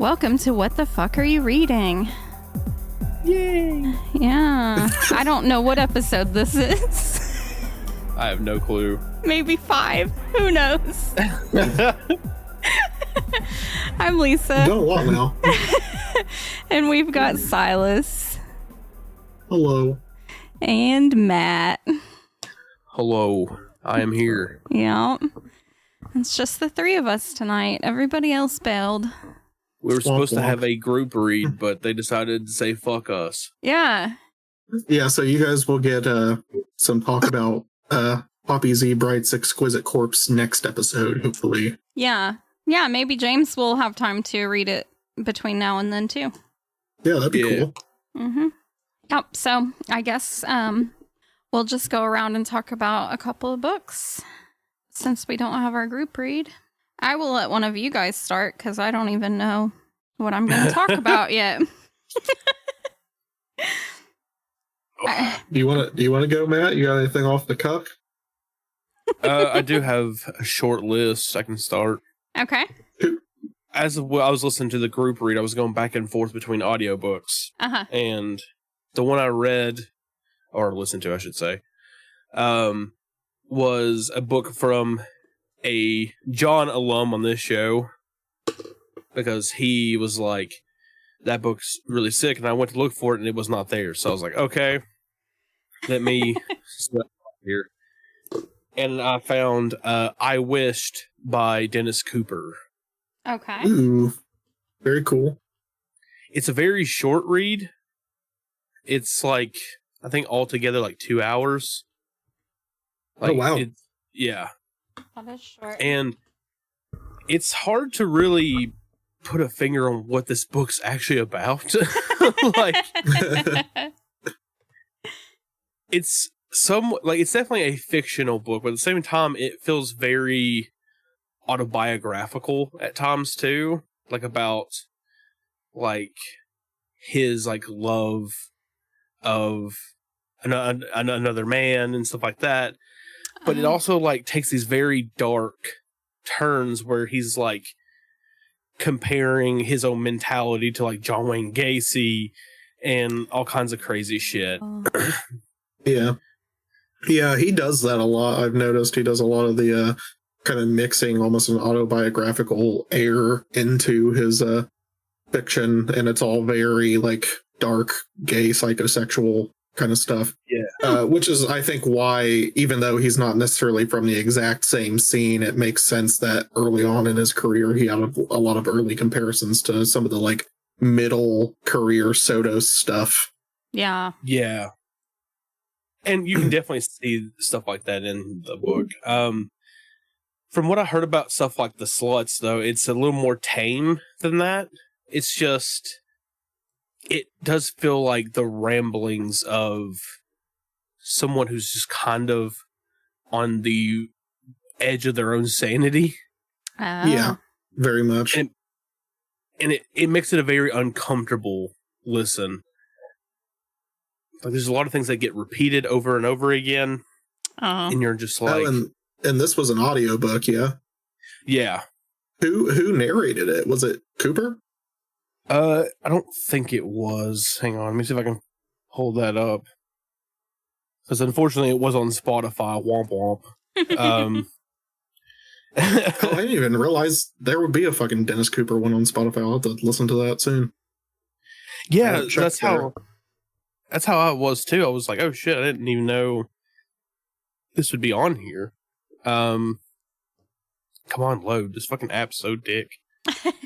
Welcome to What the Fuck Are You Reading? Yay! Yeah. I don't know what episode this is. I have no clue. Maybe 5. Who knows? I'm Lisa. Done a lot now. And we've got Silas. Hello. And Matt. Hello. I am here. Yeah. It's just the 3 of us tonight. Everybody else bailed. We were supposed to have a group read, but they decided to say fuck us. Yeah. Yeah, so you guys will get some talk about Poppy Z. Bright's Exquisite Corpse next episode, hopefully. Yeah. Yeah, maybe James will have time to read it between now and then, too. Yeah, that'd be cool. Mm-hmm. Yep, so I guess we'll just go around and talk about a couple of books, since we don't have our group read. I will let one of you guys start, because I don't even know what I'm going to talk about yet. Do you want to go, Matt? You got anything off the cuff? I do have a short list I can start. Okay. As I was listening to the group read, I was going back and forth between audiobooks. Uh-huh. And the one I read, or listened to, I should say, was a book from a Jon alum on this show, because he was like, that book's really sick, and I went to look for it and it was not there. So I was like, okay, let me step here. And I found I Wished by Dennis Cooper. Okay. Ooh, very cool. It's a very short read. It's like, I think altogether like 2 hours. Oh, wow. Yeah. That is short. And it's hard to really put a finger on what this book's actually about. Like, it's it's definitely a fictional book, but at the same time, it feels very autobiographical at times too. Like about like his like love of another man and stuff like that. But it also like takes these very dark turns where he's like comparing his own mentality to like John Wayne Gacy and all kinds of crazy shit. Yeah. Yeah, he does that a lot. I've noticed he does a lot of the kind of mixing almost an autobiographical air into his fiction, and it's all very like dark, gay, psychosexual kind of stuff. Yeah. Which is, I think, why, even though he's not necessarily from the exact same scene, it makes sense that early on in his career, he had a lot of early comparisons to some of the like middle career Sotos stuff. Yeah. Yeah. And you can definitely see stuff like that in the book. From what I heard about stuff like the sluts, though, it's a little more tame than that. It's just, it does feel like the ramblings of someone who's just kind of on the edge of their own sanity. Yeah, very much. And it makes it a very uncomfortable listen. Like, there's a lot of things that get repeated over and over again. And you're just like... Oh, and this was an audiobook, yeah? Yeah. Who narrated it? Was it Cooper? I don't think it was. Hang on, let me see if I can hold that up. Because unfortunately it was on Spotify. Womp womp. Oh, I didn't even realize there would be a fucking Dennis Cooper one on Spotify. I'll have to listen to that soon. Yeah, that's how I was too. I was like, oh shit, I didn't even know this would be on here. Come on, load. This fucking app's so dick.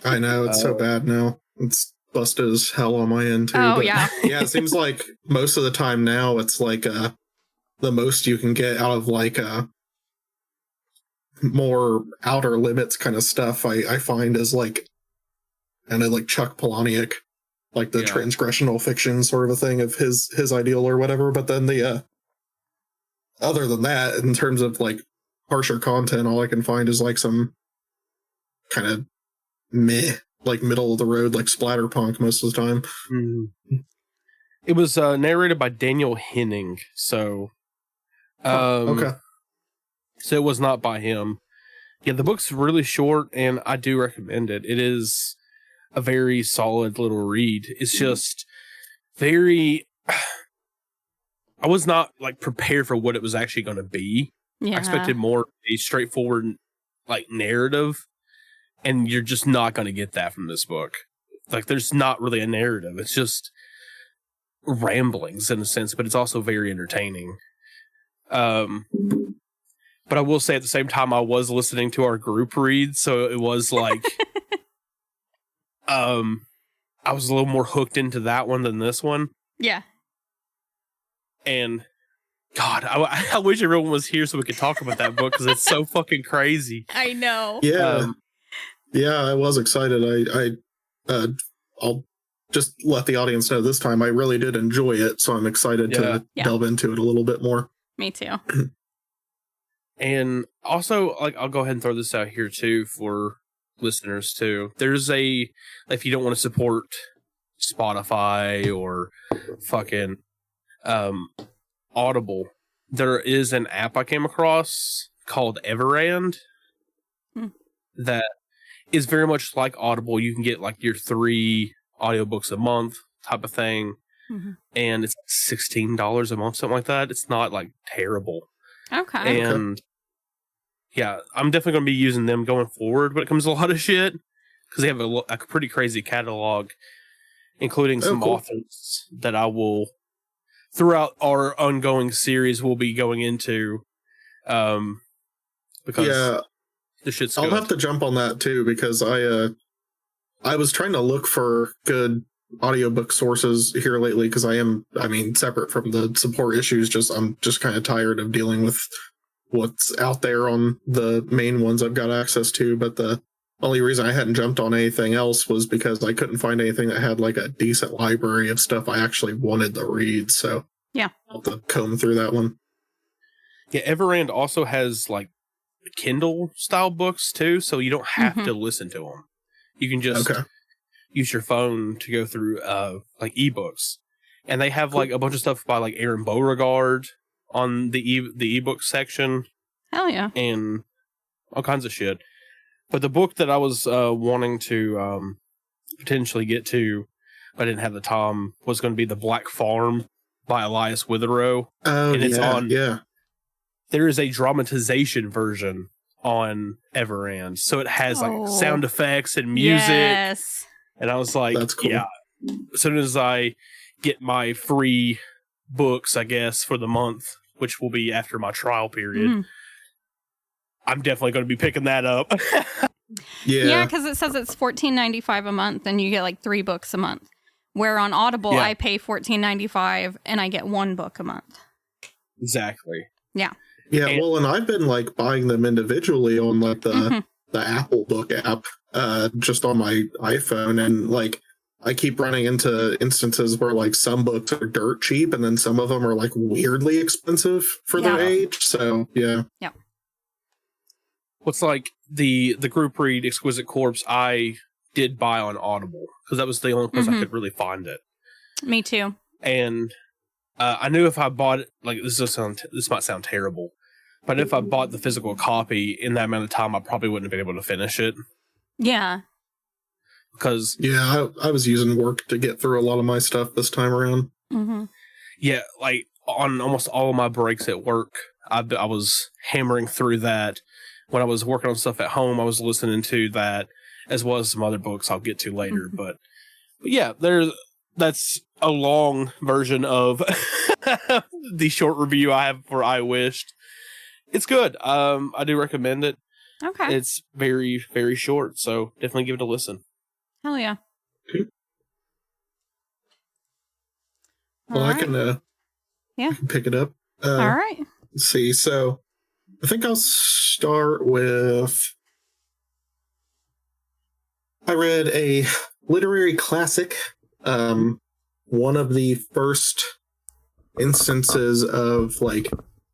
I know, it's so bad now. It's busted as hell on my end too. Oh, but yeah. Yeah, it seems like most of the time now it's like the most you can get out of like more outer limits kind of stuff I find is like kind of like Chuck Palahniuk, like the transgressional fiction sort of a thing of his ideal or whatever. But then the other than that, in terms of like harsher content, all I can find is like some kind of meh, like middle of the road, like splatterpunk most of the time. Mm. It was narrated by Daniel Henning, so okay. So it was not by him. Yeah, the book's really short, and I do recommend it. It is a very solid little read. It's just very... I was not like prepared for what it was actually going to be. Yeah. I expected more a straightforward like narrative, and you're just not going to get that from this book. Like, there's not really a narrative. It's just ramblings in a sense, but it's also very entertaining. But I will say at the same time, I was listening to our group read, so it was like, I was a little more hooked into that one than this one. Yeah. And God, I wish everyone was here so we could talk about that book because it's so fucking crazy. I know. Yeah. Yeah, I was excited. I'll just let the audience know this time I really did enjoy it, so I'm excited to delve into it a little bit more. Me too. And also, like, I'll go ahead and throw this out here too for listeners too. There's if you don't want to support Spotify or fucking Audible, there is an app I came across called Everand that is very much like Audible. You can get like your 3 audiobooks a month type of thing, and it's $16 a month, something like that. It's not like terrible. Okay. And yeah, I'm definitely going to be using them going forward when it comes to a lot of shit, because they have a pretty crazy catalog, including some authors that I will, throughout our ongoing series, will be going into, because the shit's good. I'll have to jump on that too, because I was trying to look for good audiobook sources here lately, because separate from the support issues, I'm just kind of tired of dealing with what's out there on the main ones I've got access to. But the only reason I hadn't jumped on anything else was because I couldn't find anything that had like a decent library of stuff I actually wanted to read. So yeah, I'll have to comb through that one. Yeah, Everand also has like Kindle style books too, so you don't have to listen to them. You can just use your phone to go through like ebooks, and they have like a bunch of stuff by like Aaron Beauregard on the ebook section. Hell yeah, and all kinds of shit. But the book that I was wanting to potentially get to, but I didn't have the time, was going to be The Black Farm by Elias Witherow. Oh, and it's there is a dramatization version on Everand, so it has like sound effects and music. Yes. And I was like, that's cool. Yeah, as soon as I get my free books, I guess, for the month, which will be after my trial period, I'm definitely going to be picking that up. Yeah, because it says it's $14.95 a month, and you get like 3 books a month. Where on Audible, I pay $14.95 and I get 1 book a month. Exactly. Yeah. Yeah, and I've been like buying them individually on like the Apple Book app, just on my iPhone, and like I keep running into instances where like some books are dirt cheap, and then some of them are like weirdly expensive for their age. So yeah. What's like the group read Exquisite Corpse, I did buy on Audible because that was the only place I could really find it. Me too. And I knew if I bought it, like this might sound terrible, but if I bought the physical copy in that amount of time, I probably wouldn't have been able to finish it. Yeah. Because I was using work to get through a lot of my stuff this time around. Yeah, like on almost all of my breaks at work, I was hammering through that. When I was working on stuff at home, I was listening to that, as well as some other books I'll get to later. But yeah, that's a long version of the short review I have for I Wished. It's good. I do recommend it. Okay. It's very, very short, so definitely give it a listen. Hell yeah. Well, I can pick it up. All right. Let's see. So I think I'll start with, I read a literary classic, one of the first instances of like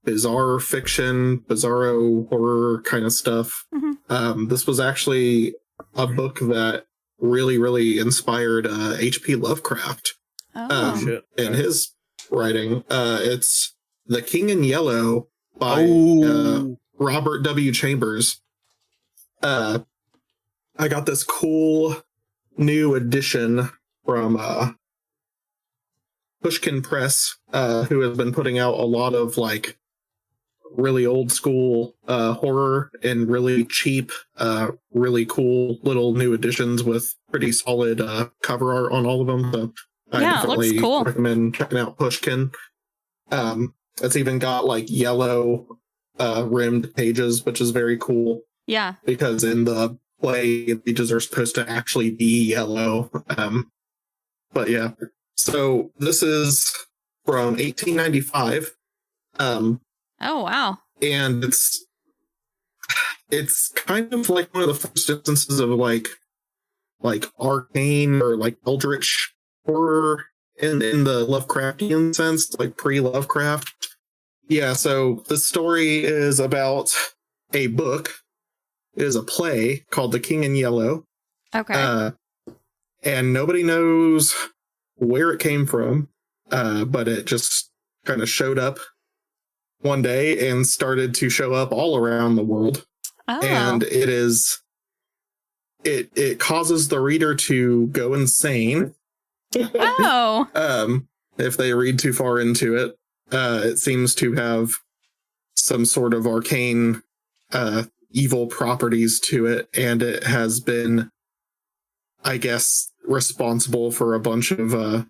bizarre fiction, bizarro horror kind of stuff. This was actually a book that really, really inspired H.P. Lovecraft in his writing. It's The King in Yellow by Robert W. Chambers. I got this cool new edition from Pushkin Press, who has been putting out a lot of like really old school horror and really cheap, really cool little new editions with pretty solid cover art on all of them. So I definitely recommend checking out Pushkin. It's even got like yellow rimmed pages, which is very cool. Yeah. Because in the play, the pages are supposed to actually be yellow. But yeah. So this is from 1895. Oh, wow. And it's kind of like one of the first instances of like arcane or like eldritch horror in the Lovecraftian sense, like pre-Lovecraft. Yeah, so the story is about a book. It is a play called The King in Yellow. Okay. And nobody knows where it came from, but it just kind of showed up one day and started to show up all around the world. Oh. And it causes the reader to go insane. Oh. If they read too far into it. It seems to have some sort of arcane evil properties to it, and it has been, I guess, responsible for a bunch of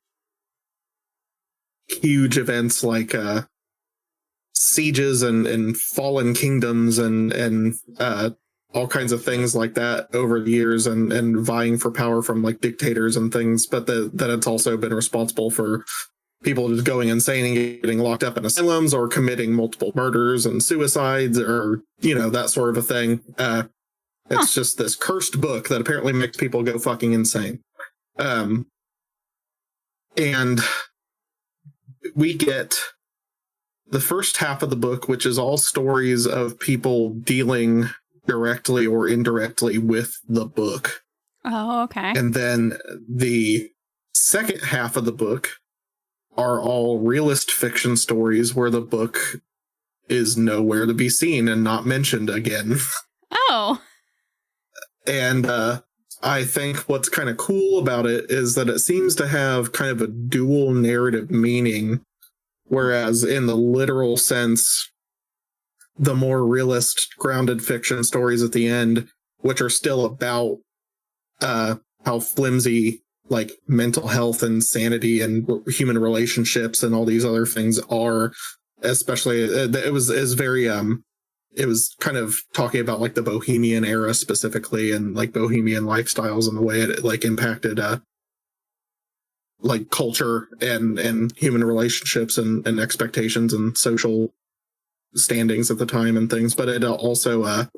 huge events like sieges and fallen kingdoms and all kinds of things like that over the years, and vying for power from like dictators and things. But that it's also been responsible for people just going insane and getting locked up in asylums or committing multiple murders and suicides, or, you know, that sort of a thing. It's just this cursed book that apparently makes people go fucking insane. And we get the first half of the book, which is all stories of people dealing directly or indirectly with the book. Oh, okay. And then the second half of the book are all realist fiction stories where the book is nowhere to be seen and not mentioned again. Oh. And I think what's kind of cool about it is that it seems to have kind of a dual narrative meaning, whereas in the literal sense, the more realist, grounded fiction stories at the end, which are still about how flimsy like mental health and sanity and human relationships and all these other things are, especially it was kind of talking about like the Bohemian era specifically, and like Bohemian lifestyles and the way it like impacted like culture and human relationships and expectations and social standings at the time and things. But it also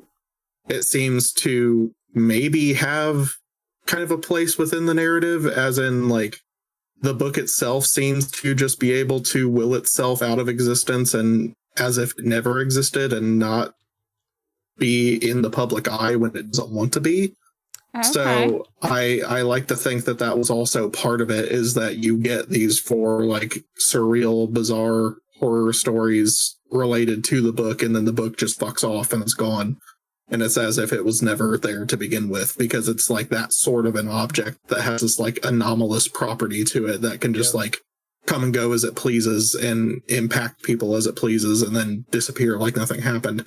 it seems to maybe have kind of a place within the narrative, as in like the book itself seems to just be able to will itself out of existence and as if it never existed and not be in the public eye when it doesn't want to be. Okay. So I like to think that was also part of it, is that you get these four like surreal, bizarre horror stories related to the book, and then the book just fucks off and it's gone. And it's as if it was never there to begin with, because it's like that sort of an object that has this like anomalous property to it that can just like come and go as it pleases and impact people as it pleases and then disappear like nothing happened.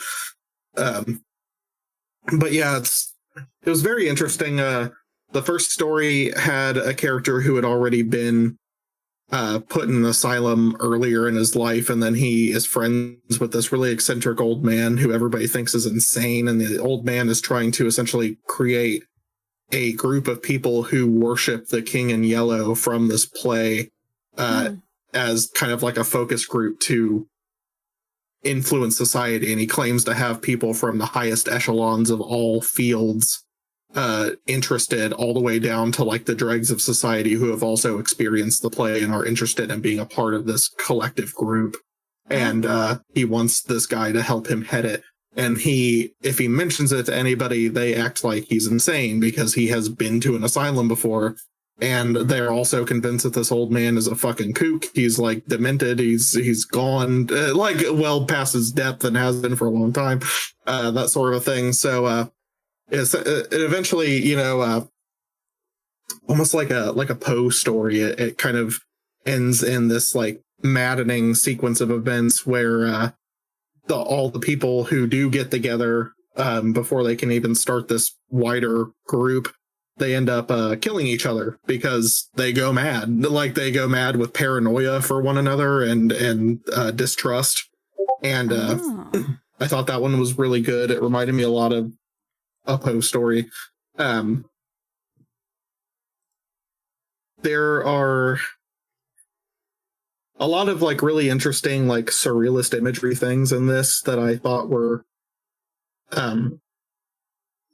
But yeah, it was very interesting. The first story had a character who had already been put in an asylum earlier in his life, and then he is friends with this really eccentric old man who everybody thinks is insane, and the old man is trying to essentially create a group of people who worship the King in Yellow from this play as kind of like a focus group to influence society, and he claims to have people from the highest echelons of all fields interested, all the way down to like the dregs of society who have also experienced the play and are interested in being a part of this collective group. And he wants this guy to help him head it. And if he mentions it to anybody, they act like he's insane because he has been to an asylum before. And they're also convinced that this old man is a fucking kook. He's like demented. He's gone like well past his depth and has been for a long time. That sort of a thing. So it eventually, almost like a Poe story. It kind of ends in this like maddening sequence of events where all the people who do get together before they can even start this wider group, they end up killing each other because they go mad. Like they go mad with paranoia for one another and distrust. And I thought that one was really good. It reminded me a lot of a Poe story. There are a lot of like really interesting like surrealist imagery things in this that I thought were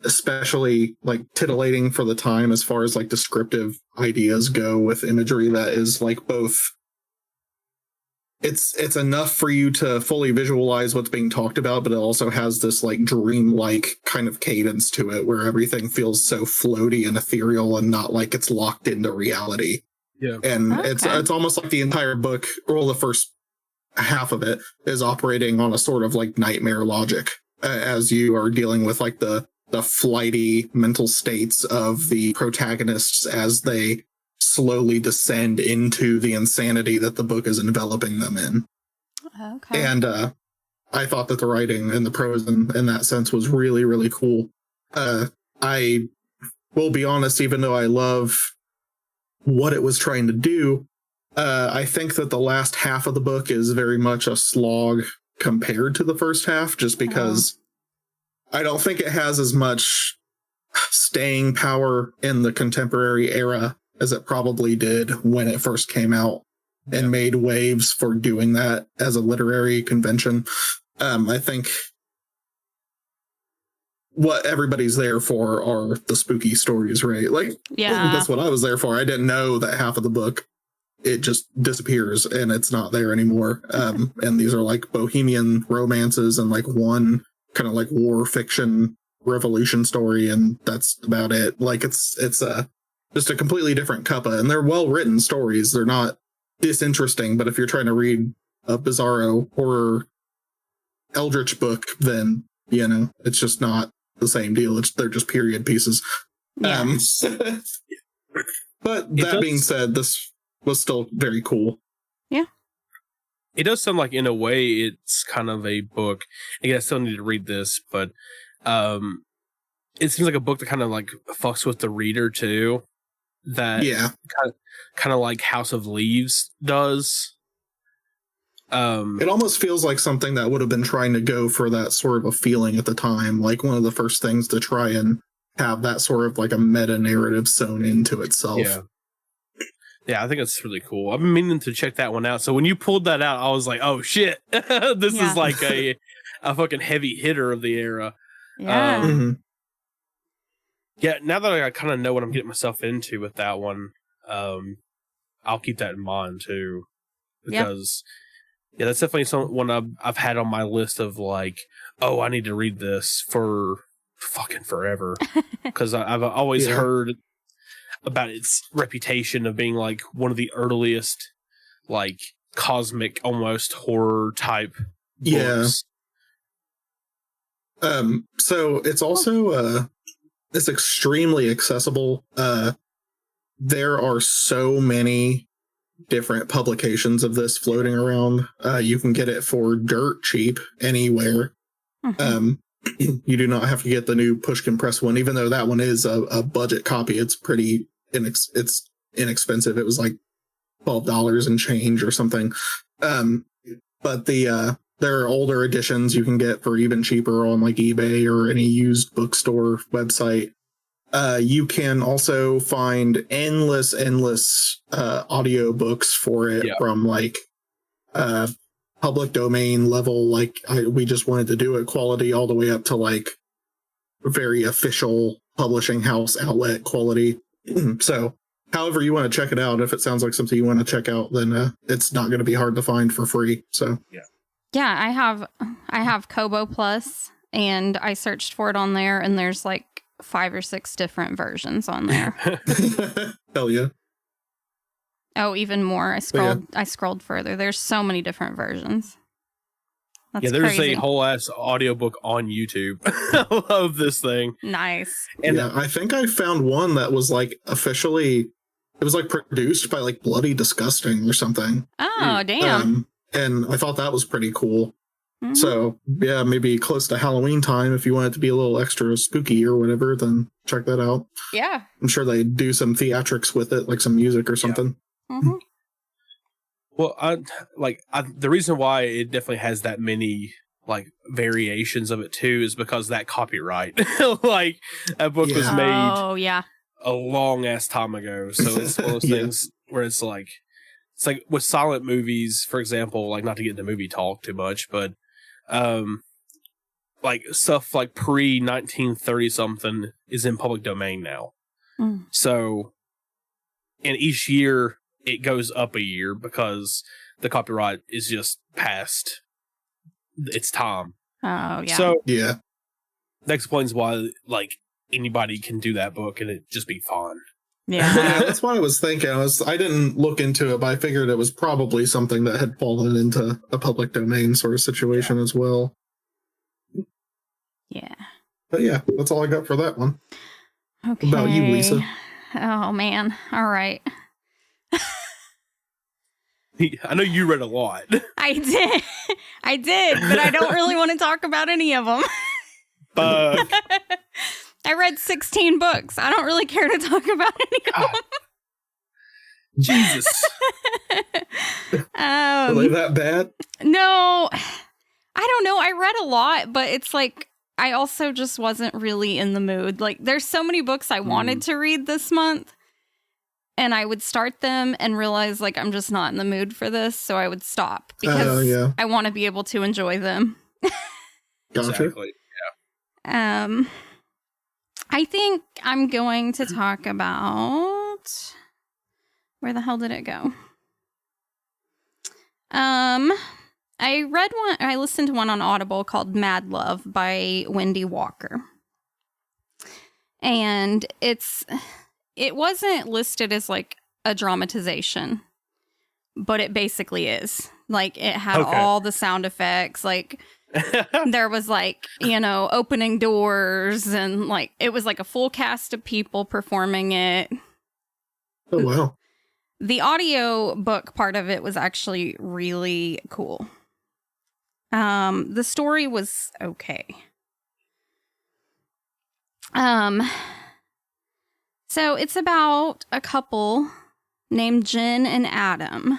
especially like titillating for the time as far as like descriptive ideas go with imagery that is like both it's enough for you to fully visualize what's being talked about, but it also has this like dream-like kind of cadence to it where everything feels so floaty and ethereal and not like it's locked into reality. Yeah. And it's almost like the entire book, or the first half of it, is operating on a sort of like nightmare logic as you are dealing with like the flighty mental states of the protagonists as they slowly descend into the insanity that the book is enveloping them in. Okay. And I thought that the writing and the prose in that sense was really, really cool. I will be honest, even though I love what it was trying to do, I think that the last half of the book is very much a slog compared to the first half, just because I don't think it has as much staying power in the contemporary era as it probably did when it first came out and made waves for doing that as a literary convention. I think what everybody's there for are the spooky stories, right? Like, that's what I was there for. I didn't know that half of the book, it just disappears and it's not there anymore. And these are like bohemian romances and like one kind of like war fiction revolution story, and that's about it. Like it's just a completely different cuppa, and they're well written stories. They're not disinteresting, but if you're trying to read a bizarro horror eldritch book, then it's just not the same deal. They're just period pieces. But that being said, this was still very cool. Yeah. It does sound like, in a way, it's kind of a book. Again, I still need to read this, but it seems like a book that kind of like fucks with the reader too. That kind of like House of Leaves does. It almost feels like something that would have been trying to go for that sort of a feeling at the time, like one of the first things to try and have that sort of like a meta narrative sewn into itself. Yeah, I think it's really cool. I've been meaning to check that one out. So when you pulled that out, I was like, oh shit, this is like a fucking heavy hitter of the era. Yeah. Yeah, now that I kind of know what I'm getting myself into with that one, I'll keep that in mind too. Because that's definitely one I've had on my list of like, oh, I need to read this for fucking forever. Because I've always heard about its reputation of being like one of the earliest like cosmic almost horror type books. So it's also it's extremely accessible. There are so many different publications of this floating around. You can get it for dirt cheap anywhere. You do not have to get the new Pushkin Press one, even though that one is a budget copy. It's pretty it's inexpensive. It was like $12 and change or something. But there are older editions you can get for even cheaper on like eBay or any used bookstore website. You can also find endless audio books for it from like public domain level, like we just wanted to do it quality, all the way up to like very official publishing house outlet quality. So however you want to check it out, if it sounds like something you want to check out, then it's not going to be hard to find for free. So I have Kobo Plus, and I searched for it on there, and there's like 5 or 6 different versions on there. Hell yeah. Oh, even more. I scrolled further. There's so many different versions. That's there's crazy. a whole ass audiobook on YouTube of this thing. Nice. And yeah, I think I found one that was like officially, it was like produced by like Bloody Disgusting or something. Oh, damn. And I thought that was pretty cool. Mhm. So yeah, maybe close to Halloween time, if you want it to be a little extra spooky or whatever, then check that out. Yeah. I'm sure they do some theatrics with it, like some music or something. Mhm. well, the reason why it definitely has that many like variations of it too is because that copyright. Like that book was Yeah. made Oh, yeah. a long ass time ago, so it's one of those Yeah. things where it's like with silent movies, for example, like not to get into movie talk too much, but like stuff like pre 1930 something is in public domain now. Mm. So, and each year it goes up a year because the copyright is just past its time. Oh, yeah. So Yeah. that explains why like anybody can do that book and it just be fun. Yeah, yeah. that's what I was thinking. I didn't look into it, but I figured it was probably something that had fallen into a public domain sort of situation as well. Yeah. But yeah, that's all I got for that one. Okay. About you, Lisa? Oh, man. All right. I know you read a lot. I did. I did, but I don't really want to talk about any of them. Fuck. I read 16 books. I don't really care to talk about any of them. Jesus. Are they that bad? No, I don't know. I read a lot, but it's like I also just wasn't really in the mood. Like there's so many books I wanted to read this month, and I would start them and realize like I'm just not in the mood for this, so I would stop because yeah. I want to be able to enjoy them. Gotcha. Exactly. I think I'm going to talk about where the hell did it go? I listened to one on Audible called Mad Love by Wendy Walker. And it wasn't listed as like a dramatization, but it basically is. Like it had all the sound effects, like there was like, opening doors and like it was like a full cast of people performing it. Oh, wow. The audio book part of it was actually really cool. The story was okay. So it's about a couple named Jen and Adam.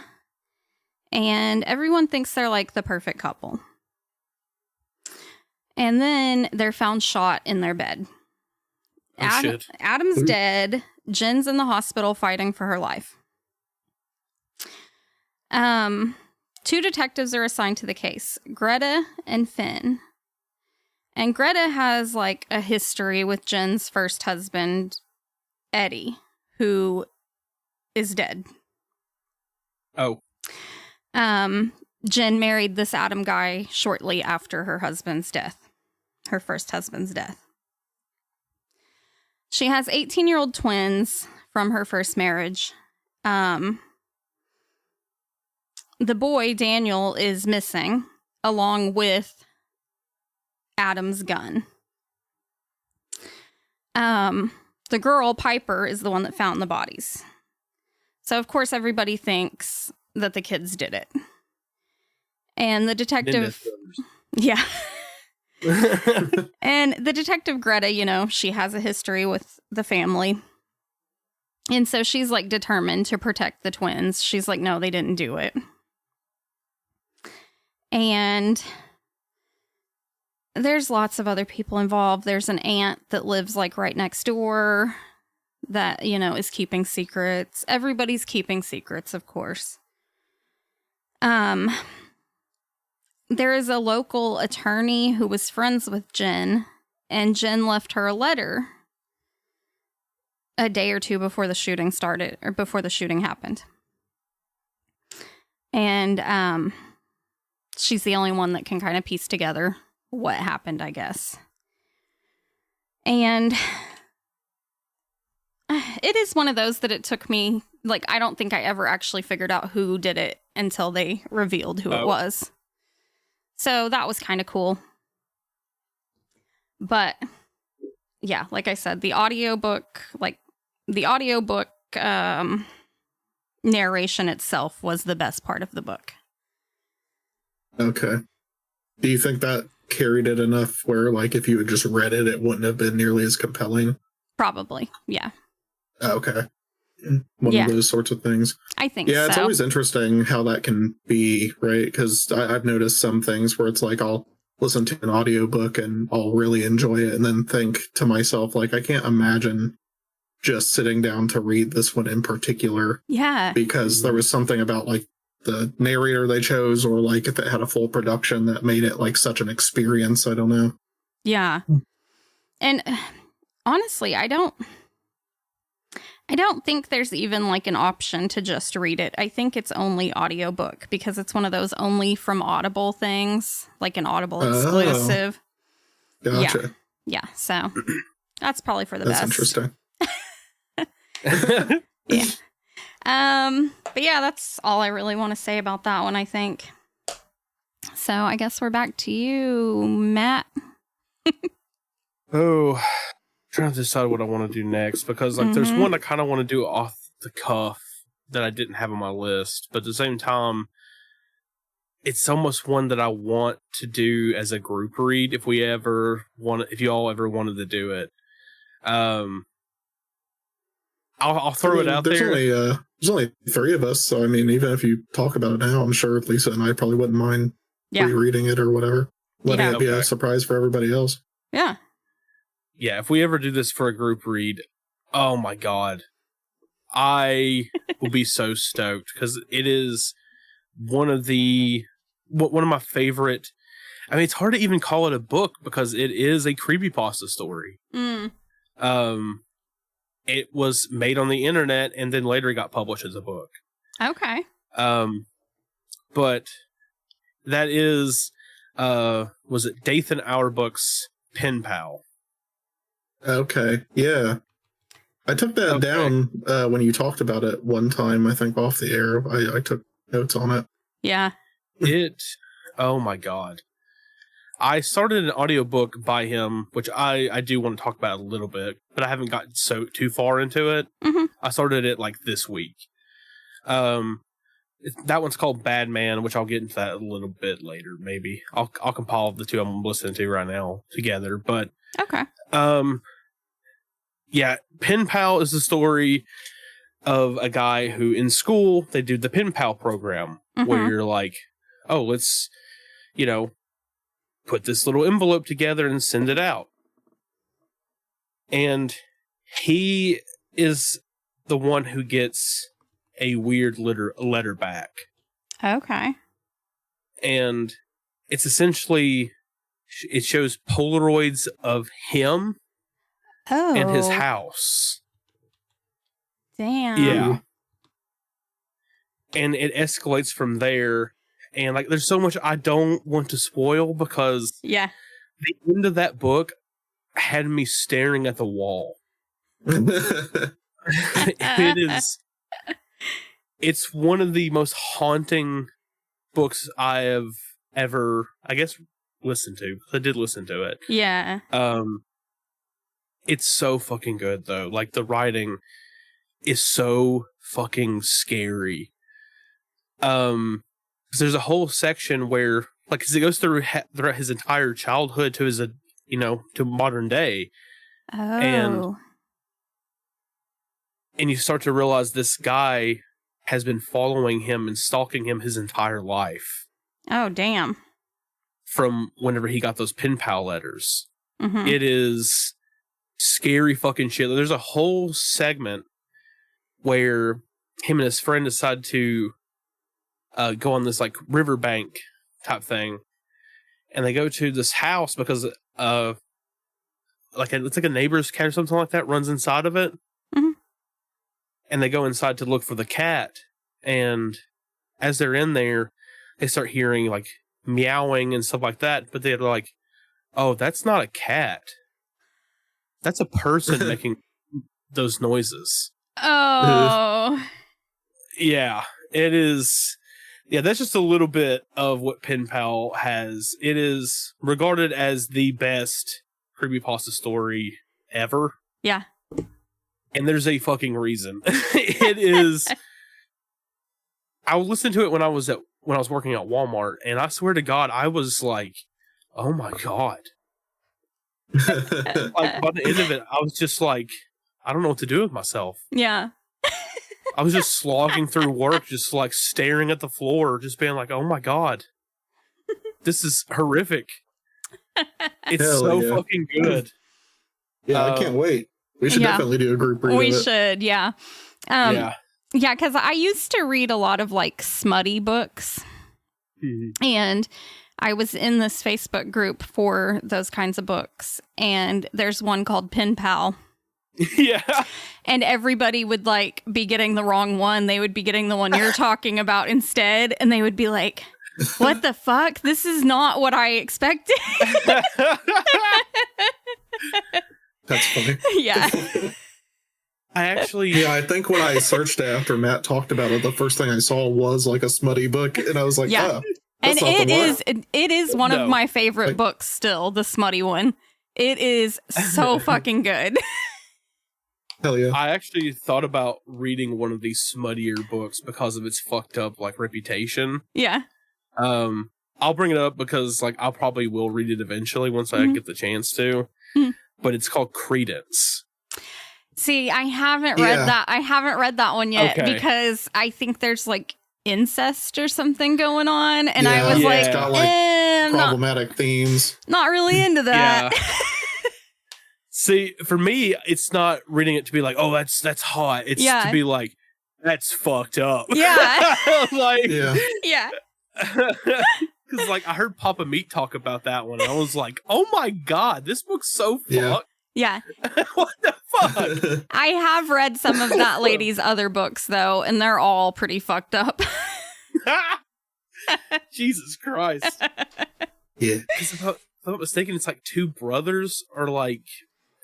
And everyone thinks they're like the perfect couple. And then they're found shot in their bed. Shit. Adam's dead. Jen's in the hospital fighting for her life. 2 detectives are assigned to the case, Greta and Finn. And Greta has like a history with Jen's first husband, Eddie, who is dead. Oh. Jen married this Adam guy shortly after her husband's death, her first husband's death. She has 18-year-old twins from her first marriage. The boy, Daniel, is missing, along with Adam's gun. The girl, Piper, is the one that found the bodies. So, of course, everybody thinks that the kids did it. And the detective... Yeah. And the detective, Greta, she has a history with the family. And so she's, like, determined to protect the twins. She's like, no, they didn't do it. And there's lots of other people involved. There's an aunt that lives, like, right next door that, is keeping secrets. Everybody's keeping secrets, of course. There is a local attorney who was friends with Jen, and Jen left her a letter a day or two before the shooting started, or before the shooting happened. And she's the only one that can kind of piece together what happened, I guess. And it is one of those that it took me, like, I don't think I ever actually figured out who did it until they revealed who it was. So that was kind of cool. But yeah, like I said, the audiobook narration itself was the best part of the book. Okay. Do you think that carried it enough where, like, if you had just read it, it wouldn't have been nearly as compelling? Probably, yeah. Okay. One of those sorts of things. I think so. Yeah, it's so. always interesting how that can be, right? Because I've noticed some things where it's like I'll listen to an audiobook and I'll really enjoy it and then think to myself, like, I can't imagine just sitting down to read this one in particular. Yeah. Because there was something about, like, the narrator they chose, or like if it had a full production that made it like such an experience. I don't know. Yeah. And honestly, I don't think there's even like an option to just read it. I think it's only audiobook because it's one of those only from Audible things, like an Audible exclusive. Gotcha. Yeah. So that's probably for the best. That's interesting. Yeah. But yeah, that's all I really want to say about that one, I think. So I guess we're back to you, Matt. Trying to decide what I want to do next, because like there's one I kind of want to do off the cuff that I didn't have on my list, but at the same time, it's almost one that I want to do as a group read if you all ever wanted to do it. I'll throw it out there. There's only 3 of us, so I mean, even if you talk about it now, I'm sure Lisa and I probably wouldn't mind rereading it or whatever. Letting it be a surprise for everybody else. Yeah. Yeah, if we ever do this for a group read, oh my god, I will be so stoked, because it is one of my favorite. I mean, it's hard to even call it a book because it is a creepypasta story. It was made on the internet and then later got published as a book. Okay. But that is, was it Dathan Auerbach's Pen Pal? Okay, yeah. I took that down when you talked about it one time, I think off the air. I took notes on it. Yeah. Oh my god. I started an audiobook by him, which I do want to talk about a little bit, but I haven't gotten too far into it. I started it like this week. That one's called Bad Man, which I'll get into that a little bit later, maybe. I'll compile the 2 I'm listening to right now together, but... Okay. Yeah, Pen Pal is the story of a guy who in school, they do the Pen Pal program, where you're like, oh, let's, put this little envelope together and send it out. And he is the one who gets a weird letter back. Okay. And it's essentially, it shows Polaroids of him and his house. Damn. Yeah. And it escalates from there. And like, there's so much I don't want to spoil, because the end of that book had me staring at the wall. It's one of the most haunting books I have ever, I guess, listened to. I did listen to it. Yeah. It's so fucking good though. Like, the writing is so fucking scary. There's a whole section where, like, as it goes throughout his entire childhood to his, to modern day. Oh. And you start to realize this guy has been following him and stalking him his entire life. Oh, damn. From whenever he got those Pen Pal letters. It is scary fucking shit. There's a whole segment where him and his friend decide to go on this like riverbank type thing, and they go to this house because it's like a neighbor's cat or something like that runs inside of it, and they go inside to look for the cat, and as they're in there, they start hearing like meowing and stuff like that, but they're like, oh, that's not a cat, that's a person making those noises. Oh. Yeah, it is. Yeah, that's just a little bit of what Pen Pal has. It is regarded as the best creepypasta story ever. Yeah. And there's a fucking reason. It is. I listened to it when I was working at Walmart, and I swear to God, I was like, "Oh my God!" Like by the end of it, I was just like, "I don't know what to do with myself." Yeah. I was just slogging through work, just like staring at the floor, just being like, "Oh my God, this is horrific." It's Hell so yeah. fucking good. Yeah, I can't wait. We should definitely do a group read We of it. should, yeah. Yeah. Yeah, because I used to read a lot of like smutty books. Mm-hmm. And I was in this Facebook group for those kinds of books. And there's one called Pen Pal. Yeah. And everybody would like be getting the wrong one. They would be getting the one you're talking about instead. And they would be like, what the fuck? This is not what I expected. That's funny. Yeah. I actually... Yeah, I think when I searched after Matt talked about it, the first thing I saw was like a smutty book, and I was like, Yeah. oh. And it is one of my favorite Like- books still, the smutty one. It is so fucking good. Hell yeah. I actually thought about reading one of these smuttier books because of its fucked up like reputation. Yeah. I'll bring it up because like I probably will read it eventually once I get the chance to. Mhm. But it's called Credence. See, I haven't read that. I haven't read that one yet because I think there's like incest or something going on, and I was like, it's got like I'm problematic themes. not really into that. Yeah. See, for me, it's not reading it to be like, oh, that's hot. It's to be like, that's fucked up. Yeah. Like, Yeah. Because like I heard Papa Meat talk about that one, and I was like, oh my God, this book's so fucked. Yeah. What the fuck? I have read some of that lady's other books though, and they're all pretty fucked up. Jesus Christ. Yeah. If I'm not mistaken, it's like two brothers are like,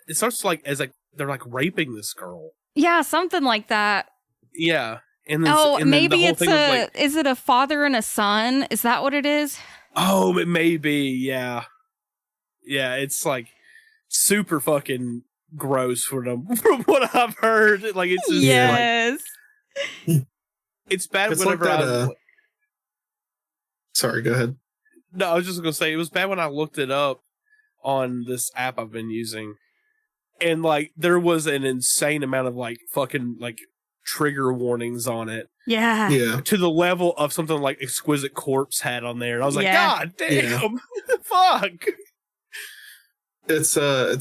it starts like as like they're like raping this girl. Yeah, something like that. Yeah. And then, Oh, and then maybe the whole it's thing was like, is it a father and a son? Is that what it is? oh, it may be, yeah. Yeah, it's like super fucking gross for them from what I've heard. Like it's just like, it's bad It's whenever like that, Sorry, go ahead. No, I was just gonna say it was bad when I looked it up on this app I've been using. And like there was an insane amount of like fucking like trigger warnings on it. Yeah. Yeah. To the level of something like Exquisite Corpse had on there. And I was like, Yeah. God damn. Fuck. It's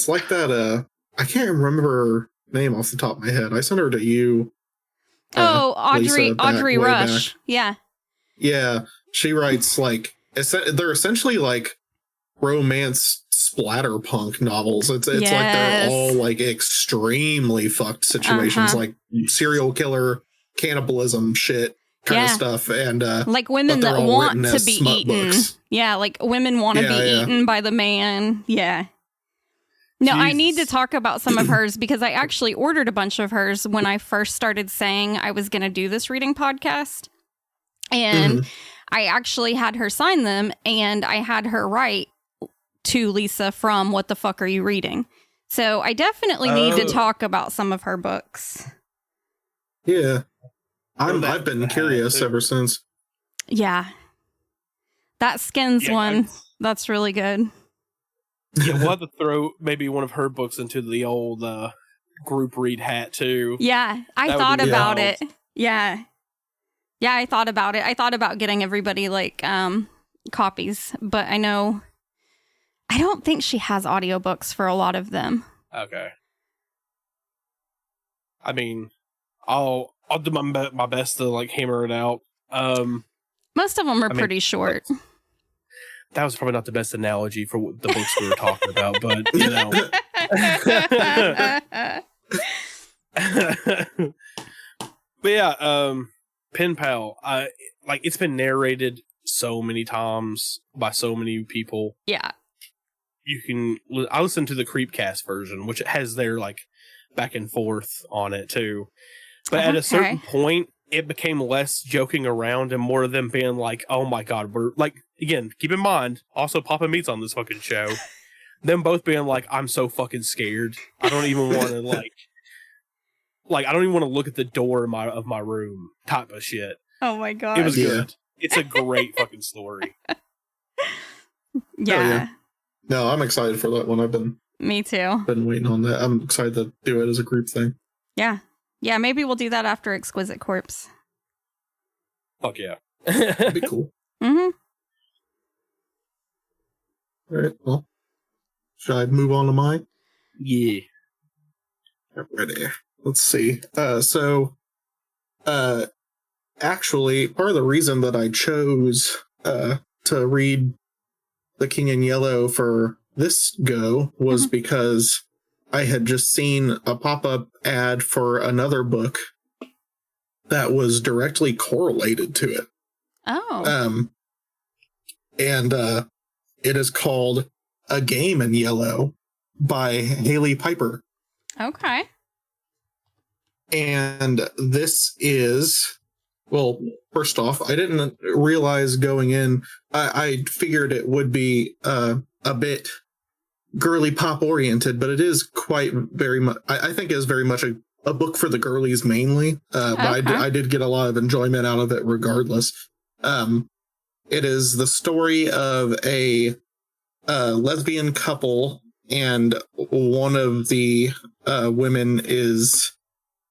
like that I can't remember her name off the top of my head. I sent her to you. Audrey Lisa, way Rush. back. Yeah. Yeah. She writes like they're essentially like romance splatterpunk novels. It's like they're all like extremely fucked situations, like serial killer, cannibalism shit kind of stuff, and like women that want to be eaten. Books. Yeah, like women want to be eaten by the man. Yeah. No, I need to talk about some of hers because I actually ordered a bunch of hers when I first started saying I was going to do this reading podcast. And I actually had her sign them, and I had her write to Lisa from What the Fuck Are You Reading? So I definitely need to talk about some of her books. Yeah. I've been curious ever since. Yeah. That Skins one, that's really good. Yeah, we'll have to throw maybe one of her books into the old group read hat too. Yeah, I thought about it. Yeah. Yeah, I thought about it. I thought about getting everybody like copies, but I don't think she has audiobooks for a lot of them. Okay. I mean, I'll do my best to like hammer it out. Most of them are pretty short. That was probably not the best analogy for the books we were talking about, but you know. But yeah, Pen Pal, like it's been narrated so many times by so many people. Yeah. I listened to the Creepcast version, which has their like back and forth on it too. But at a certain point, it became less joking around and more of them being like, oh my god, we're like, again, keep in mind, also Papa Meat's on this fucking show. Them both being like, I'm so fucking scared. I don't even want to like I don't even want to look at the door of my room type of shit. Oh my god. It was good. It's a great fucking story. Yeah. No, I'm excited for that one. I've been Me too. waiting on that. I'm excited to do it as a group thing. Yeah. Yeah, maybe we'll do that after Exquisite Corpse. Fuck yeah. That'd be cool. Mm-hmm. All right, well, should I move on to mine? Yeah. Ready. Let's see. Actually, part of the reason that I chose to read The King in Yellow for this go was because I had just seen a pop-up ad for another book that was directly correlated to it. Oh. And it is called A Game in Yellow by Hailey Piper. Okay. And this is, well, first off, I didn't realize going in, I figured it would be a bit girly pop oriented, but it is quite very much, I think it is very much a book for the girlies mainly. But I did get a lot of enjoyment out of it regardless. It is the story of a lesbian couple, and one of the women is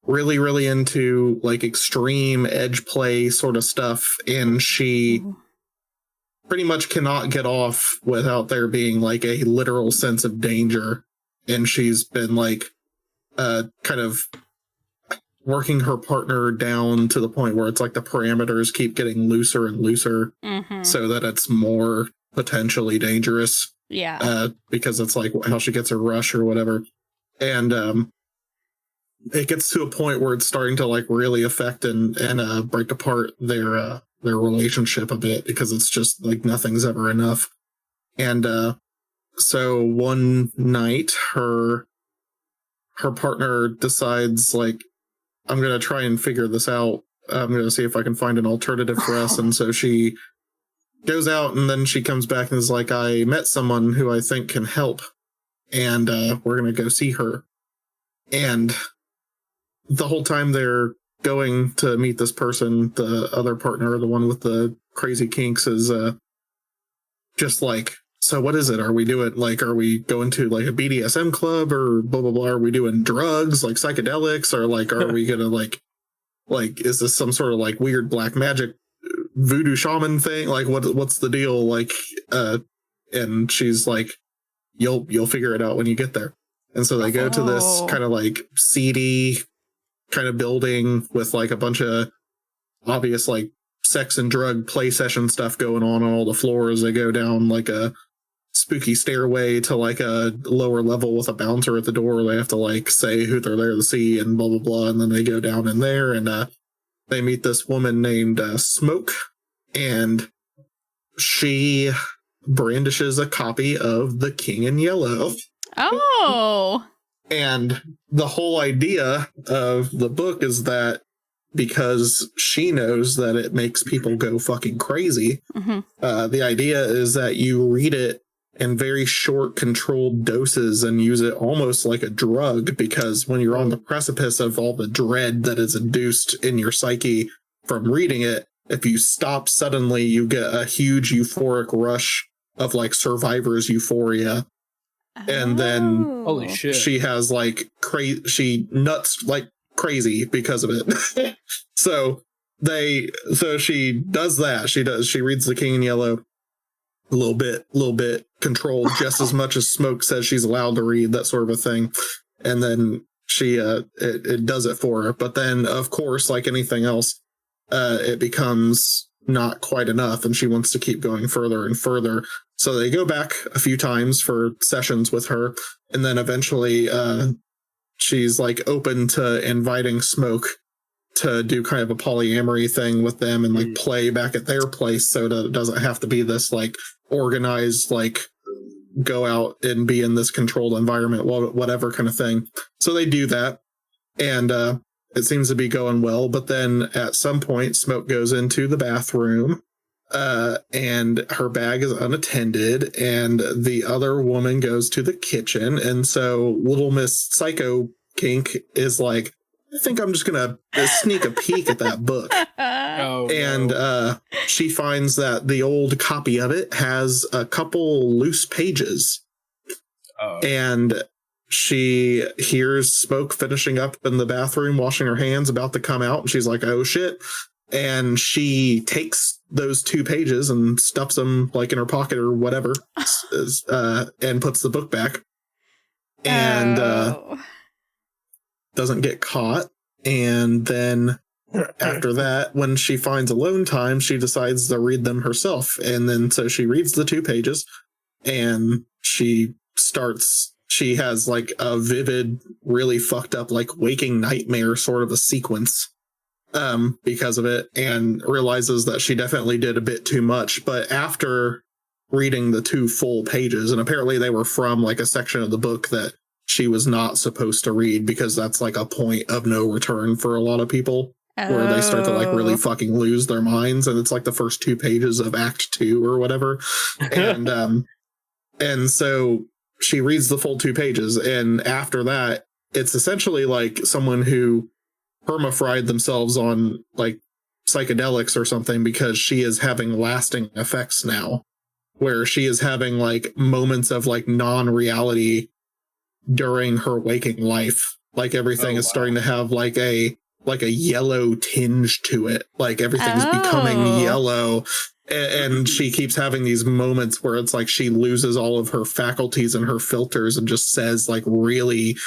really, really into like extreme edge play sort of stuff, and she pretty much cannot get off without there being like a literal sense of danger. And she's been like kind of working her partner down to the point where it's like the parameters keep getting looser and looser so that it's more potentially dangerous. Yeah. Because it's like how she gets her rush or whatever. And it gets to a point where it's starting to like really affect and break apart their relationship a bit, because it's just like nothing's ever enough. And so one night her partner decides like, I'm going to try and figure this out. I'm going to see if I can find an alternative for us. And so she goes out, and then she comes back and is like, I met someone who I think can help, and we're going to go see her. And the whole time they're going to meet this person, the other partner, the one with the crazy kinks, is just like, so what is it? Are we doing like, are we going to like a BDSM club or blah, blah, blah? Are we doing drugs, like psychedelics, or like, are we going to like, is this some sort of like weird black magic voodoo shaman thing? Like what's the deal? Like, and she's like, you'll figure it out when you get there. And so they go to this kind of like seedy kind of building with like a bunch of obvious like sex and drug play session stuff going on all the floors. They go down like a spooky stairway to like a lower level with a bouncer at the door. They have to like say who they're there to see and blah, blah, blah. And then they go down in there, and they meet this woman named Smoke, and she brandishes a copy of The King in Yellow. Oh. And the whole idea of the book is that because she knows that it makes people go fucking crazy, the idea is that you read it in very short, controlled doses and use it almost like a drug, because when you're on the precipice of all the dread that is induced in your psyche from reading it, if you stop suddenly, you get a huge euphoric rush of like survivor's euphoria. And then holy shit, she has like she nuts like crazy because of it. so she does that. She reads The King in Yellow a little bit controlled, just as much as Smoke says she's allowed to read, that sort of a thing. And then she it does it for her. But then of course, like anything else, it becomes not quite enough, and she wants to keep going further and further. So they go back a few times for sessions with her, and then eventually she's like open to inviting Smoke to do kind of a polyamory thing with them and like play back at their place, so that it doesn't have to be this like organized like go out and be in this controlled environment, whatever kind of thing. So they do that, and it seems to be going well, but then at some point Smoke goes into the bathroom and her bag is unattended, and the other woman goes to the kitchen, and so little Miss Psycho Kink is like, I think I'm just gonna sneak a peek at that book. She finds that the old copy of it has a couple loose pages. And she hears Smoke finishing up in the bathroom, washing her hands, about to come out, and she's like, oh shit. And she takes those 2 pages and stuffs them like in her pocket or whatever, and puts the book back. And doesn't get caught. And then after that, when she finds alone time, she decides to read them herself. And then so she reads the 2 pages, and she has like a vivid, really fucked up, like waking nightmare sort of a sequence because of it, and realizes that she definitely did a bit too much. But after reading the 2 full pages, and apparently they were from like a section of the book that she was not supposed to read, because that's like a point of no return for a lot of people, where they start to like really fucking lose their minds, and it's like the first 2 pages of Act 2 or whatever. And so she reads the full 2 pages, and after that, it's essentially like someone who permafried themselves on like psychedelics or something, because she is having lasting effects now, where she is having like moments of like non-reality during her waking life. Like everything is starting to have like a yellow tinge to it. Like everything's becoming yellow. And she keeps having these moments where it's like she loses all of her faculties and her filters and just says like really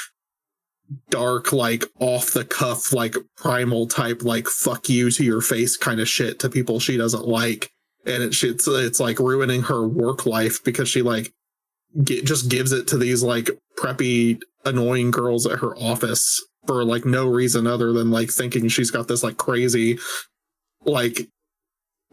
dark, like off the cuff, like primal type, like fuck you to your face kind of shit to people she doesn't like. And it's like ruining her work life, because she like just gives it to these like preppy, annoying girls at her office for like no reason other than like thinking she's got this like crazy, like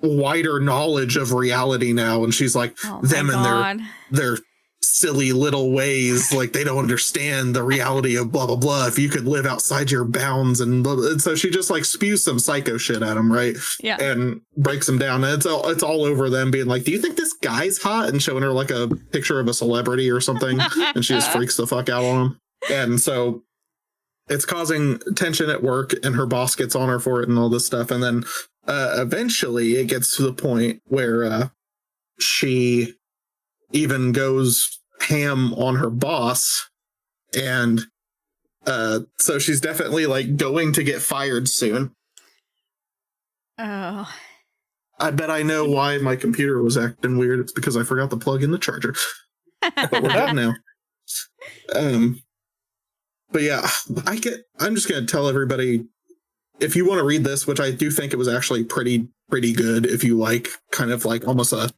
wider knowledge of reality now, and she's like, them and their silly little ways, like they don't understand the reality of blah blah blah, if you could live outside your bounds, and so she just like spews some psycho shit at him, right? Yeah. And breaks them down, and it's all over them being like, do you think this guy's hot? And showing her like a picture of a celebrity or something, and she just freaks the fuck out on him. And so it's causing tension at work, and her boss gets on her for it and all this stuff. And then eventually it gets to the point where she even goes ham on her boss. And so she's definitely like going to get fired soon. Oh. I bet I know why my computer was acting weird. It's because I forgot to plug in the charger. But we're good now. But yeah, I'm just going to tell everybody, if you want to read this, which I do think it was actually pretty good, if you like kind of like almost a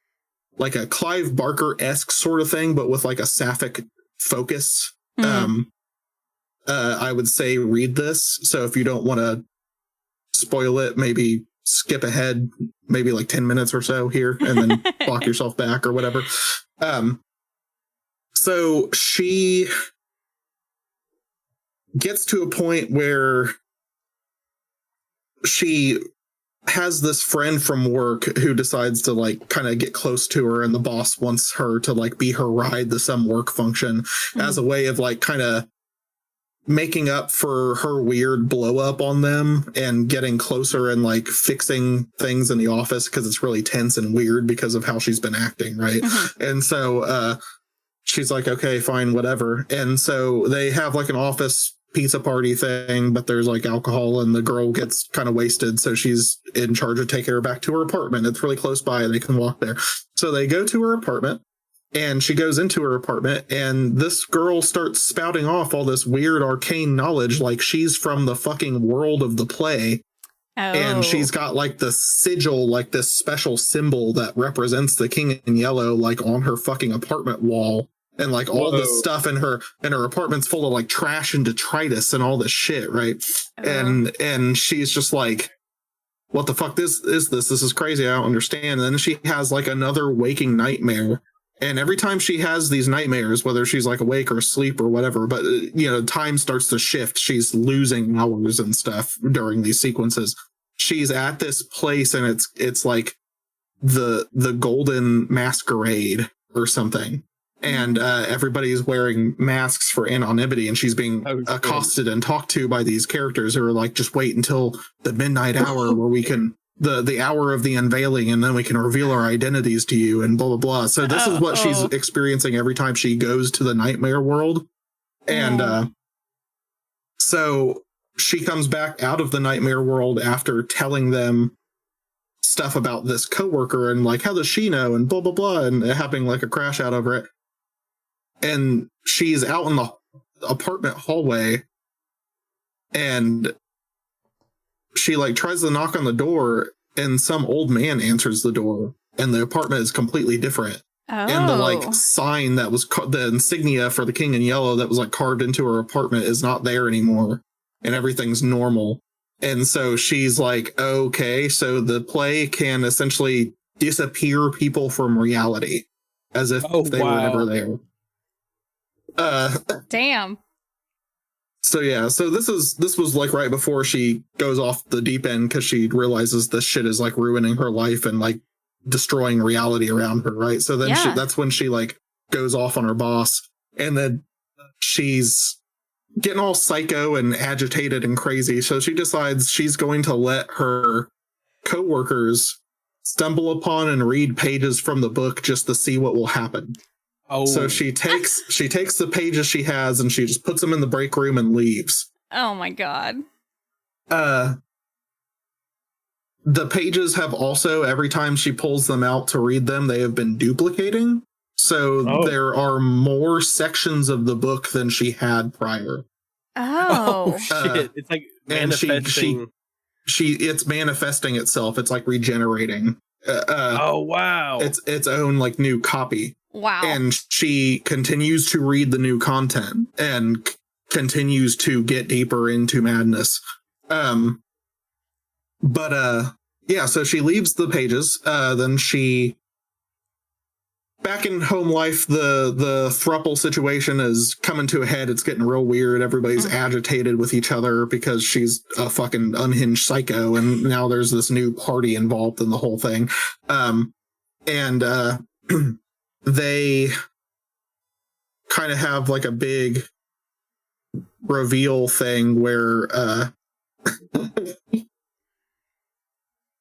Clive Barker-esque sort of thing, but with like a sapphic focus. I would say read this. So if you don't want to spoil it, maybe skip ahead maybe like 10 minutes or so here, and then clock yourself back or whatever. So she gets to a point where she has this friend from work who decides to like kind of get close to her, and the boss wants her to like be her ride to some work function as a way of like kind of making up for her weird blow up on them and getting closer and like fixing things in the office, because it's really tense and weird because of how she's been acting, right? And so she's like, okay, fine, whatever. And so they have like an office pizza party thing, but there's like alcohol, and the girl gets kind of wasted, so she's in charge of taking her back to her apartment. It's really close by, and they can walk there. So they go to her apartment, and she goes into her apartment, and this girl starts spouting off all this weird arcane knowledge, like she's from the fucking world of the play. And she's got like the sigil, like this special symbol that represents the King in Yellow, like on her fucking apartment wall. And like all this stuff in her apartment's full of like trash and detritus and all this shit, right? And she's just like, what the fuck this is this? This is crazy. I don't understand. And then she has like another waking nightmare, And every time she has these nightmares, whether she's like awake or asleep or whatever, but time starts to shift. She's losing hours and stuff during these sequences. She's at this place and it's like the Golden Masquerade or something. And everybody's wearing masks for anonymity, and she's being accosted and talked to by these characters who are like, just wait until the midnight hour where we can the hour of the unveiling, and then we can reveal our identities to you, and blah blah blah. So this is what she's experiencing every time she goes to the nightmare world. And so she comes back out of the nightmare world after telling them stuff about this coworker and like, how does she know, and blah blah blah, and having like a crash out over it. And she's out in the apartment hallway, and she like tries to knock on the door, and some old man answers the door, and the apartment is completely different. And the like sign that was the insignia for the King in Yellow that was like carved into her apartment is not there anymore, and everything's normal. And so she's like, okay, so the play can essentially disappear people from reality as if they were never there. Damn. So yeah, so this was like right before she goes off the deep end, because she realizes this shit is like ruining her life and like destroying reality around her, right? So then that's when she like goes off on her boss, and then she's getting all psycho and agitated and crazy. So she decides she's going to let her coworkers stumble upon and read pages from the book just to see what will happen. So she takes the pages she has and she just puts them in the break room and leaves. Oh my god. The pages have also, every time she pulls them out to read them, they have been duplicating. So there are more sections of the book than she had prior. Oh shit. It's like manifesting. It's manifesting itself. It's like regenerating. Wow. Its own like new copy. Wow. And she continues to read the new content and continues to get deeper into madness. So she leaves the pages. Then she, back in home life, the throuple situation is coming to a head. It's getting real weird. Everybody's agitated with each other because she's a fucking unhinged psycho, and now there's this new party involved in the whole thing. They kind of have like a big reveal thing where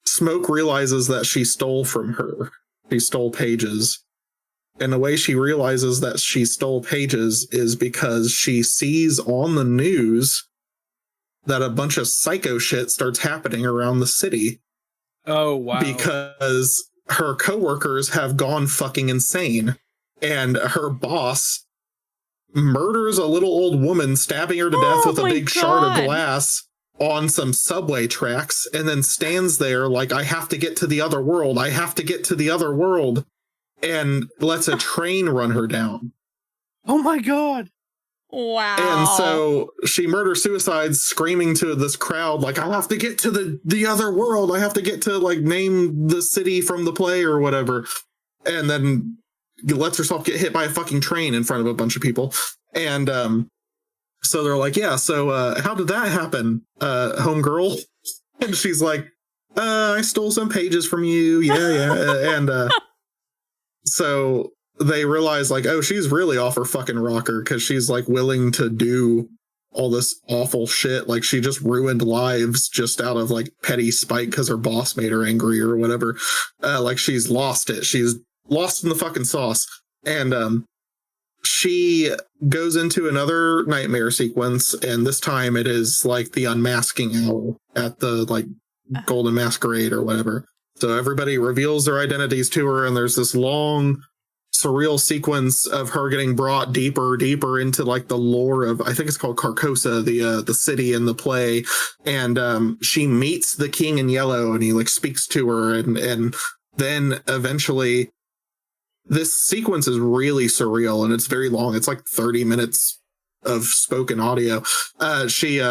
Smoke realizes that she stole from her. She stole pages. And the way she realizes that she stole pages is because she sees on the news that a bunch of psycho shit starts happening around the city. Oh, wow. Because her coworkers have gone fucking insane, and her boss murders a little old woman, stabbing her to death with a big shard of glass on some subway tracks, and then stands there like, I have to get to the other world. I have to get to the other world, and lets a train run her down. Oh my god. Wow. And so she murder-suicides, screaming to this crowd, like, I have to get to the other world. I have to get to, like, name the city from the play or whatever. And then lets herself get hit by a fucking train in front of a bunch of people. And so they're like, yeah, so how did that happen, homegirl? And she's like, I stole some pages from you. Yeah. And so they realize, like, oh, she's really off her fucking rocker, because she's like willing to do all this awful shit. Like, she just ruined lives just out of like petty spite because her boss made her angry or whatever. Like, she's lost it. She's lost in the fucking sauce. And she goes into another nightmare sequence, and this time it is like the unmasking hour at the like Golden Masquerade or whatever. So everybody reveals their identities to her, and there's this long surreal sequence of her getting brought deeper into like the lore of, I think it's called Carcosa, the city in the play. And she meets the King in Yellow, and he like speaks to her, and then eventually this sequence is really surreal, and it's very long. It's like 30 minutes of spoken audio. She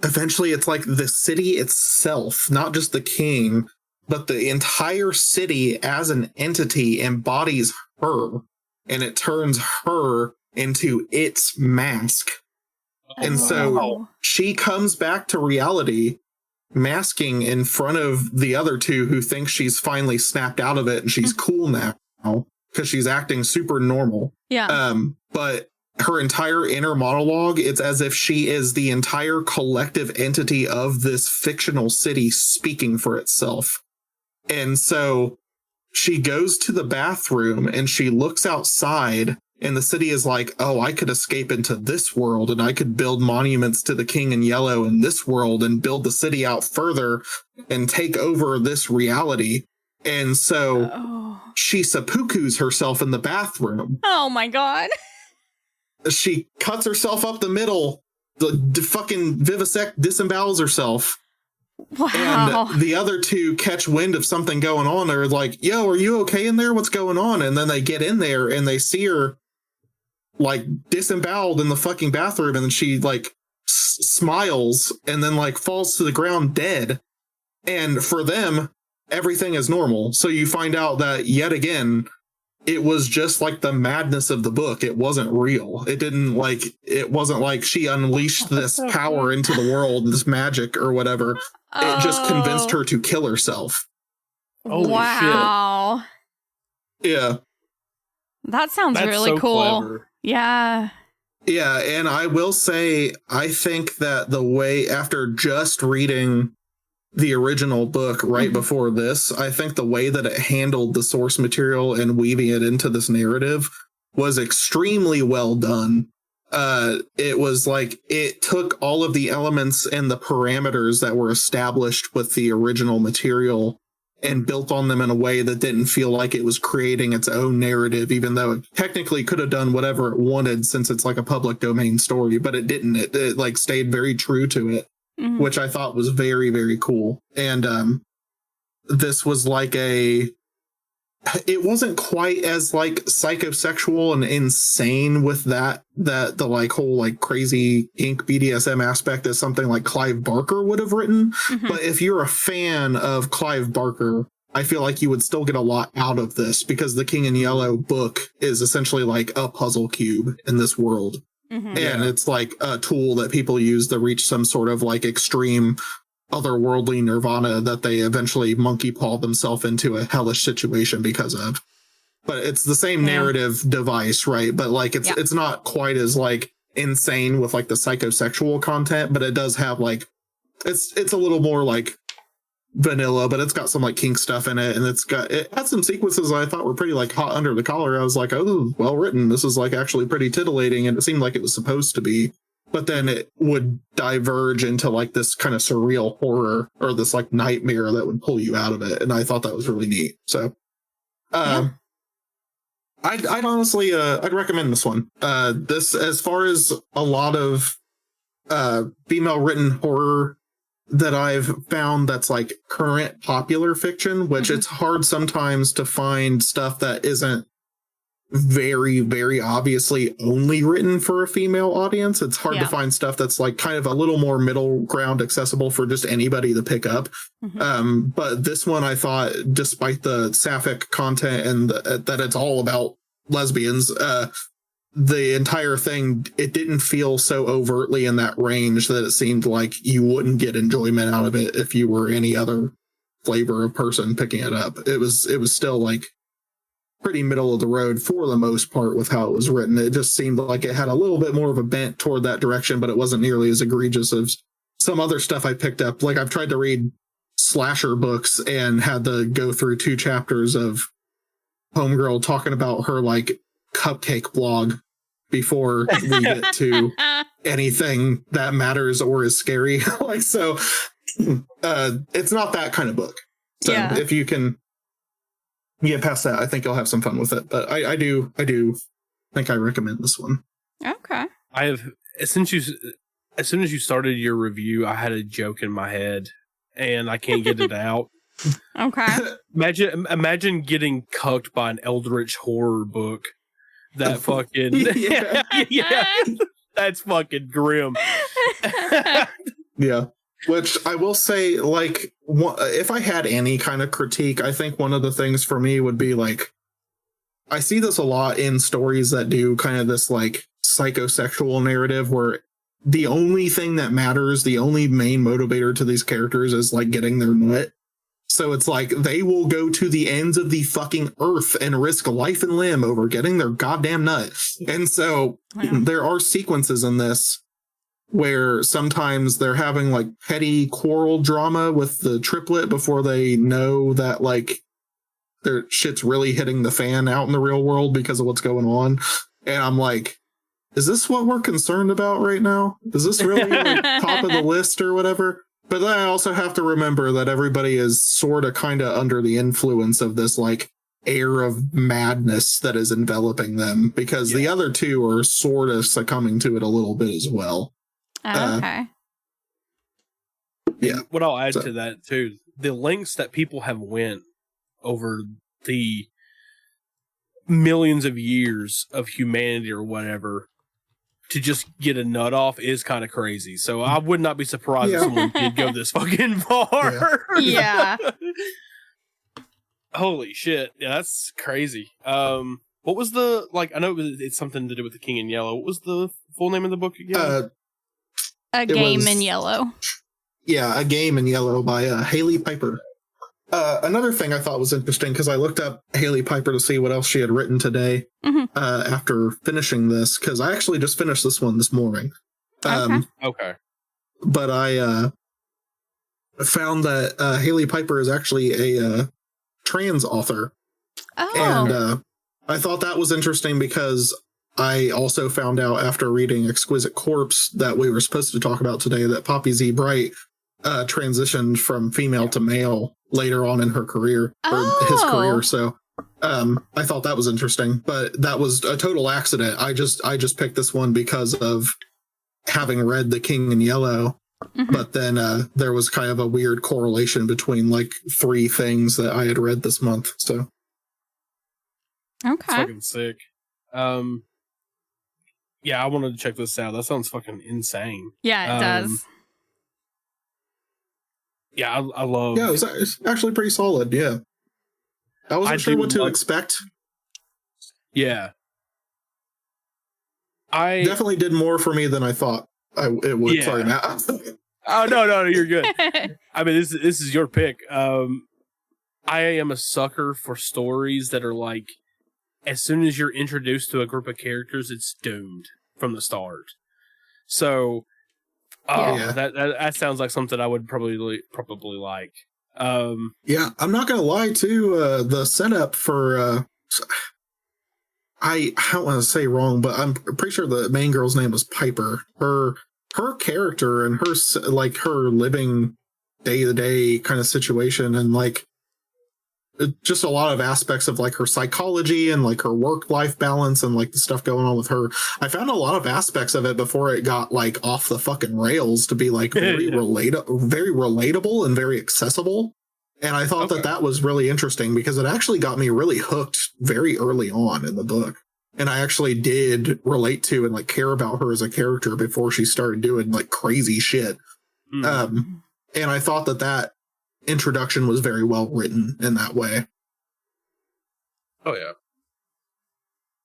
eventually, it's like the city itself, not just the king, but the entire city as an entity embodies her, and it turns her into its mask. And so she comes back to reality, masking in front of the other two who think she's finally snapped out of it and she's cool now because she's acting super normal. Yeah. But her entire inner monologue, it's as if she is the entire collective entity of this fictional city speaking for itself. And so she goes to the bathroom and she looks outside, and the city is like, oh, I could escape into this world and I could build monuments to the King in Yellow in this world and build the city out further and take over this reality. And so she seppukus herself in the bathroom. Oh my God. She cuts herself up the middle, the fucking vivisect disembowels herself. Wow. And the other two catch wind of something going on. They're like, yo, are you okay in there? What's going on? And then they get in there and they see her like disemboweled in the fucking bathroom. And then she like smiles and then like falls to the ground dead. And for them, everything is normal. So you find out that yet again, it was just like the madness of the book. It wasn't real. It wasn't like she unleashed this power into the world, this magic or whatever. It just convinced her to kill herself. Holy wow. Shit. Yeah. That sounds That's really so cool. clever. Yeah. Yeah. And I will say, I think that the way, after just reading the original book right before this, I think the way that it handled the source material and weaving it into this narrative was extremely well done. It was like it took all of the elements and the parameters that were established with the original material and built on them in a way that didn't feel like it was creating its own narrative, even though it technically could have done whatever it wanted since it's like a public domain story, but it didn't. It like stayed very true to it. Which I thought was very, very cool. And this was like it wasn't quite as like psychosexual and insane with the like whole like crazy ink BDSM aspect as something like Clive Barker would have written. But if you're a fan of Clive Barker, I feel like you would still get a lot out of this, because the King in Yellow book is essentially like a puzzle cube in this world. And it's like a tool that people use to reach some sort of like extreme otherworldly nirvana that they eventually monkey paw themselves into a hellish situation because of. But it's the same narrative device, right? But like it's not quite as like insane with like the psychosexual content, but it does have like it's a little more like vanilla, but it's got some like kink stuff in it, and it had some sequences I thought were pretty like hot under the collar. I was like, oh, well written. This is like actually pretty titillating, and it seemed like it was supposed to be. But then it would diverge into like this kind of surreal horror or this like nightmare that would pull you out of it, and I thought that was really neat. So, I'd honestly I'd recommend this one. This, as far as a lot of female written horror that I've found that's like current popular fiction, which it's hard sometimes to find stuff that isn't very, very obviously only written for a female audience. It's hard to find stuff that's like kind of a little more middle ground, accessible for just anybody to pick up. But this one, I thought, despite the sapphic content and that it's all about lesbians, the entire thing, it didn't feel so overtly in that range that it seemed like you wouldn't get enjoyment out of it if you were any other flavor of person picking it up. It was still like pretty middle of the road for the most part with how it was written. It just seemed like it had a little bit more of a bent toward that direction, but it wasn't nearly as egregious as some other stuff I picked up. Like, I've tried to read slasher books and had to go through 2 chapters of Homegirl talking about her like cupcake blog before we get to anything that matters or is scary. Like, so it's not that kind of book. So if you can get past that, I think you'll have some fun with it. But I do think I recommend this one. Okay. I have, as soon as you started your review, I had a joke in my head and I can't get it out. Okay. Imagine getting cucked by an eldritch horror book. That fucking yeah, that's fucking grim. Yeah. Which I will say, like, if I had any kind of critique, I think one of the things for me would be like, I see this a lot in stories that do kind of this like psychosexual narrative where the only thing that matters, the only main motivator to these characters is like getting their nut. So it's like they will go to the ends of the fucking earth and risk life and limb over getting their goddamn nut. And so there are sequences in this where sometimes they're having like petty quarrel drama with the triplet before they know that like their shit's really hitting the fan out in the real world because of what's going on. And I'm like, is this what we're concerned about right now? Is this really like top of the list or whatever? But then I also have to remember that everybody is sort of kind of under the influence of this like air of madness that is enveloping them, because the other two are sort of succumbing to it a little bit as well. Okay. Yeah. What I'll add to that too, the lengths that people have went over the millions of years of humanity or whatever to just get a nut off is kind of crazy. So I would not be surprised if someone did go this fucking far. Yeah. Holy shit. Yeah, that's crazy. What was the, like, I know it's something to do with the King in Yellow. What was the full name of the book again? A Game in Yellow. Yeah, A Game in Yellow by Hailey Piper. Another thing I thought was interesting, because I looked up Hailey Piper to see what else she had written today after finishing this, because I actually just finished this one this morning. Okay. But I found that Hailey Piper is actually a trans author. Oh. And I thought that was interesting because I also found out after reading Exquisite Corpse that we were supposed to talk about today that Poppy Z. Bright transitioned from female to male later on in her career, or his career. So I thought that was interesting, but that was a total accident. I just picked this one because of having read The King in Yellow, but then there was kind of a weird correlation between like 3 things that I had read this month. So okay, it's fucking sick. Yeah, I wanted to check this out. That sounds fucking insane. Yeah, it does. Yeah, I love... Yeah, it's actually pretty solid, yeah. I wasn't sure what to expect. Yeah. I definitely did more for me than I thought it would. Yeah. Sorry, Matt. Oh, no, you're good. I mean, this is your pick. I am a sucker for stories that are like, as soon as you're introduced to a group of characters, it's doomed from the start. So... that sounds like something I would probably like. Yeah, I'm not gonna lie too. The setup for I don't want to say wrong, but I'm pretty sure the main girl's name was Piper. Her character and her living day to day kind of situation, and like just a lot of aspects of like her psychology and like her work-life balance and like the stuff going on with her. I found a lot of aspects of it before it got like off the fucking rails to be like very relatable and very accessible. And I thought that was really interesting because it actually got me really hooked very early on in the book. And I actually did relate to and like care about her as a character before she started doing like crazy shit. And I thought that introduction was very well written in that way. Oh yeah,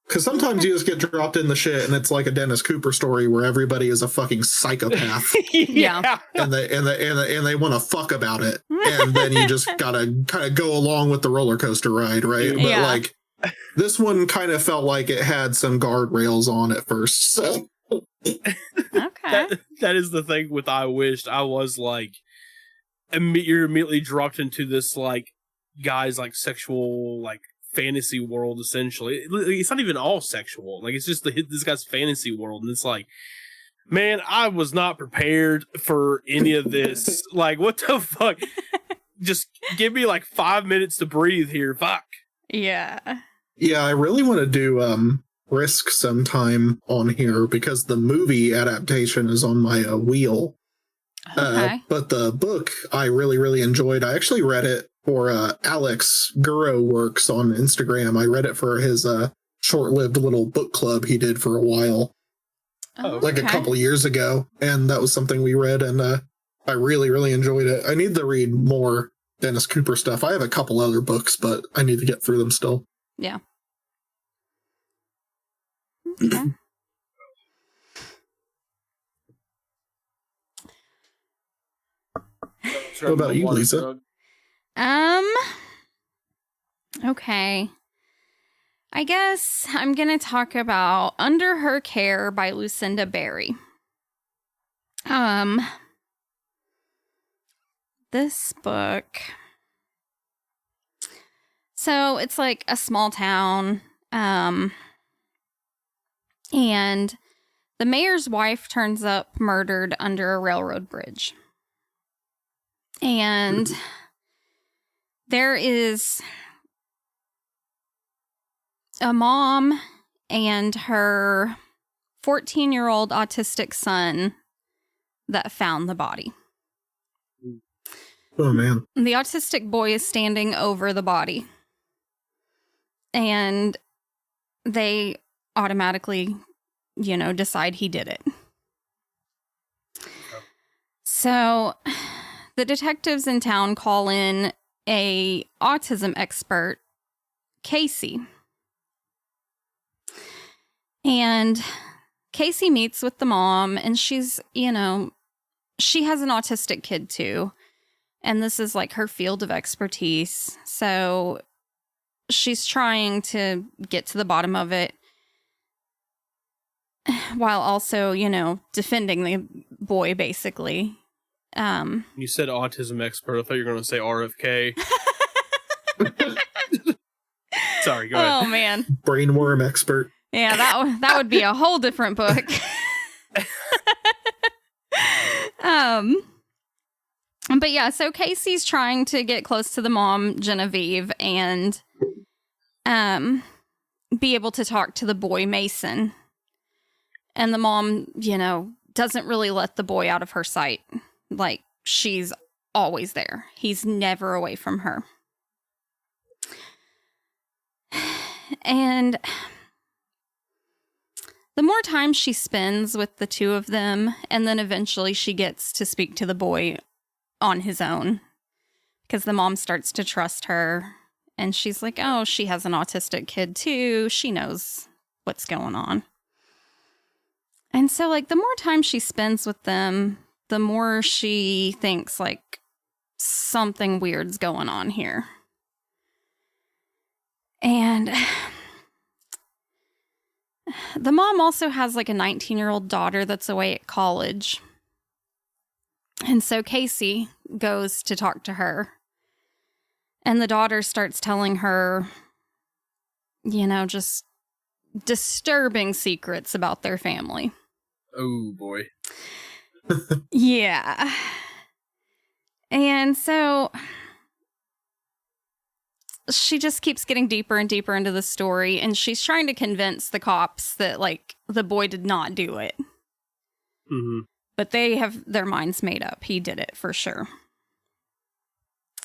because sometimes you just get dropped in the shit and it's like a Dennis Cooper story where everybody is a fucking psychopath. Yeah, and they want to fuck about it, and then you just gotta kind of go along with the roller coaster ride, right? But like this one kind of felt like it had some guardrails on at first. So okay, that is the thing with I Wished. I was like, you're immediately dropped into this like guy's like sexual like fantasy world. Essentially, it's not even all sexual. Like it's just this guy's fantasy world, and it's like, man, I was not prepared for any of this. Like, what the fuck? Just give me like 5 minutes to breathe here. Fuck. Yeah. I really want to do Risk sometime on here because the movie adaptation is on my wheel. But the book I really, really enjoyed. I actually read it for Alex Guro Works on Instagram. I read it for his short-lived little book club he did for a while, like a couple years ago. And that was something we read. And I really, really enjoyed it. I need to read more Dennis Cooper stuff. I have a couple other books, but I need to get through them still. Yeah. Okay. What about you, Lisa? Okay. I guess I'm going to talk about Under Her Care by Lucinda Berry. This book. So it's like a small town. And the mayor's wife turns up murdered under a railroad bridge. And there is a mom and her 14-year-old autistic son that found the body. Oh, man. The autistic boy is standing over the body. And they automatically, decide he did it. So the detectives in town call in a autism expert, Casey. And Casey meets with the mom, and she's, she has an autistic kid too. And this is like her field of expertise. So she's trying to get to the bottom of it while also, defending the boy, basically. You said autism expert. I thought you were going to say RFK. Sorry, go ahead. Oh, man. Brainworm expert. Yeah, that would be a whole different book. But yeah, so Casey's trying to get close to the mom, Genevieve, and be able to talk to the boy, Mason. And the mom, doesn't really let the boy out of her sight. Like, she's always there. He's never away from her. And the more time she spends with the two of them, and then eventually she gets to speak to the boy on his own, because the mom starts to trust her, and she's like, oh, she has an autistic kid too. She knows what's going on. And so, like, the more time she spends with them, the more she thinks, like, something weird's going on here. And the mom also has, like, a 19-year-old daughter that's away at college. And so Casey goes to talk to her. And the daughter starts telling her, just disturbing secrets about their family. Oh, boy. Yeah. And so she just keeps getting deeper and deeper into the story, and she's trying to convince the cops that, like, the boy did not do it. Mm-hmm. But they have their minds made up. He did it for sure.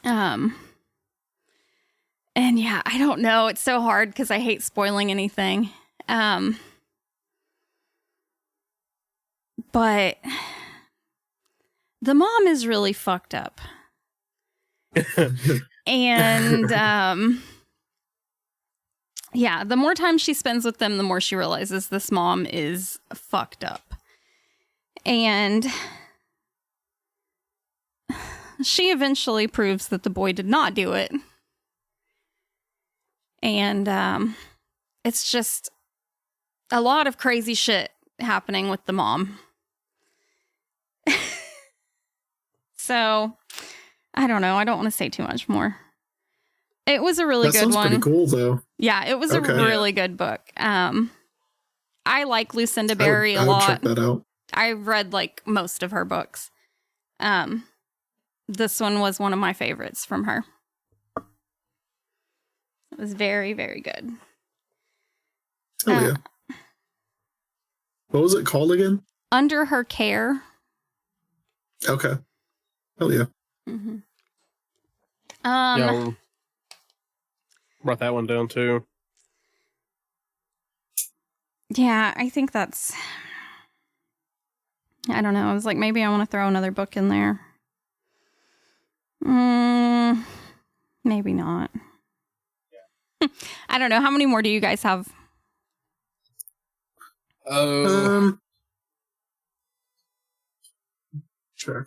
And yeah, I don't know. It's so hard because I hate spoiling anything. But the mom is really fucked up. And yeah, the more time she spends with them, the more she realizes this mom is fucked up. And she eventually proves that the boy did not do it. And it's just a lot of crazy shit happening with the mom. So, I don't know. I don't want to say too much more. It was a really good one. That sounds pretty cool, though. Yeah, it was a really good book. I like Lucinda Berry a lot. I would check that out. I've read, like, most of her books. This one was one of my favorites from her. It was very, very good. Oh, yeah. What was it called again? Under Her Care. Okay. Oh, yeah. Mm-hmm. Yeah, wrote that one down, too. Yeah, I think that's... I don't know. I was like, maybe I want to throw another book in there. Maybe not. I don't know. How many more do you guys have? Check.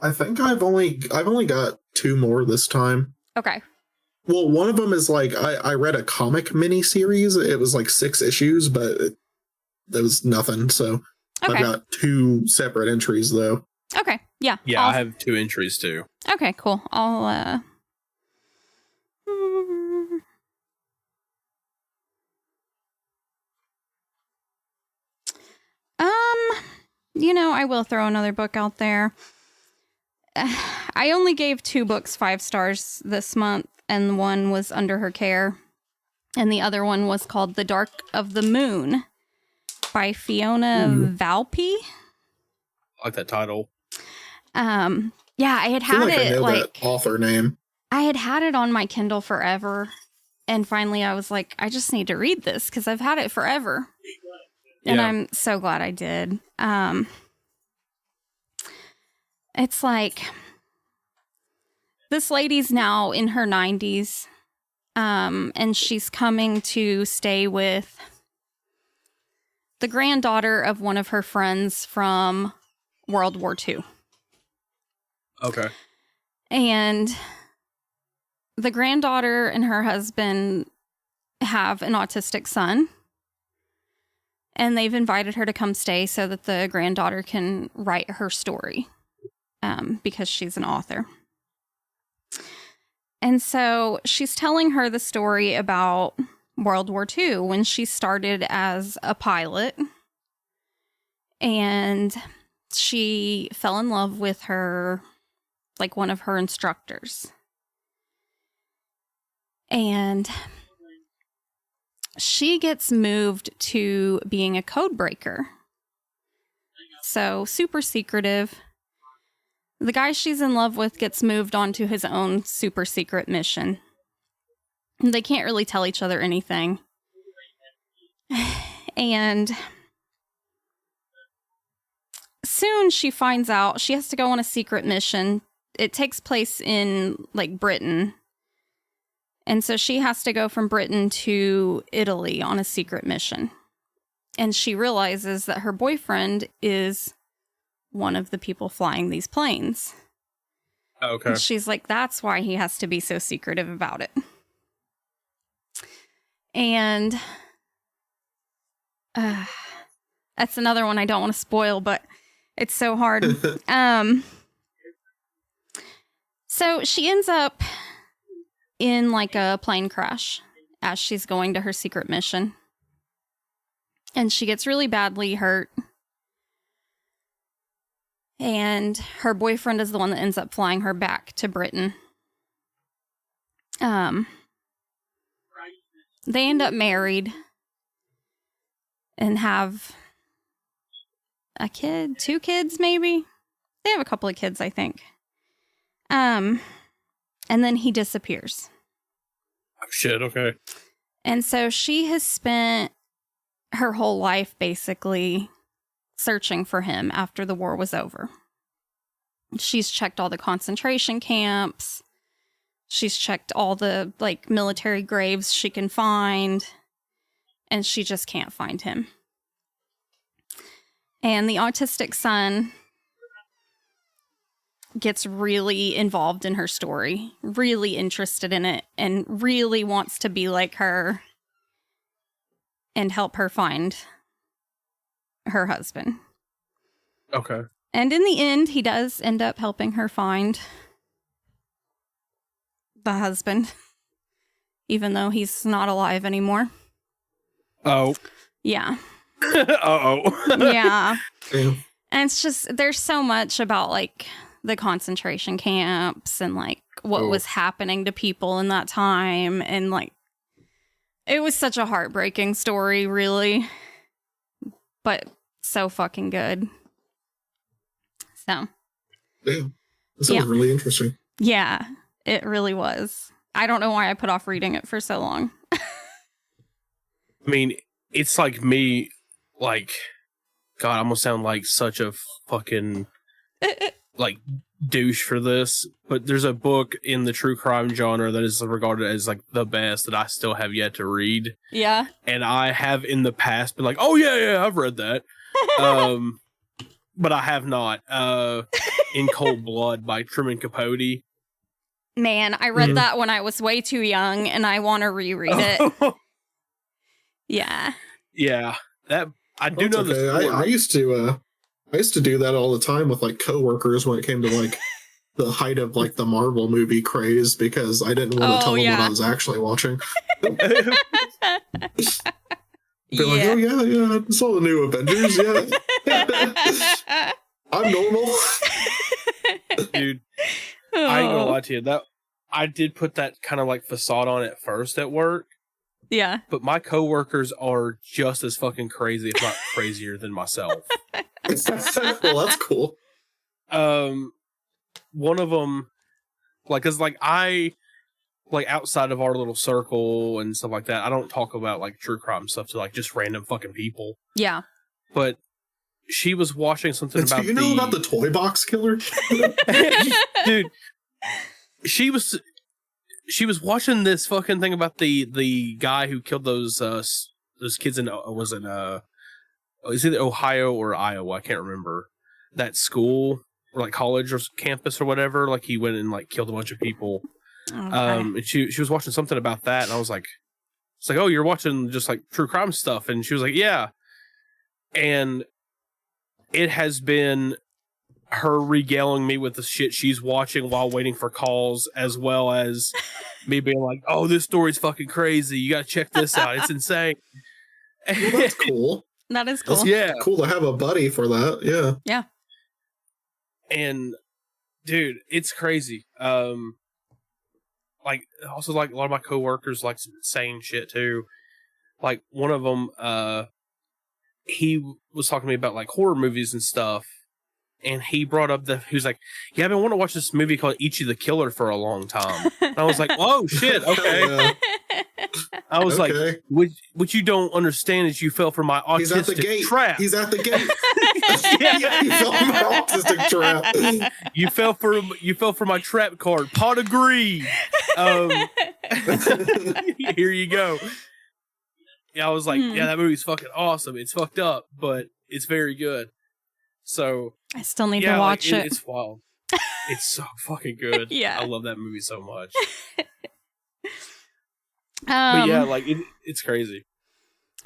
I think I've only got 2 more this time. Okay. Well, one of them is like I read a comic mini series. It was like 6 issues, but there was nothing. So Okay. I've got 2 separate entries though. Okay. Yeah. Yeah, I have 2 entries too. Okay, cool. I'll I will throw another book out there. I only gave 2 books 5 stars this month, and one was Under Her Care, and the other one was called The Dark of the Moon by Fiona Valpy. I like that title. Yeah, I had I feel had like I it know like that author name. I had it on my Kindle forever, and finally I was like, I just need to read this because I've had it forever. And I'm so glad I did. It's like this lady's now in her 90s, and she's coming to stay with the granddaughter of one of her friends from World War II. Okay. And the granddaughter and her husband have an autistic son. And they've invited her to come stay so that the granddaughter can write her story, because she's an author. And so she's telling her the story about World War II when she started as a pilot. And she fell in love with one of her instructors. And she gets moved to being a code breaker. So super secretive. The guy she's in love with gets moved on to his own super secret mission. They can't really tell each other anything. And soon she finds out she has to go on a secret mission. It takes place in Britain. And so she has to go from Britain to Italy on a secret mission. And she realizes that her boyfriend is one of the people flying these planes. Okay. And she's like, that's why he has to be so secretive about it. And that's another one I don't want to spoil, but it's so hard. So she ends up in a plane crash as she's going to her secret mission. And she gets really badly hurt. And her boyfriend is the one that ends up flying her back to Britain. They end up married and have a kid, 2 kids maybe. They have a couple of kids, I think. And then he disappears. Oh, shit, okay. And so she has spent her whole life basically searching for him after the war was over. She's checked all the concentration camps. She's checked all the military graves she can find. And she just can't find him. And the autistic son gets really involved in her story, really interested in it, and really wants to be like her and help her find her husband. Okay. And in the end, he does end up helping her find the husband, even though he's not alive anymore. Oh. Yeah. Uh-oh. Yeah. Yeah. And it's just, there's so much about the concentration camps and what was happening to people in that time. And it was such a heartbreaking story, really. But so fucking good. So. Yeah. That sounds really interesting. Yeah, it really was. I don't know why I put off reading it for so long. I mean, it's like me, God, I'm gonna sound like such a fucking, douche for this, but there's a book in the true crime genre that is regarded as like the best that I still have yet to read. Yeah. And I have in the past been like, oh yeah, I've read that. But I have not. In Cold Blood by Truman Capote. Man, I read that when I was way too young, and I want to reread it. Yeah. Yeah, that I do know okay. this. I used to do that all the time with like coworkers when it came to like the height of like the Marvel movie craze, because I didn't want to tell them what I was actually watching. Be like, oh yeah, I saw the new Avengers. Yeah, I'm normal, dude. I ain't gonna lie to you. That I did put that kind of like facade on at first at work. Yeah. But my coworkers are just as fucking crazy, if not crazier than myself. Well, that's cool. One of them, like, cause like I, like outside of our little circle and stuff like that, I don't talk about like true crime stuff to like just random fucking people. Yeah. But she was watching something about. Do you know about the toy box killer? Dude, she was watching this fucking thing about the guy who killed those kids in is it Ohio or Iowa? I can't remember. That school or like college or campus or whatever. Like he went and like killed a bunch of people. Okay. And she was watching something about that, and I was like, it's like, oh, you're watching just like true crime stuff, and she was like, yeah, and it has been her regaling me with the shit she's watching while waiting for calls, as well as me being like, oh, this story's fucking crazy. You gotta check this out. It's insane. Well, that's cool. That is cool. That's cool to have a buddy for that. Yeah. Yeah. And dude, it's crazy. Like also like a lot of my coworkers like some insane shit too. Like one of them, he was talking to me about like horror movies and stuff. And he brought up he was like, yeah, I've been wanting to watch this movie called Ichi the Killer for a long time. And I was like, oh shit, okay. I was like, what you don't understand is you fell for my autistic trap. He's at the gate. Yeah, he fell for my autistic trap. You fell for my trap card. Pot of greed. Here you go. Yeah, I was like, yeah, that movie's fucking awesome. It's fucked up, but it's very good. So I still need to watch it. It's wild. It's so fucking good. Yeah, I love that movie so much. But yeah, like it's crazy.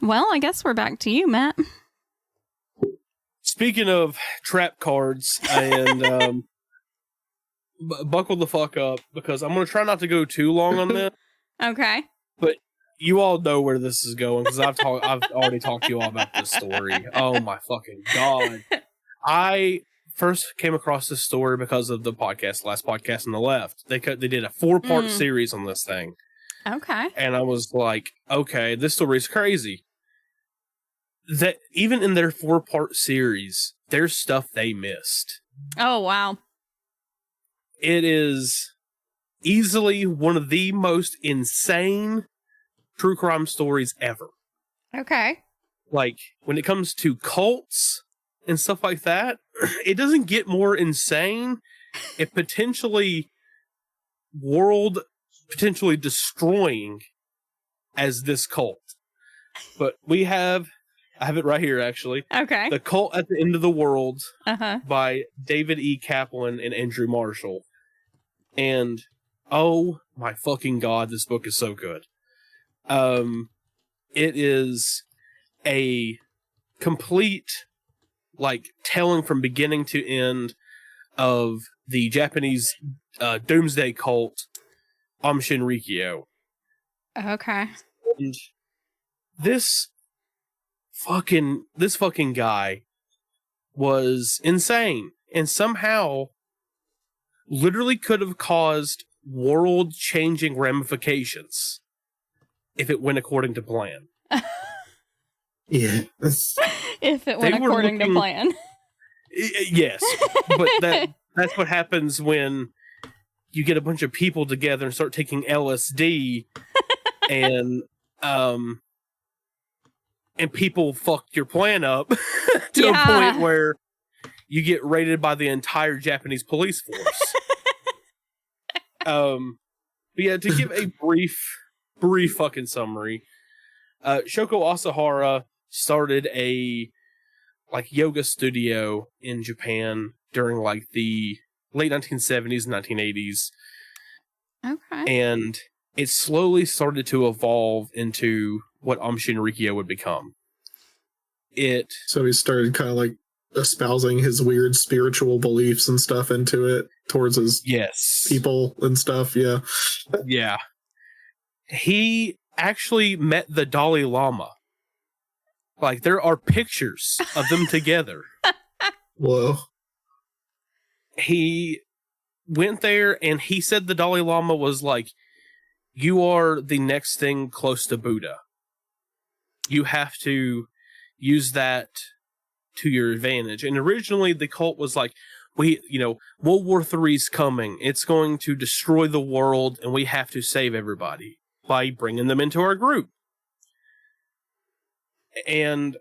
Well, I guess we're back to you, Matt. Speaking of trap cards, and buckle the fuck up, because I'm gonna try not to go too long on this. Okay. But you all know where this is going, because I've already talked to you all about this story. Oh my fucking god. I first came across this story because of the last podcast on the left. They did a 4-part series on this thing. Okay. And I was like, okay, this story is crazy. That even in their 4-part series, there's stuff they missed. Oh, wow. It is easily one of the most insane true crime stories ever. Okay. Like, when it comes to cults and stuff like that, it doesn't get more insane. It potentially destroying as this cult. But I have it right here actually. Okay. The Cult at the End of the World by David E. Kaplan and Andrew Marshall. And oh my fucking god, this book is so good. It is a complete like telling from beginning to end of the Japanese doomsday cult Aum Shinrikyo. Okay. And this fucking guy was insane and somehow literally could have caused world-changing ramifications if it went according to plan. Yeah. If it went according to plan. Yes. But that's what happens when you get a bunch of people together and start taking LSD and people fucked your plan up to a point where you get raided by the entire Japanese police force. But yeah, to give a brief fucking summary, Shoko Asahara started a yoga studio in Japan during the late 1970s and 1980s. Okay. And it slowly started to evolve into what Aum Shinrikyo would become. So he started kind of espousing his weird spiritual beliefs and stuff into it towards his people and stuff. Yeah. Yeah. He actually met the Dalai Lama. There are pictures of them together. Whoa. He went there and he said the Dalai Lama was you are the next thing close to Buddha. You have to use that to your advantage. And originally the cult was World War III's coming. It's going to destroy the world and we have to save everybody by bringing them into our group. And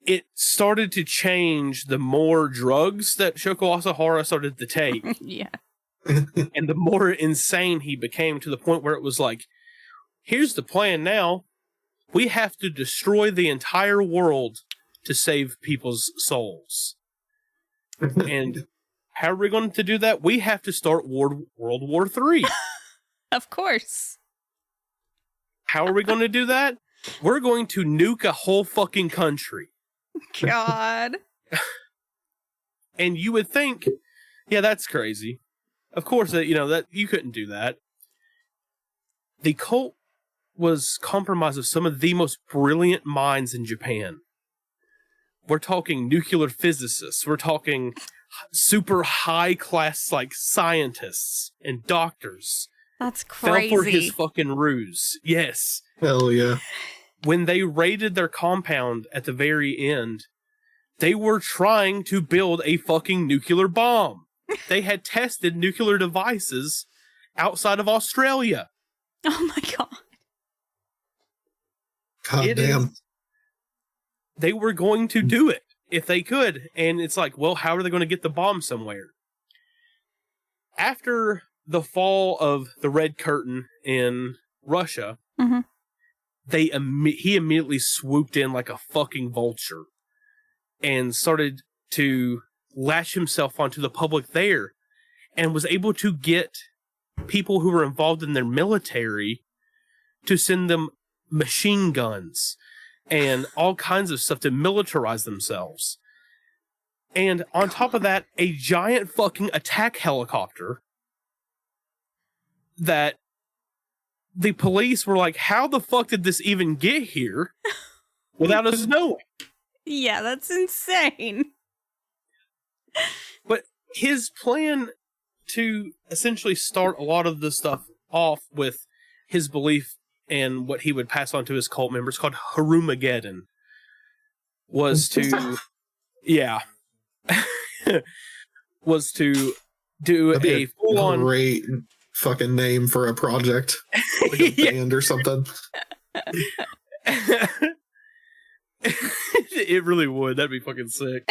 it started to change the more drugs that Shoko Asahara started to take. Yeah. And the more insane he became, to the point where it was here's the plan now. We have to destroy the entire world to save people's souls. And how are we going to do that? We have to start World War III. Of course. How are we going to do that? We're going to nuke a whole fucking country. God. And you would think, yeah, that's crazy. Of course, that you couldn't do that. The cult was comprised of some of the most brilliant minds in Japan. We're talking nuclear physicists. We're talking super high class scientists and doctors. That's crazy. Fell for his fucking ruse. Yes. Hell yeah. When they raided their compound at the very end, they were trying to build a fucking nuclear bomb. They had tested nuclear devices outside of Australia. Oh my god. God damn. They were going to do it if they could. And it's well, how are they going to get the bomb somewhere? After the fall of the Red Curtain in Russia, mm-hmm. He immediately swooped in like a fucking vulture and started to latch himself onto the public there, and was able to get people who were involved in their military to send them machine guns and all kinds of stuff to militarize themselves. And on top of that, a giant fucking attack helicopter that the police were like, how the fuck did this even get here without us knowing? Yeah, that's insane. But his plan to essentially start a lot of this stuff off with his belief and what he would pass on to his cult members, called Harumageddon, was to, was to do a full-on... Great fucking name for a project. Like a band or something. It really would. That'd be fucking sick.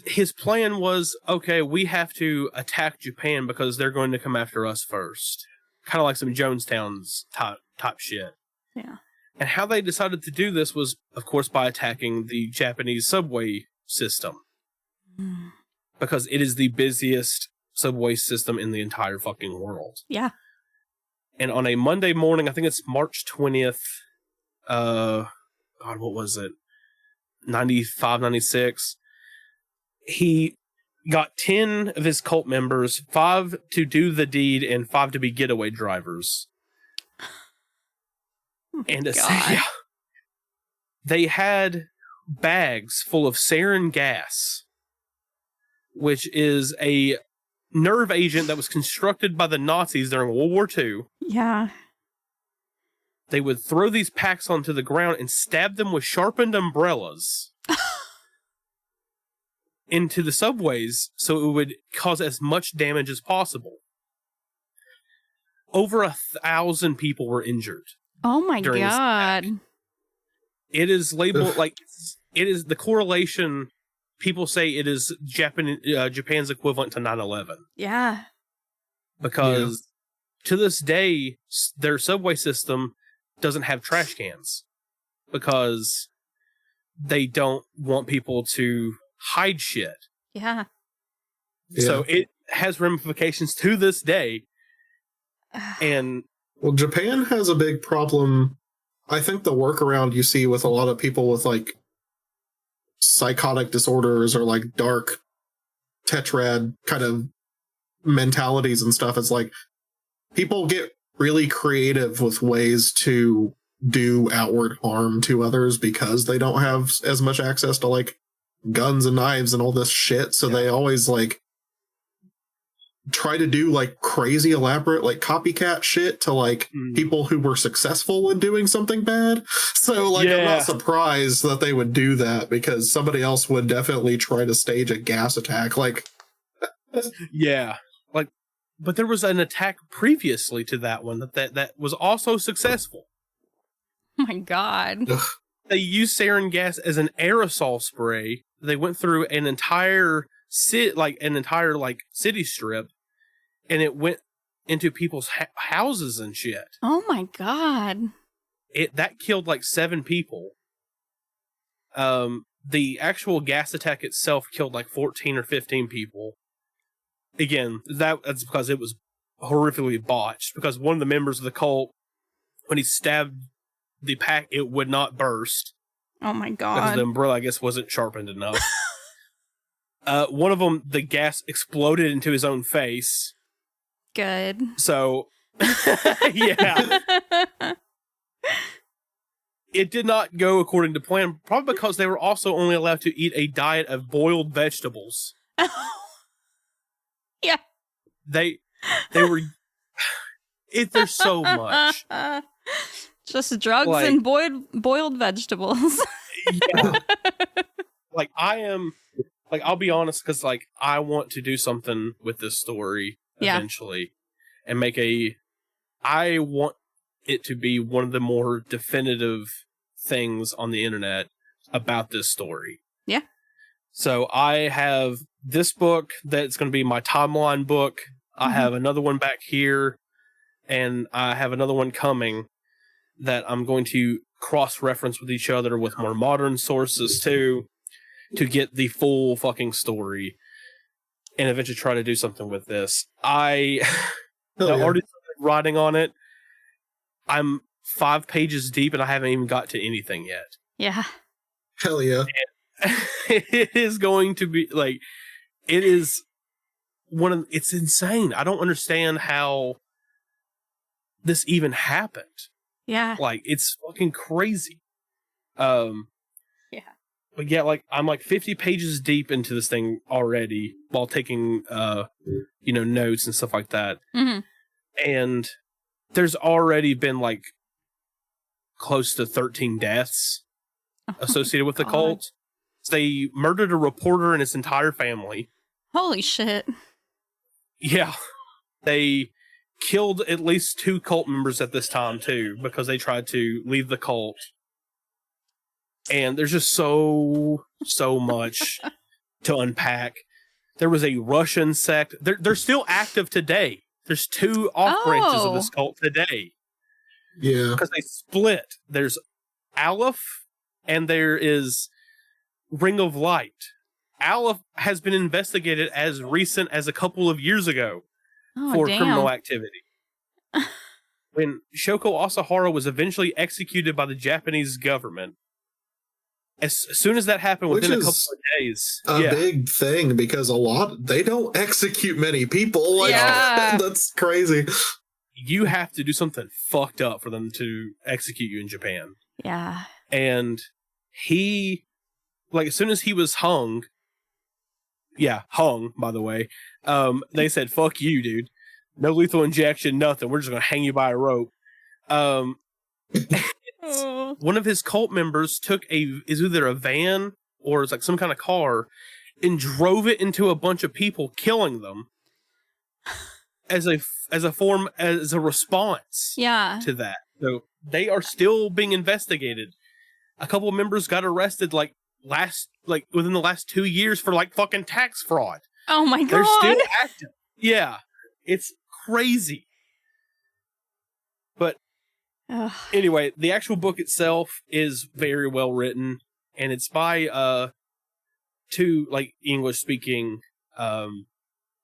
His plan was, okay, we have to attack Japan because they're going to come after us first. Kind of like some Jonestown's type shit. Yeah. And how they decided to do this was, of course, by attacking the Japanese subway system. Because it is the busiest subway system in the entire fucking world. Yeah. And on a Monday morning, I think it's March 20th, God, what was it? 95, 96. He got 10 of his cult members, 5 to do the deed and 5 to be getaway drivers. And they had bags full of sarin gas, which is a nerve agent that was constructed by the Nazis during World War II. Yeah. They would throw these packs onto the ground and stab them with sharpened umbrellas into the subways so it would cause as much damage as possible. Over 1,000 people were injured. Oh my god. It is labeled like it is the correlation. People say it is Japan's equivalent to 9/11. Yeah. Because to this day, their subway system doesn't have trash cans because they don't want people to hide shit. Yeah. So it has ramifications to this day. And well, Japan has a big problem. I think the workaround you see with a lot of people with like psychotic disorders or like dark tetrad kind of mentalities and stuff is like people get really creative with ways to do outward harm to others because they don't have as much access to like guns and knives and all this shit. So they always like try to do like crazy elaborate like copycat shit to like people who were successful in doing something bad. So like I'm not surprised that they would do that because somebody else would definitely try to stage a gas attack. Like like, but there was an attack previously to that one that was also successful. Oh my god. Ugh. They used sarin gas as an aerosol spray. They went through an entire city strip, and it went into people's houses and shit. Oh my god. That killed like 7 people. The actual gas attack itself killed like 14 or 15 people. Again, that's because it was horrifically botched. Because one of the members of the cult, when he stabbed the pack, it would not burst. Oh my god. Because the umbrella, I guess, wasn't sharpened enough. One of them, the gas exploded into his own face. Good. So, yeah. It did not go according to plan, probably because they were also only allowed to eat a diet of boiled vegetables. Yeah. They were... There's so much. Just drugs and boiled vegetables. Yeah. Like, I'll be honest, because, like, I want to do something with this story eventually. And I want it to be one of the more definitive things on the internet about this story. Yeah. So I have this book that's going to be my timeline book. I have another one back here, and I have another one coming that I'm going to cross-reference with each other with more modern sources too, to get the full fucking story, and eventually try to do something with this. I already started writing on it. I'm 5 pages deep, and I haven't even got to anything yet. Yeah. Hell yeah. And it is going to be, like, it is it's insane. I don't understand how this even happened. Yeah. Like, it's fucking crazy. Yeah. But yeah, like, I'm like 50 pages deep into this thing already while taking, notes and stuff like that. Mm-hmm. And there's already been like close to 13 deaths associated with the cult. So they murdered a reporter and his entire family. Holy shit. Yeah. They killed at least 2 cult members at this time too, because they tried to leave the cult. And there's just so much to unpack. There was a Russian sect. They're still active today. There's 2 off branches of this cult today. Yeah. Because they split. There's Aleph and there is Ring of Light. Aleph has been investigated as recent as a couple of years ago for criminal activity. When Shoko Asahara was eventually executed by the Japanese government, as soon as that happened, within a couple of days, a big thing, because they don't execute many people. Like, that's crazy. You have to do something fucked up for them to execute you in Japan. Yeah. And he, like, as soon as he was hung, by the way, they said, fuck you, dude. No lethal injection, nothing. We're just going to hang you by a rope. One of his cult members took is either a van or it's like some kind of car and drove it into a bunch of people, killing them as a response to that. So they are still being investigated. a couple of members got arrested within the last 2 years for fucking tax fraud. Oh my God. They're still active. Yeah. It's crazy. But Ugh. anyway, the actual book itself is very well written, and it's by two English speaking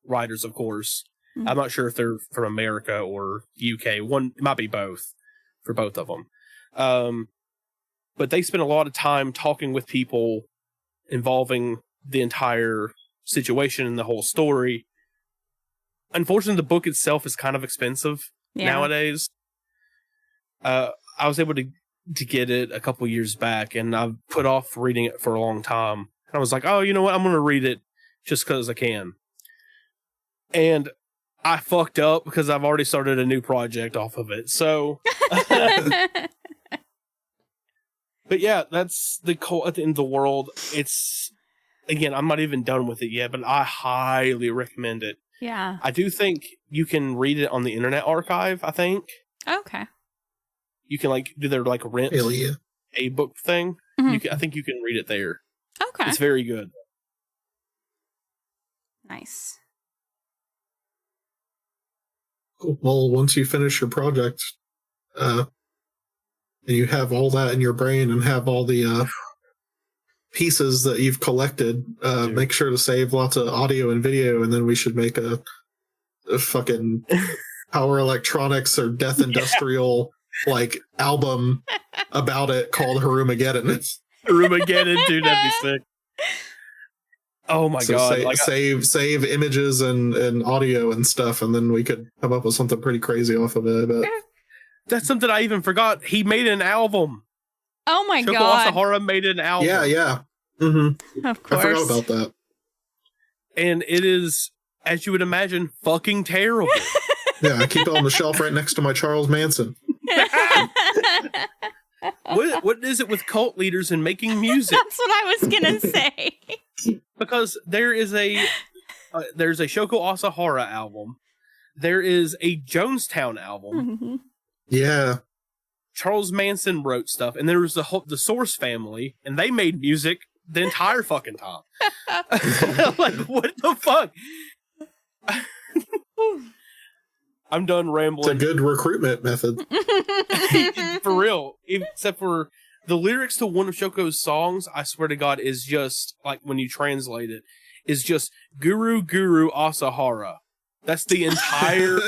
writers, of course. Mm-hmm. I'm not sure if they're from America or UK. One might be both for both of them. But they spent a lot of time talking with people involving the entire situation and the whole story. Unfortunately, the book itself is kind of expensive nowadays. I was able to get it a couple years back, and I've put off reading it for a long time. And I was like, oh, you know what? I'm going to read it just because I can. And I fucked up because I've already started a new project off of it. So, but yeah, that's the cult at the end of the world. It's, again, I'm not even done with it yet, but I highly recommend it. Yeah. I do think you can read it on the Internet Archive, I think. Okay. You can do their rent a book thing. Mm-hmm. I think you can read it there. Okay. It's very good. Nice. Cool. Well, once you finish your project, and you have all that in your brain and have all the pieces that you've collected, make sure to save lots of audio and video, and then we should make a fucking Power Electronics or Death Industrial album about it called Harumageddon. Harumageddon, dude, that'd be sick. Oh my God. Save images and audio and stuff, and then we could come up with something pretty crazy off of it. But that's something I even forgot. He made an album. Oh my Shoko God. Asahara made an album. Yeah. Mm-hmm. Of course. I forgot about that. And it is, as you would imagine, fucking terrible. Yeah, I keep it on the shelf right next to my Charles Manson. What is it with cult leaders and making music? That's what I was gonna say. Because there's a Shoko Asahara album. There is a Jonestown album. Mm-hmm. Yeah. Charles Manson wrote stuff, and there was the Source family, and they made music the entire fucking time. What the fuck? I'm done rambling. It's a good recruitment method. For real. Except for the lyrics to one of Shoko's songs, I swear to God, is just, when you translate it, is just Guru Guru Asahara. That's the entire,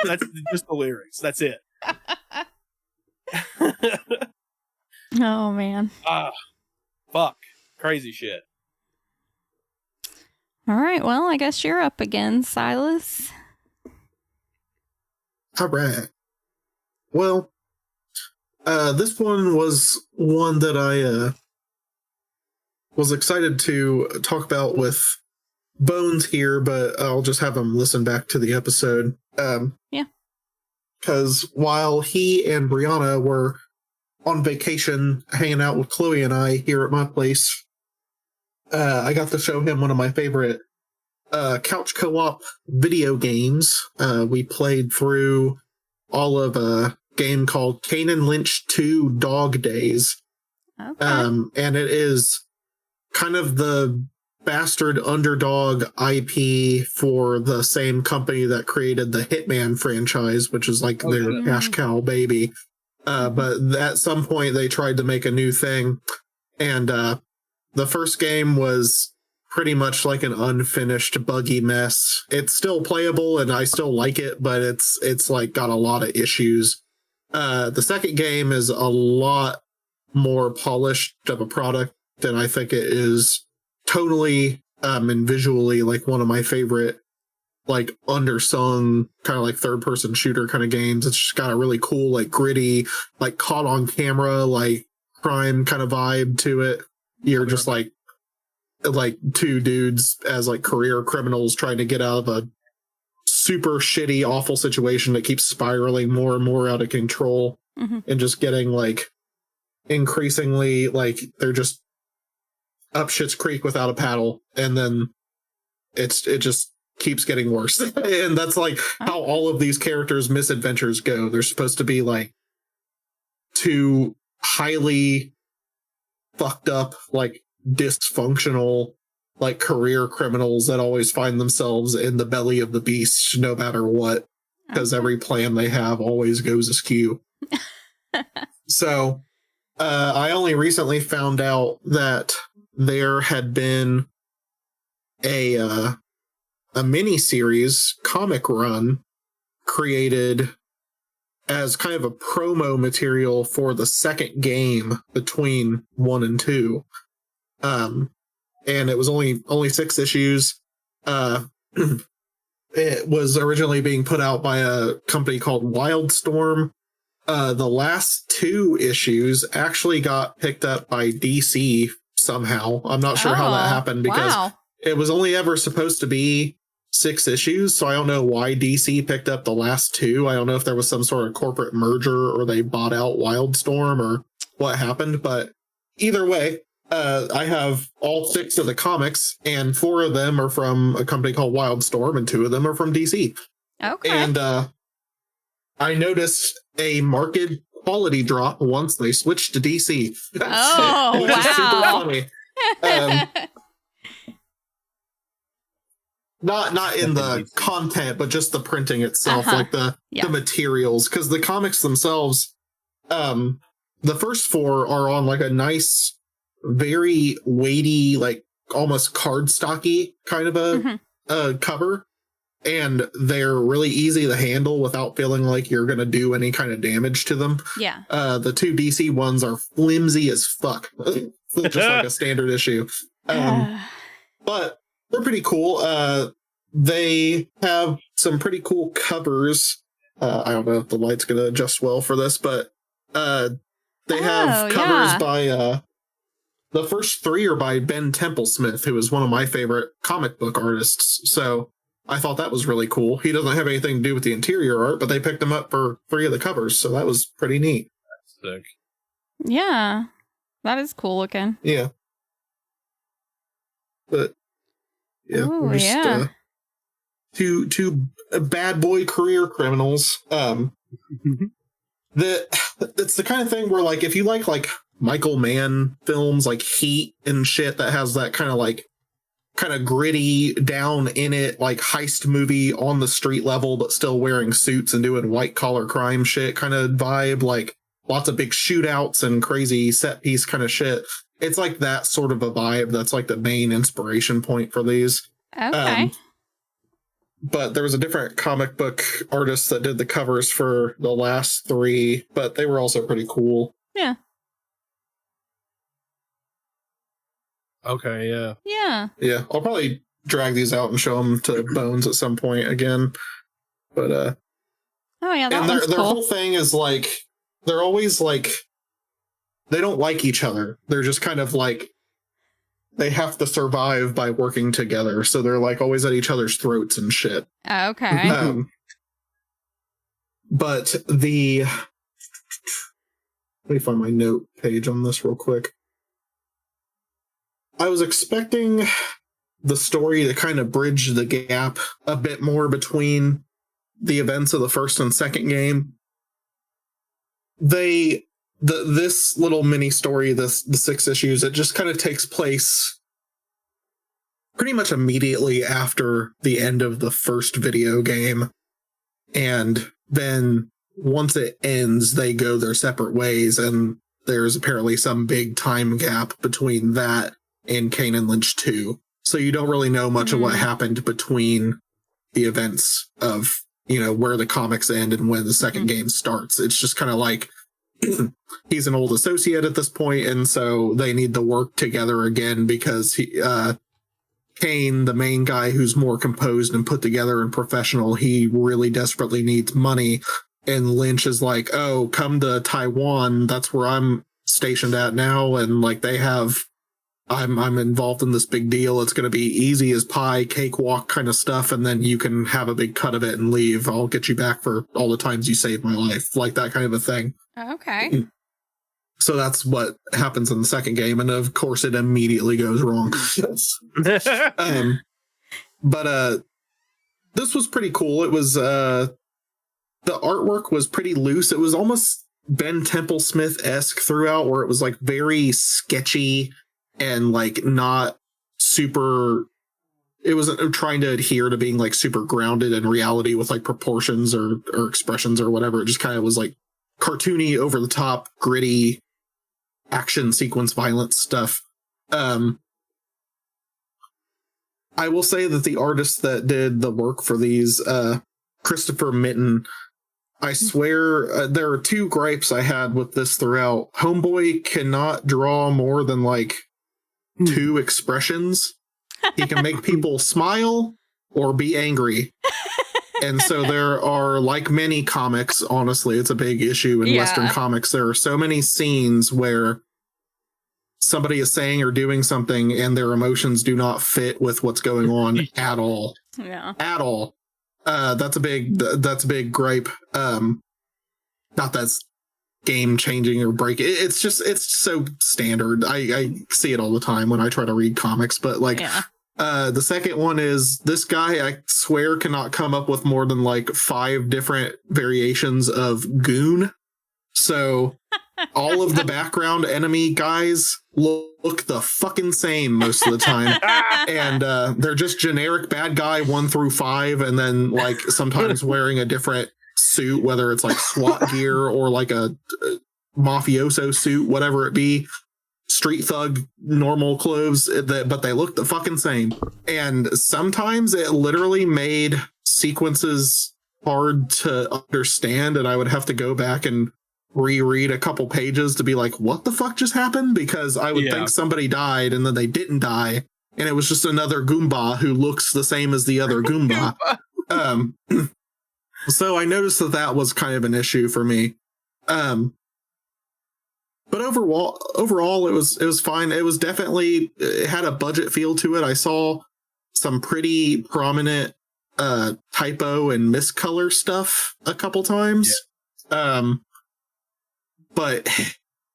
that's just the lyrics. That's it. Oh, man. Fuck. Crazy shit. All right. Well, I guess you're up again, Silas. All right. Well, this one was one that I was excited to talk about with Bones here, but I'll just have him listen back to the episode. Yeah. Because while he and Brianna were on vacation hanging out with Chloe and I here at my place, I got to show him one of my favorite couch co-op video games. We played through all of a game called Kane and Lynch 2 Dog Days. Okay. And it is kind of the bastard underdog IP for the same company that created the Hitman franchise, which is their cash cow baby. But at some point they tried to make a new thing, and the first game was pretty much like an unfinished buggy mess. It's still playable and I still like it, but it's got a lot of issues. The second game is a lot more polished of a product, and I think it is tonally and visually one of my favorite undersung kind of third person shooter kind of games. It's just got a really cool gritty caught on camera crime kind of vibe to it. You're just two dudes as career criminals trying to get out of a super shitty awful situation that keeps spiraling more and more out of control. Mm-hmm. And just getting increasingly they're just up shit's creek without a paddle, and then it just keeps getting worse. And that's how all of these characters' misadventures go. They're supposed to be two highly fucked up, like dysfunctional, like career criminals that always find themselves in the belly of the beast no matter what, because every plan they have always goes askew. So I only recently found out that there had been a mini-series comic run created as kind of a promo material for the second game between 1 and 2. And it was only 6 issues. It was originally being put out by a company called Wildstorm. The last 2 issues actually got picked up by DC somehow. I'm not sure how that happened because it was only ever supposed to be 6 issues, so I don't know why DC picked up the last 2. I don't know if there was some sort of corporate merger or they bought out Wildstorm or what happened, but either way, I have all 6 of the comics, and 4 of them are from a company called Wildstorm, and 2 of them are from DC. Okay. And I noticed a marked quality drop once they switched to DC. Oh, which is super funny. Not in the content, but just the printing itself, like the materials, because the comics themselves, the first 4 are on like a nice, very weighty, like almost cardstocky kind of a cover, and they're really easy to handle without feeling like you're going to do any kind of damage to them. Yeah. The 2 DC ones are flimsy as fuck, just like a standard issue. But they're pretty cool. They have some pretty cool covers. I don't know if the light's going to adjust well for this, but they have covers by the first 3 are by Ben Templesmith, who is one of my favorite comic book artists. So I thought that was really cool. He doesn't have anything to do with the interior art, but they picked him up for 3 of the covers, so that was pretty neat. That's sick. Yeah, that is cool looking. Yeah. But yeah, ooh, yeah. Two bad boy career criminals. It's the kind of thing where, like, if you like Michael Mann films, like Heat and shit, that has that kind of gritty, down in it, like heist movie on the street level, but still wearing suits and doing white collar crime shit kind of vibe, like lots of big shootouts and crazy set piece kind of shit. It's like that sort of a vibe. That's like the main inspiration point for these. Okay. But there was a different comic book artist that did the covers for the last 3, but they were also pretty cool. Yeah. Okay, yeah. Yeah. Yeah, I'll probably drag these out and show them to Bones at some point again. But oh yeah, that and one's their cool. whole thing is like they're always like they don't like each other. They're just kind of like they have to survive by working together, so they're like always at each other's throats and shit. Okay. But let me find my note page on this real quick. I was expecting the story to kind of bridge the gap a bit more between the events of the first and second game. This little mini story, the 6 issues, it just kind of takes place pretty much immediately after the end of the first video game. And then once it ends, they go their separate ways, and there's apparently some big time gap between that and Kane and Lynch 2. So you don't really know much of what happened between the events of, where the comics end and when the second game starts. It's just kind of like he's an old associate at this point, and so they need to work together again because Kane, the main guy who's more composed and put together and professional, he really desperately needs money. And Lynch is like, oh, come to Taiwan. That's where I'm stationed at now. And like I'm involved in this big deal. It's going to be easy as pie, cakewalk kind of stuff. And then you can have a big cut of it and leave. I'll get you back for all the times you saved my life. Like that kind of a thing. Okay. So that's what happens in the second game. And of course it immediately goes wrong. But this was pretty cool. It was, the artwork was pretty loose. It was almost Ben Templesmith-esque throughout, where it was like very sketchy and like not super. It wasn't trying to adhere to being like super grounded in reality with like proportions or expressions or whatever. It just kind of was like cartoony, over the top, gritty action sequence violence stuff. I will say that the artist that did the work for these, Christopher Mitten, I swear there are two gripes I had with this throughout. Homeboy cannot draw more than like two expressions. He can make people smile or be angry. And so there are, like many comics, honestly, it's a big issue in Western comics. There are so many scenes where somebody is saying or doing something and their emotions do not fit with what's going on at all. Yeah. At all. That's a big gripe. Not that's game changing or break. It's so standard. I see it all the time when I try to read comics, but like, the second one is this guy, I swear, cannot come up with more than like 5 different variations of goon. So all of the background enemy guys look the fucking same most of the time. And they're just generic bad guy 1 through 5, and then like sometimes wearing a different suit, whether it's like SWAT gear or like a mafioso suit, whatever it be. Street thug normal clothes, but they look the fucking same. And sometimes it literally made sequences hard to understand, and I would have to go back and reread a couple pages to be like, what the fuck just happened? Because I would think somebody died and then they didn't die, and it was just another Goomba who looks the same as the other Goomba. So I noticed that was kind of an issue for me. But overall, it was fine. It was definitely, it had a budget feel to it. I saw some pretty prominent typo and miscolor stuff a couple times. Yeah. But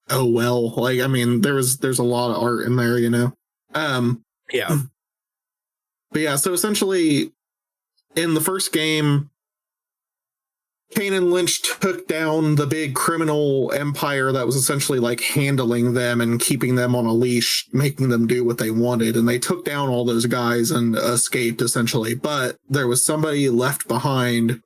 oh well. Like, I mean, there's a lot of art in there, you know. Yeah. But yeah, so essentially, in the first game, Kane and Lynch took down the big criminal empire that was essentially like handling them and keeping them on a leash, making them do what they wanted. And they took down all those guys and escaped essentially. But there was somebody left behind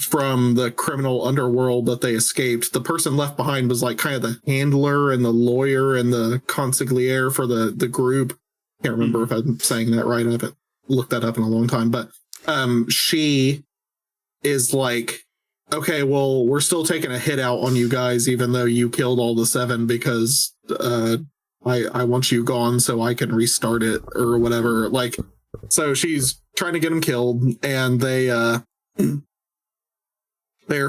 from the criminal underworld that they escaped. The person left behind was like kind of the handler and the lawyer and the consigliere for the group. Can't remember if I'm saying that right. I haven't looked that up in a long time, but she is like, okay, well, we're still taking a hit out on you guys, even though you killed all the 7, because I want you gone so I can restart it or whatever. Like, so she's trying to get them killed, and they're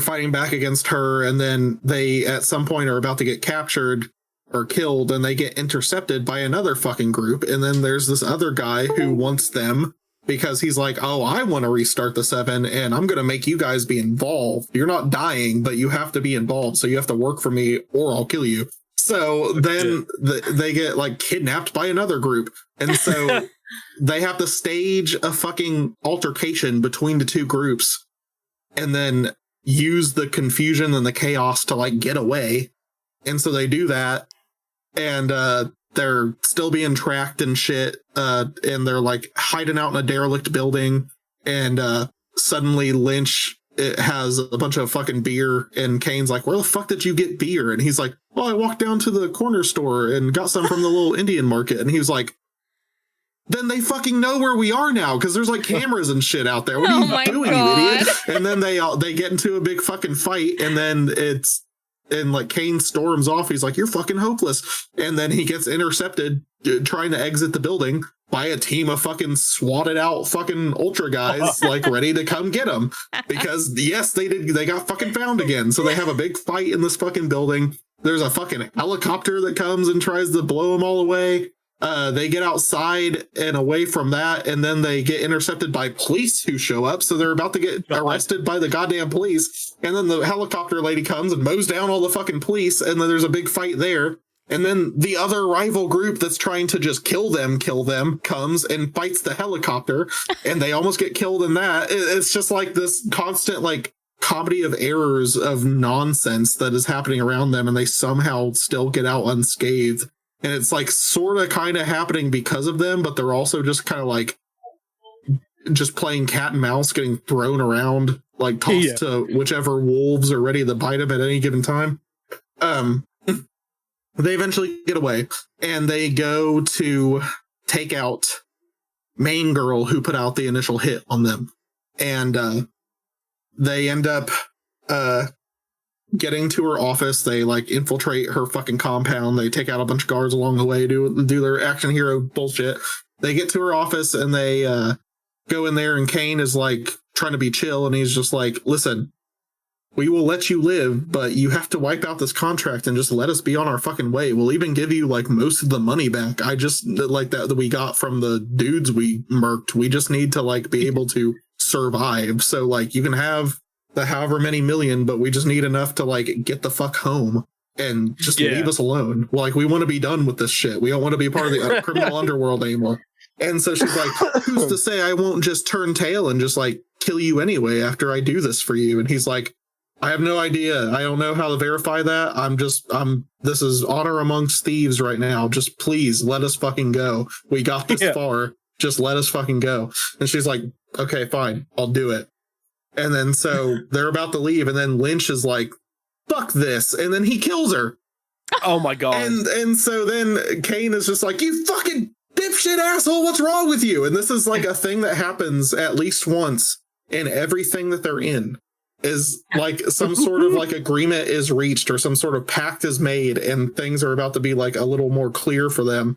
fighting back against her, and then they at some point are about to get captured or killed, and they get intercepted by another fucking group. And then there's this other guy who wants them, because he's like, oh, I want to restart the 7, and I'm going to make you guys be involved. You're not dying, but you have to be involved. So you have to work for me or I'll kill you. So then they get like kidnapped by another group. And so they have to stage a fucking altercation between the two groups and then use the confusion and the chaos to like get away. And so they do that. And they're still being tracked and shit, and they're like hiding out in a derelict building, and suddenly Lynch has a bunch of fucking beer, and Kane's like, where the fuck did you get beer? And he's like, well, I walked down to the corner store and got some from the little Indian market. And he was like, then they fucking know where we are now, because there's like cameras and shit out there. What are you doing, you idiot? And then they get into a big fucking fight, and then and like Kane storms off. He's like, you're fucking hopeless. And then he gets intercepted trying to exit the building by a team of fucking swatted out fucking ultra guys, like ready to come get him. Because yes, they got fucking found again. So they have a big fight in this fucking building. There's a fucking helicopter that comes and tries to blow them all away. They get outside and away from that, and then they get intercepted by police who show up. So they're about to get arrested by the goddamn police. And then the helicopter lady comes and mows down all the fucking police, and then there's a big fight there. And then the other rival group that's trying to just kill them, comes and fights the helicopter, and they almost get killed in that. It's just like this constant, like, comedy of errors of nonsense that is happening around them, and they somehow still get out unscathed. And it's like sort of kind of happening because of them, but they're also just kind of like just playing cat and mouse, getting thrown around, like tossed to whichever wolves are ready to bite them at any given time. They eventually get away, and they go to take out main girl who put out the initial hit on them. And they end up getting to her office. They like infiltrate her fucking compound. They take out a bunch of guards along the way, do their action hero bullshit. They get to her office and they go in there, and Kane is like trying to be chill, and he's just like, listen, we will let you live, but you have to wipe out this contract and just let us be on our fucking way. We'll even give you like most of the money back. I just like that we got from the dudes we murked. We just need to like be able to survive. So like you can have the however many million, but we just need enough to like get the fuck home and just leave us alone. Like we want to be done with this shit. We don't want to be part of the criminal underworld anymore. And so she's like, who's to say I won't just turn tail and just like kill you anyway after I do this for you? And he's like, I have no idea. I don't know how to verify that. This is honor amongst thieves right now. Just please let us fucking go. We got this far. Just let us fucking go. And she's like, okay, fine. I'll do it. And then so they're about to leave. And then Lynch is like, fuck this. And then he kills her. Oh my God. And so then Kane is just like, you fucking dipshit asshole. What's wrong with you? And this is like a thing that happens at least once in everything that they're in. Is like some sort of like agreement is reached or some sort of pact is made and things are about to be like a little more clear for them.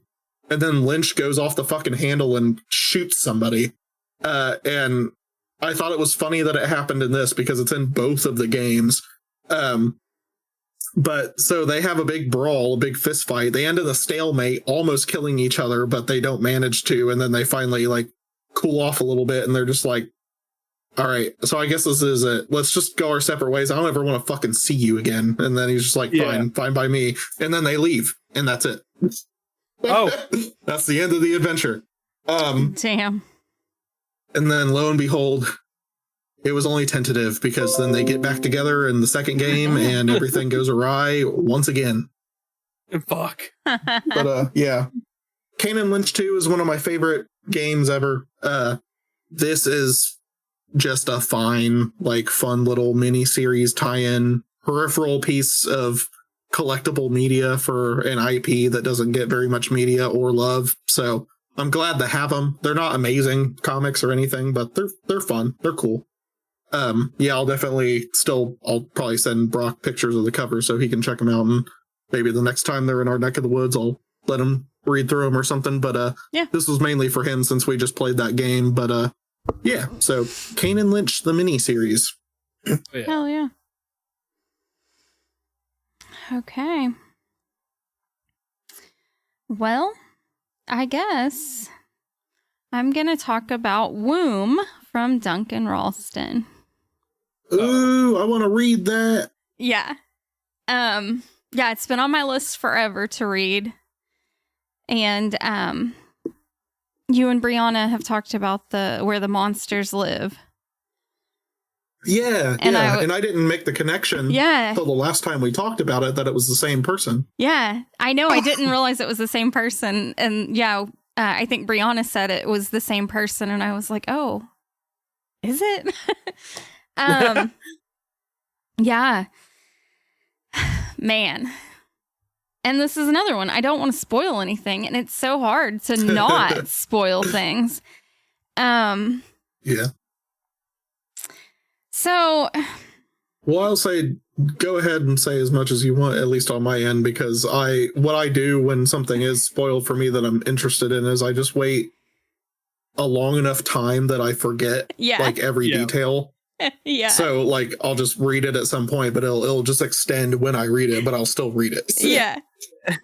And then Lynch goes off the fucking handle and shoots somebody. And I thought it was funny that it happened in this because it's in both of the games. But so they have a big brawl, a big fist fight. They end in a stalemate, almost killing each other, but they don't manage to. And then they finally like cool off a little bit and they're just like, all right, so I guess this is it. Let's just go our separate ways. I don't ever want to fucking see you again. And then he's just like, fine by me. And then they leave, and that's it. Oh, that's the end of the adventure. Damn. And then lo and behold, it was only tentative because then they get back together in the second game, and everything goes awry once again. Fuck. But yeah, Kane and Lynch 2 is one of my favorite games ever. This is just a fine, like, fun little mini-series tie-in peripheral piece of collectible media for an IP that doesn't get very much media or love. So I'm glad to have them. They're not amazing comics or anything, but they're fun. They're cool. Yeah, I'll probably send Brock pictures of the cover so he can check them out, and maybe the next time they're in our neck of the woods, I'll let him read through them or something. But this was mainly for him since we just played that game. But yeah, so Kane and Lynch, the mini-series. Hell yeah. Okay. Well, I guess I'm going to talk about Woom from Duncan Ralston. Ooh, I want to read that. Yeah. Yeah, it's been on my list forever to read. And you and Brianna have talked about where the monsters live. Yeah, and I didn't make the connection until the last time we talked about it that it was the same person. Yeah, I know. I didn't realize it was the same person. And yeah, I think Brianna said it was the same person. And I was like, oh, is it? Yeah. Man. And this is another one. I don't want to spoil anything, and it's so hard to not spoil things. Yeah. So, well, I'll say go ahead and say as much as you want, at least on my end, because what I do when something is spoiled for me that I'm interested in is I just wait a long enough time that I forget like every detail. Yeah. So like I'll just read it at some point, but it'll just extend when I read it, but I'll still read it. So, yeah.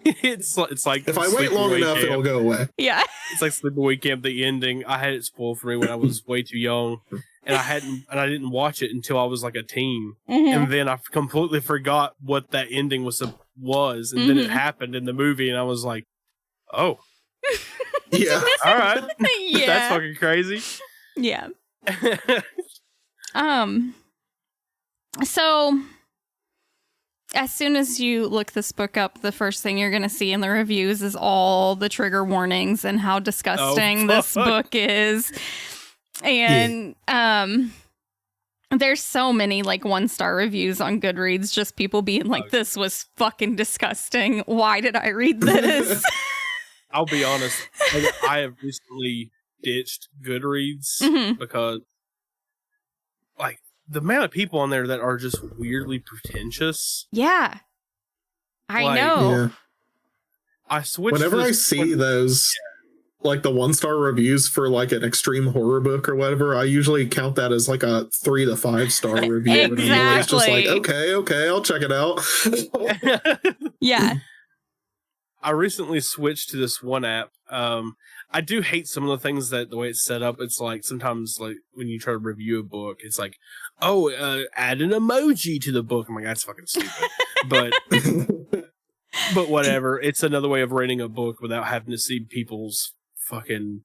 It's like if I wait long enough, it'll go away. Yeah. It's like Sleepaway Camp, the ending. I had it spoiled for me when I was way too young, and I didn't watch it until I was like a teen, and then I completely forgot what that ending was, and then it happened in the movie, and I was like, oh, yeah, all right, yeah, that's fucking crazy. Yeah. So, as soon as you look this book up, the first thing you're going to see in the reviews is all the trigger warnings and how disgusting this book is. And there's so many like 1-star reviews on Goodreads, just people being like, this was fucking disgusting. Why did I read this? I'll be honest, I have recently ditched Goodreads because like the amount of people on there that are just weirdly pretentious. Yeah. I Like, know. Yeah. I switched. Whenever I see those, like the 1-star reviews for like an extreme horror book or whatever, I usually count that as like a 3 to 5-star review. Exactly. And it's just like, okay, I'll check it out. Yeah. I recently switched to this one app. I do hate some of the things that the way it's set up. It's like sometimes like when you try to review a book, it's like, add an emoji to the book. I'm like, that's fucking stupid. But whatever. It's another way of rating a book without having to see people's fucking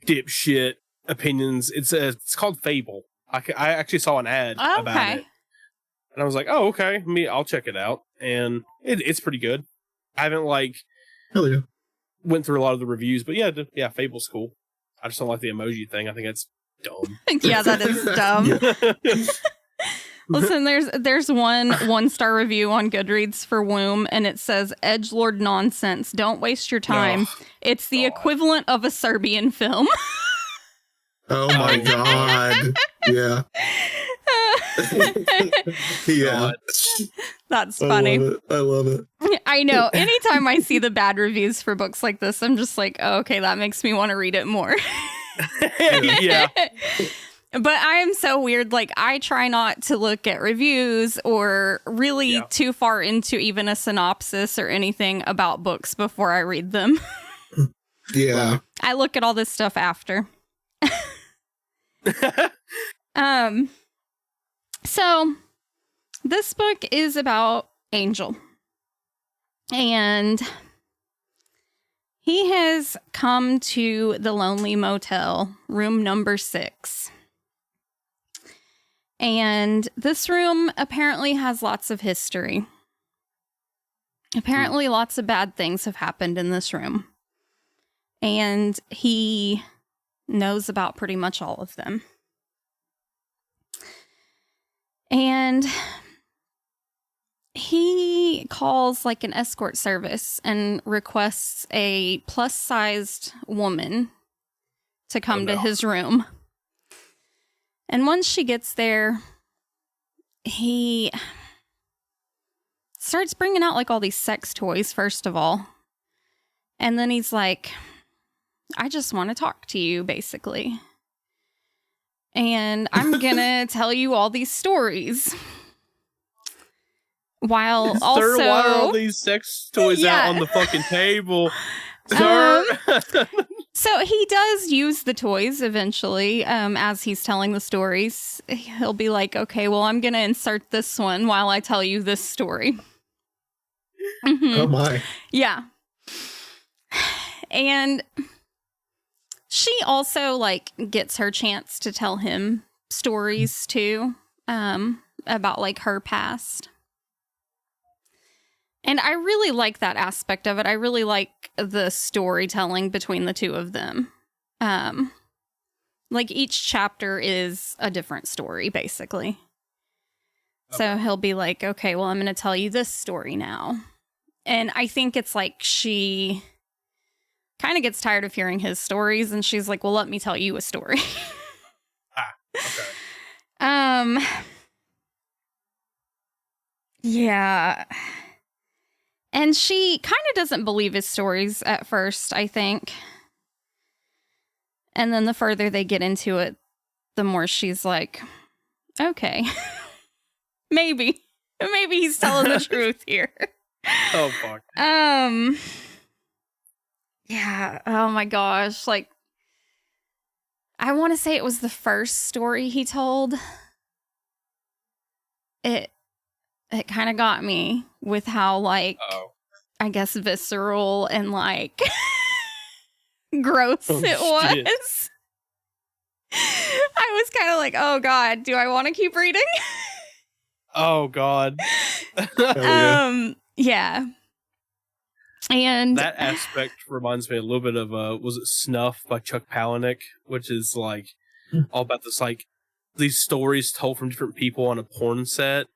dipshit opinions. It's called Fable. I actually saw an ad about it, and I was like, oh, okay, I'll check it out, and it's pretty good. I haven't Hell yeah. went through a lot of the reviews, but yeah, Fable's cool. I just don't like the emoji thing. I think that's dumb. Yeah, that is dumb. Listen, there's one 1-star review on Goodreads for Woom, and it says, edgelord nonsense. Don't waste your time. It's the equivalent of a Serbian film. Oh my god. Yeah. Yeah. That's funny. I love it. I know. Anytime I see the bad reviews for books like this, I'm just like, oh, okay, that makes me want to read it more. Yeah. But I am so weird. Like, I try not to look at reviews or really too far into even a synopsis or anything about books before I read them. Yeah. I look at all this stuff after. So this book is about Angel. And he has come to the Lonely Motel, room number 6. And this room apparently has lots of history. Apparently lots of bad things have happened in this room. And he knows about pretty much all of them. And he calls like an escort service and requests a plus-sized woman to come to his room. And once she gets there, he starts bringing out like all these sex toys, first of all. And then he's like, I just want to talk to you, basically. And I'm going to tell you all these stories. While also... Sir, why are all these sex toys out on the fucking table? Sir? So he does use the toys eventually, as he's telling the stories. He'll be like, okay, well, I'm going to insert this one while I tell you this story. Oh my. Yeah. And she also like gets her chance to tell him stories too, about like her past. And I really like that aspect of it. I really like the storytelling between the two of them. Like each chapter is a different story, basically. Okay. So he'll be like, okay, well, I'm going to tell you this story now. And I think it's like she kind of gets tired of hearing his stories. And she's like, well, let me tell you a story. Okay. Yeah. And she kind of doesn't believe his stories at first, I think. And then the further they get into it, the more she's like, okay, maybe he's telling the truth here. Oh, fuck. Yeah. Oh my gosh. Like, I want to say it was the first story he told. It kind of got me with how, like, I guess visceral and, like, gross it was. Shit. I was kind of like, oh, God, do I want to keep reading? Oh God. Yeah. And that aspect reminds me a little bit of was it Snuff by Chuck Palahniuk, which is like all about this like these stories told from different people on a porn set.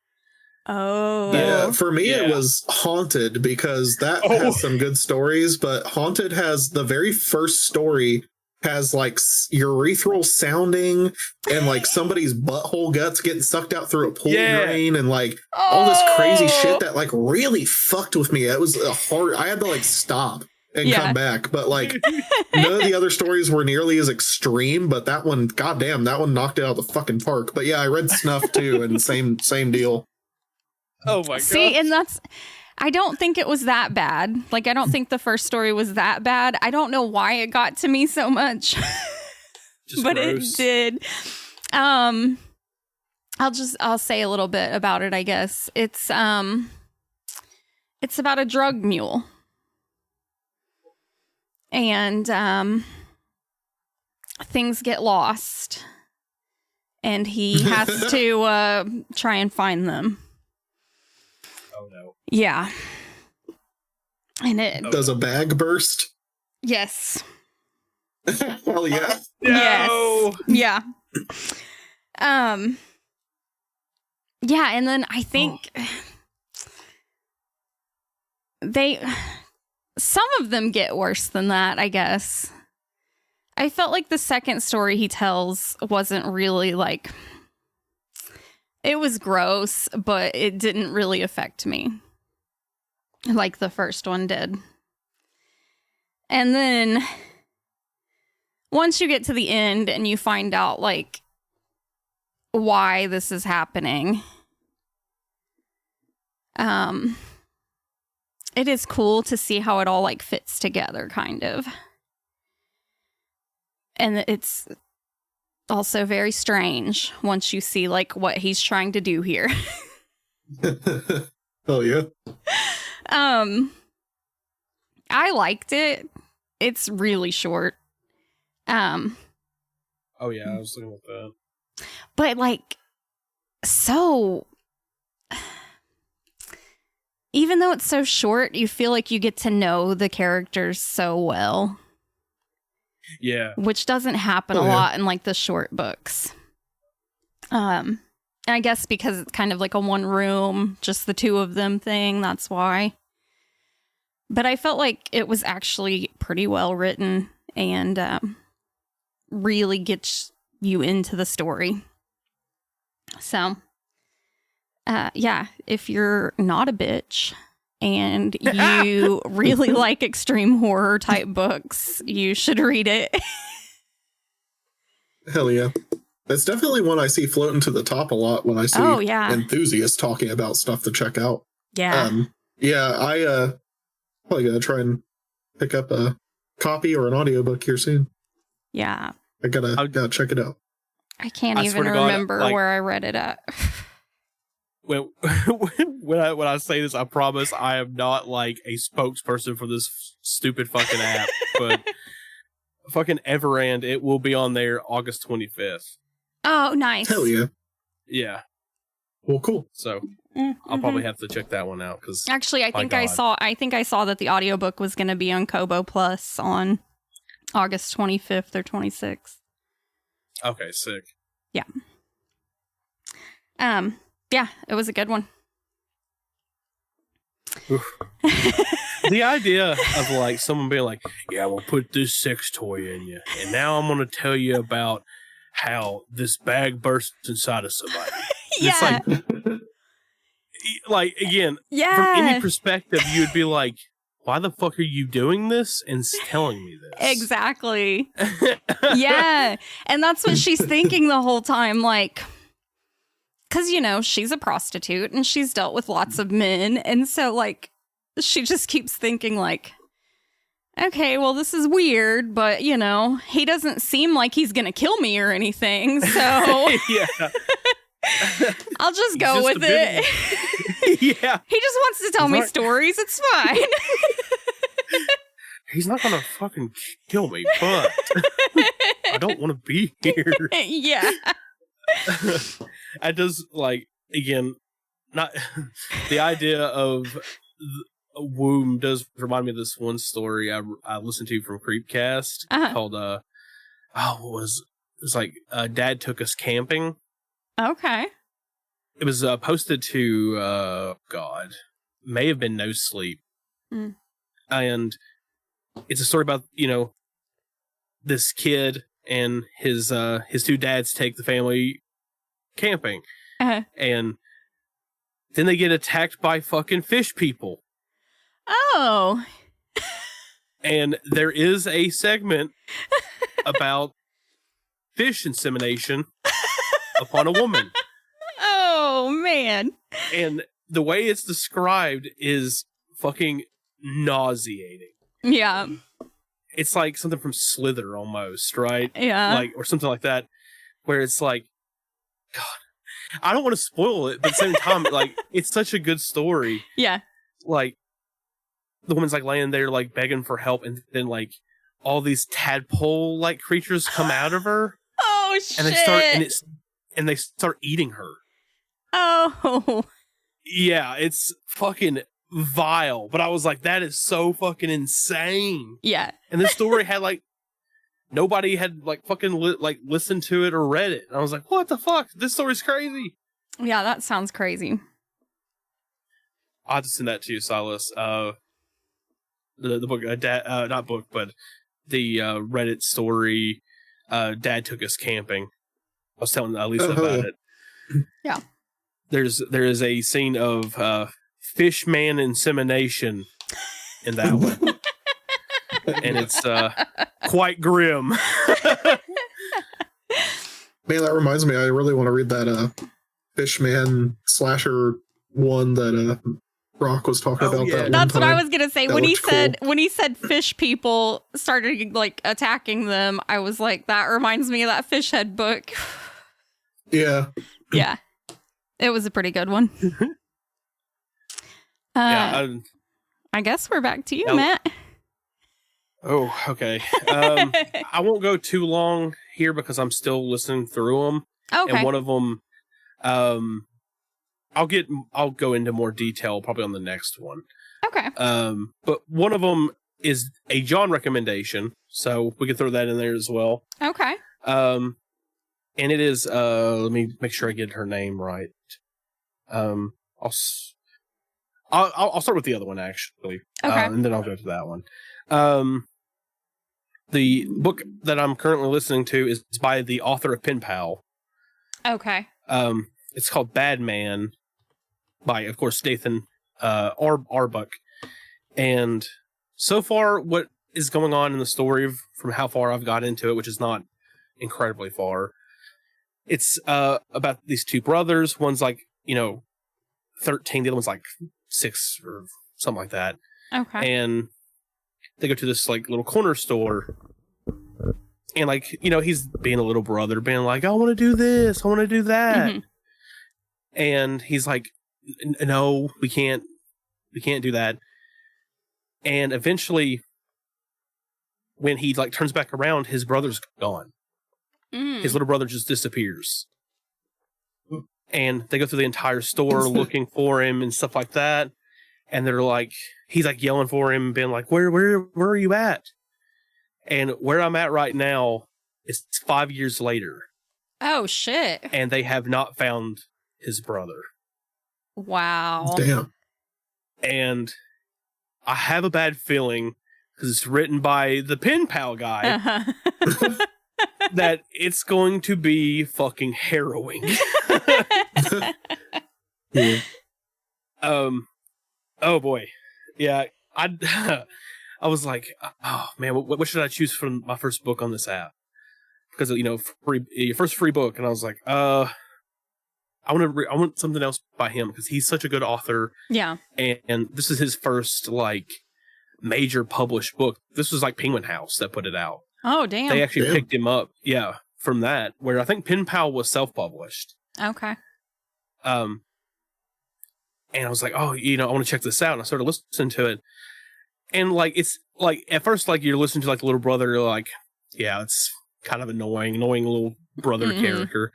Oh. Yeah, for me it was Haunted, because that has some good stories, but Haunted has the very first story has like urethral sounding and like somebody's butthole guts getting sucked out through a pool drain and like all this crazy shit that like really fucked with me. It was hard. I had to like stop and come back, but like none of the other stories were nearly as extreme, but that one, goddamn, that one knocked it out of the fucking park. But yeah, I read Snuff too, and same deal. Oh my god. See, and I don't think it was that bad. Like, I don't think the first story was that bad. I don't know why it got to me so much. But gross. It did. I'll say a little bit about it, I guess. It's about a drug mule. And things get lost. And he has to try and find them. Oh no. Yeah. And it does a bag burst? Yes. Hell yeah. No. Yes. Yeah. Yeah, and then I think some of them get worse than that, I guess. I felt like the second story he tells wasn't really like, it was gross, but it didn't really affect me like the first one did. And then once you get to the end and you find out like why this is happening, it is cool to see how it all like fits together, kind of. And it's also very strange once you see like what he's trying to do here. Oh yeah. I liked it. It's really short. Oh yeah, I was looking at that. But like, so even though it's so short, you feel like you get to know the characters so well. Yeah. Which doesn't happen a lot in like the short books. I guess because it's kind of like a one room, just the two of them thing, that's why. But I felt like it was actually pretty well written and really gets you into the story. So, yeah, if you're not a bitch and you really like extreme horror type books, you should read it. Hell yeah. It's definitely one I see floating to the top a lot when I see enthusiasts talking about stuff to check out. Yeah. I probably gotta try and pick up a copy or an audiobook here soon. Yeah. I gotta check it out. I can't even remember where I read it at. When I say this, I promise I am not like a spokesperson for this stupid fucking app, but fucking Everand, it will be on there August 25th. Oh, nice. Hell yeah. Yeah. Well, cool. So I'll probably have to check that one out because actually, I think I saw that the audiobook was going to be on Kobo Plus on August 25th or 26th. Okay, sick. Yeah. Yeah, it was a good one. The idea of like someone being like, yeah, we'll put this sex toy in you, and now I'm going to tell you about how this bag bursts inside of somebody. Yeah. It's like again, from any perspective, you'd be like, why the fuck are you doing this and telling me this? Exactly. Yeah. And that's what she's thinking the whole time. Like, because, you know, she's a prostitute and she's dealt with lots of men. And so, like, she just keeps thinking, like, okay, well, this is weird, but, you know, he doesn't seem like he's going to kill me or anything. So, yeah. I'll just go with it. Yeah. He just wants to tell me stories. It's fine. He's not going to fucking kill me, but I don't want to be here. Yeah. I just, like, again, not the idea of Woom does remind me of this one story I listened to from Creepcast called what was it was like Dad Took Us Camping. Okay. It was posted to may have been No Sleep. And it's a story about, this kid and his two dads take the family camping. And then they get attacked by fucking fish people. Oh. And there is a segment about fish insemination upon a woman. Oh, man. And the way it's described is fucking nauseating. Yeah. It's like something from Slither almost, right? Yeah. Like, or something like that, where it's like, God, I don't want to spoil it, but at the same time, like, it's such a good story. Yeah. Like, the woman's like laying there, like, begging for help, and then, like, all these tadpole like creatures come out of her. Oh, shit. And they start eating her. Oh. Yeah, it's fucking vile. But I was like, that is so fucking insane. Yeah. And this story had like nobody had like fucking listened to it or read it. And I was like, what the fuck? This story's crazy. Yeah, that sounds crazy. I'll have to send that to you, Silas. The book, not book, but the Reddit story. Dad Took Us Camping. I was telling Lisa about it. Yeah. There is a scene of fish man insemination in that one. And it's quite grim. Man, that reminds me, I really want to read that Fishman slasher one that Brock was talking about. Yeah. That's what I was gonna say. That When he said fish people started like attacking them, I was like, that reminds me of that fish head book. Yeah. Yeah. It was a pretty good one. I guess we're back to you, Matt. Oh, okay. I won't go too long here because I'm still listening through them. Okay. And one of them, I'll go into more detail probably on the next one. Okay. But one of them is a Jon recommendation, so we can throw that in there as well. Okay. And it is, let me make sure I get her name right. I'll start with the other one actually. Okay. And then I'll go to that one. The book that I'm currently listening to is by the author of Pen Pal. Okay. It's called Bad Man by, of course, Dathan Auerbach. And so far, what is going on in the story from how far I've got into it, which is not incredibly far, it's about these two brothers. One's like, 13, the other one's like 6 or something like that. Okay. And they go to this like little corner store, and like, he's being a little brother, being like, I want to do this, I want to do that. Mm-hmm. And he's like, no, we can't do that. And eventually when he like turns back around, his brother's gone. His little brother just disappears. And they go through the entire store looking for him and stuff like that. And they're like, he's like yelling for him, being like, where are you at? And where I'm at right now is 5 years later. Oh, shit. And they have not found his brother. Wow. Damn. And I have a bad feeling, because it's written by the Pen Pal guy, that it's going to be fucking harrowing. Yeah. Oh boy. Yeah. I was like, oh man, what should I choose from my first book on this app? Because, your first free book. And I was like, I want something else by him, because he's such a good author. Yeah. And this is his first like major published book. This was like Penguin House that put it out. Oh, damn. They actually picked him up. Yeah. From that, where I think Pen Pal was self-published. Okay. And I was like, oh, I want to check this out. And I started listening to it. And like, it's like, at first, like, you're listening to like the little brother, you're like, yeah, it's kind of annoying little brother character.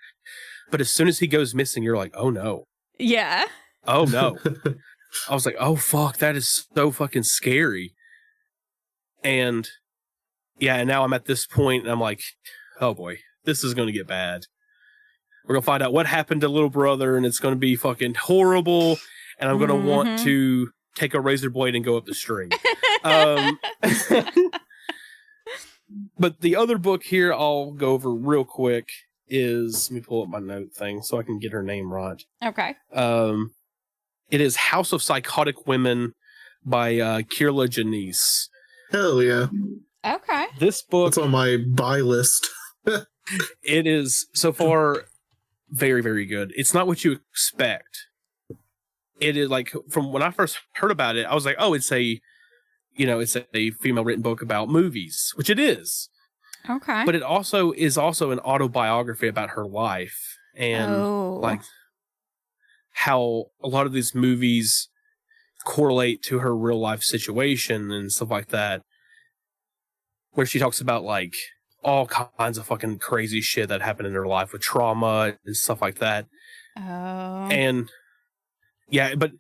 But as soon as he goes missing, you're like, oh no. Yeah. oh no. I was like, oh fuck, that is so fucking scary. And yeah, and now I'm at this point and I'm like, oh boy, this is going to get bad. We're going to find out what happened to little brother and it's going to be fucking horrible. And I'm going to want to take a razor blade and go up the string. But the other book here I'll go over real quick is, let me pull up my note thing so I can get her name right. Okay. It is House of Psychotic Women by Kier-La Janisse. Hell yeah. Okay. This book... It's on my buy list. It is, so far, very, very good. It's not what you expect. It is, like, from when I first heard about it, I was like, oh, it's a female written book about movies, which it is. Okay. But it also is an autobiography about her life and, like, how a lot of these movies correlate to her real life situation and stuff like that, where she talks about like all kinds of fucking crazy shit that happened in her life with trauma and stuff like that. And yeah, but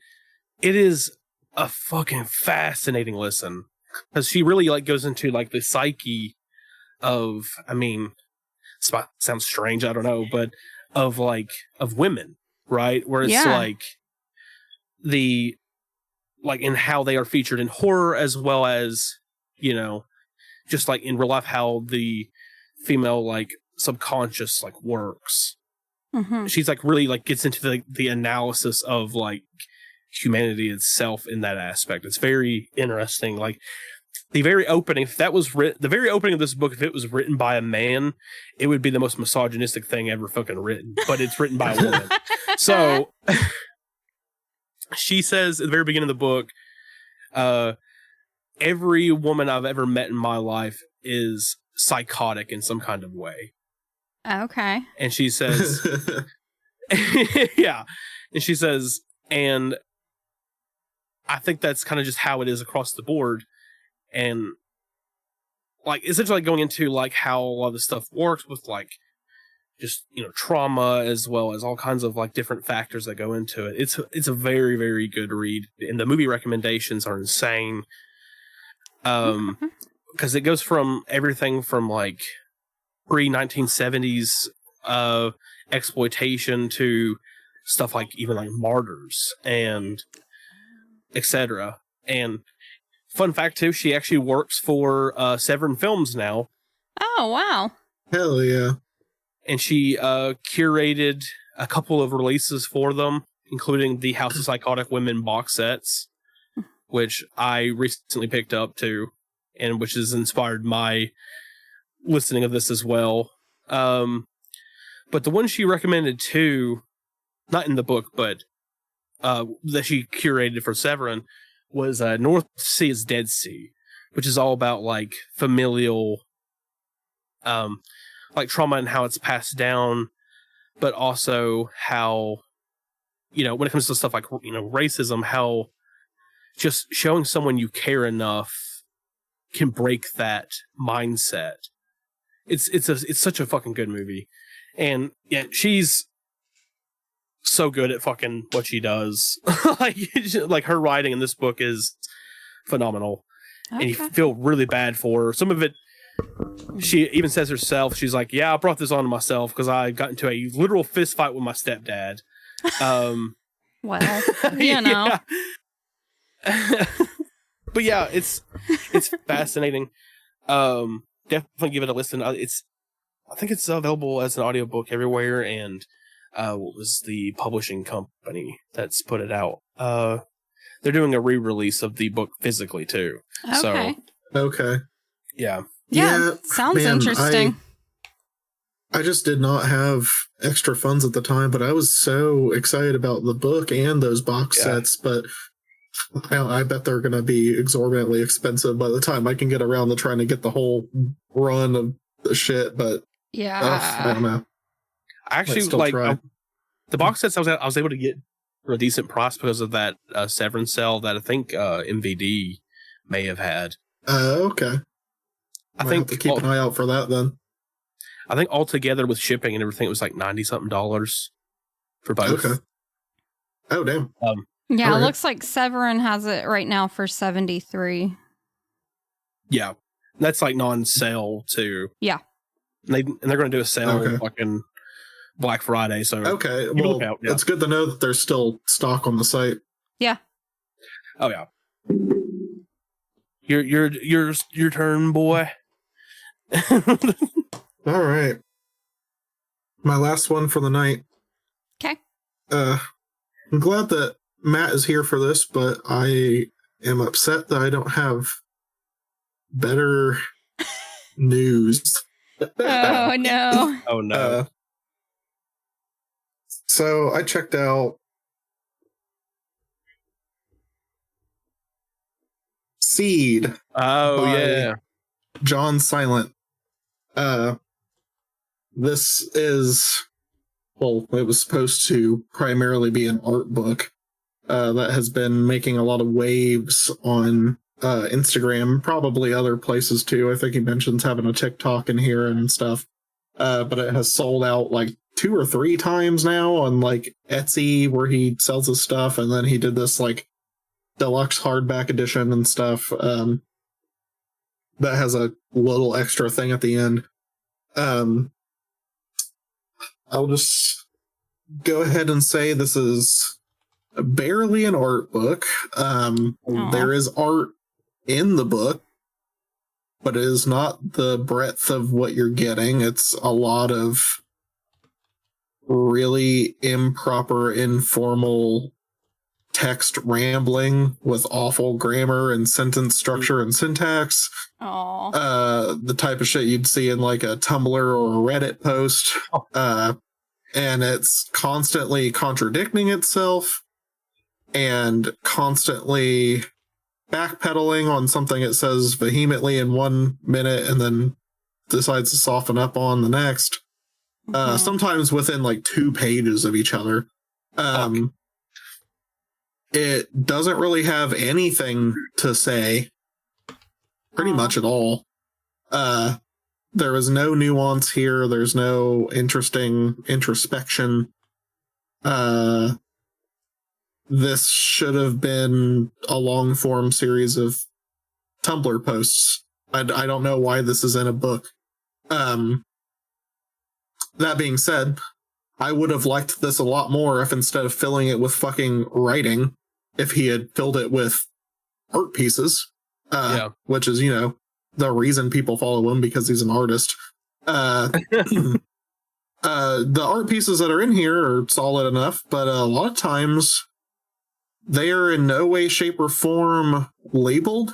it is a fucking fascinating listen because she really like goes into like the psyche of, I mean, sounds strange, I don't know, but of women, right? Where it's like the, like in how they are featured in horror as well as, you know, just like in real life, how the female like subconscious like works. She's like really like gets into the analysis of like humanity itself in that aspect. It's very interesting. Like the very opening, if that was written, the very opening of this book, if it was written by a man, it would be the most misogynistic thing ever fucking written, but it's written by a woman. So she says at the very beginning of the book, every woman I've ever met in my life is psychotic in some kind of way. Okay. And she says, yeah. And she says, and I think that's kind of just how it is across the board. And like, essentially going into like how a lot of this stuff works with like, just, you know, trauma as well as all kinds of like different factors that go into it. It's a very, very good read. And the movie recommendations are insane. Because it goes from everything from like pre-1970s exploitation to stuff like even like martyrs and etc. And fun fact too, she actually works for Severin Films now. Oh wow. Hell yeah. And she curated a couple of releases for them, including the House of Psychotic Women box sets, which I recently picked up too, and which has inspired my listening of this as well. But the one she recommended too, not in the book, but that she curated for Severin, was North Sea is Dead Sea, which is all about like familial like trauma and how it's passed down, but also how, you know, when it comes to stuff like, you know, racism, how just showing someone you care enough can break that mindset. It's such a fucking good movie. And yeah, she's so good at fucking what she does. like her writing in this book is phenomenal. Okay. And you feel really bad for her. Some of it, she even says herself, she's like, yeah, I brought this on myself because I got into a literal fist fight with my stepdad. Well, you know. But yeah, it's fascinating. Definitely give it a listen. I think it's available as an audiobook everywhere, and what was the publishing company that's put it out? They're doing a re-release of the book physically too. Okay. So, okay. Yeah. Yeah, sounds interesting. I just did not have extra funds at the time, but I was so excited about the book and those box sets, but I bet they're going to be exorbitantly expensive by the time I can get around to trying to get the whole run of the shit, but I don't know. I actually like the box sets I was able to get for a decent price because of that Severin sale that I think MVD may have had. Okay. I think have to keep an eye out for that then. I think altogether with shipping and everything, it was like $90-something for both. Oh, damn. Yeah, All it right. looks like Severin has it right now for 73. Yeah, that's like non-sale too. Yeah. They're going to do a sale Okay. fucking Black Friday. So Okay, keep a well, lookout, yeah. it's good to know that there's still stock on the site. Yeah. Oh yeah. Your turn, boy. All right. My last one for the night. Okay. I'm glad that Matt is here for this, but I am upset that I don't have better news. Oh, no. Oh no. So I checked out Seed, Oh by yeah. Jon Silent. This is, well, it was supposed to primarily be an art book that has been making a lot of waves on Instagram, probably other places too. I think he mentions having a TikTok in here and stuff. But it has sold out like 2 or 3 times now on like Etsy, where he sells his stuff, and then he did this like deluxe hardback edition and stuff that has a little extra thing at the end. I'll just go ahead and say this is barely an art book. There is art in the book, but it is not the breadth of what you're getting. It's a lot of really improper, informal text rambling with awful grammar and sentence structure and syntax. The type of shit you'd see in like a Tumblr or a Reddit post. And it's constantly contradicting itself and constantly backpedaling on something it says vehemently in 1 minute and then decides to soften up on the next. Sometimes within like 2 pages of each other. It doesn't really have anything to say pretty much at all. There is no nuance here. There's no interesting introspection. This should have been a long form series of Tumblr posts. I don't know why this is in a book. That being said, I would have liked this a lot more if instead of filling it with fucking writing, if he had filled it with art pieces, which is, you know, the reason people follow him, because he's an artist. The art pieces that are in here are solid enough, but a lot of times they are in no way, shape, or form labeled.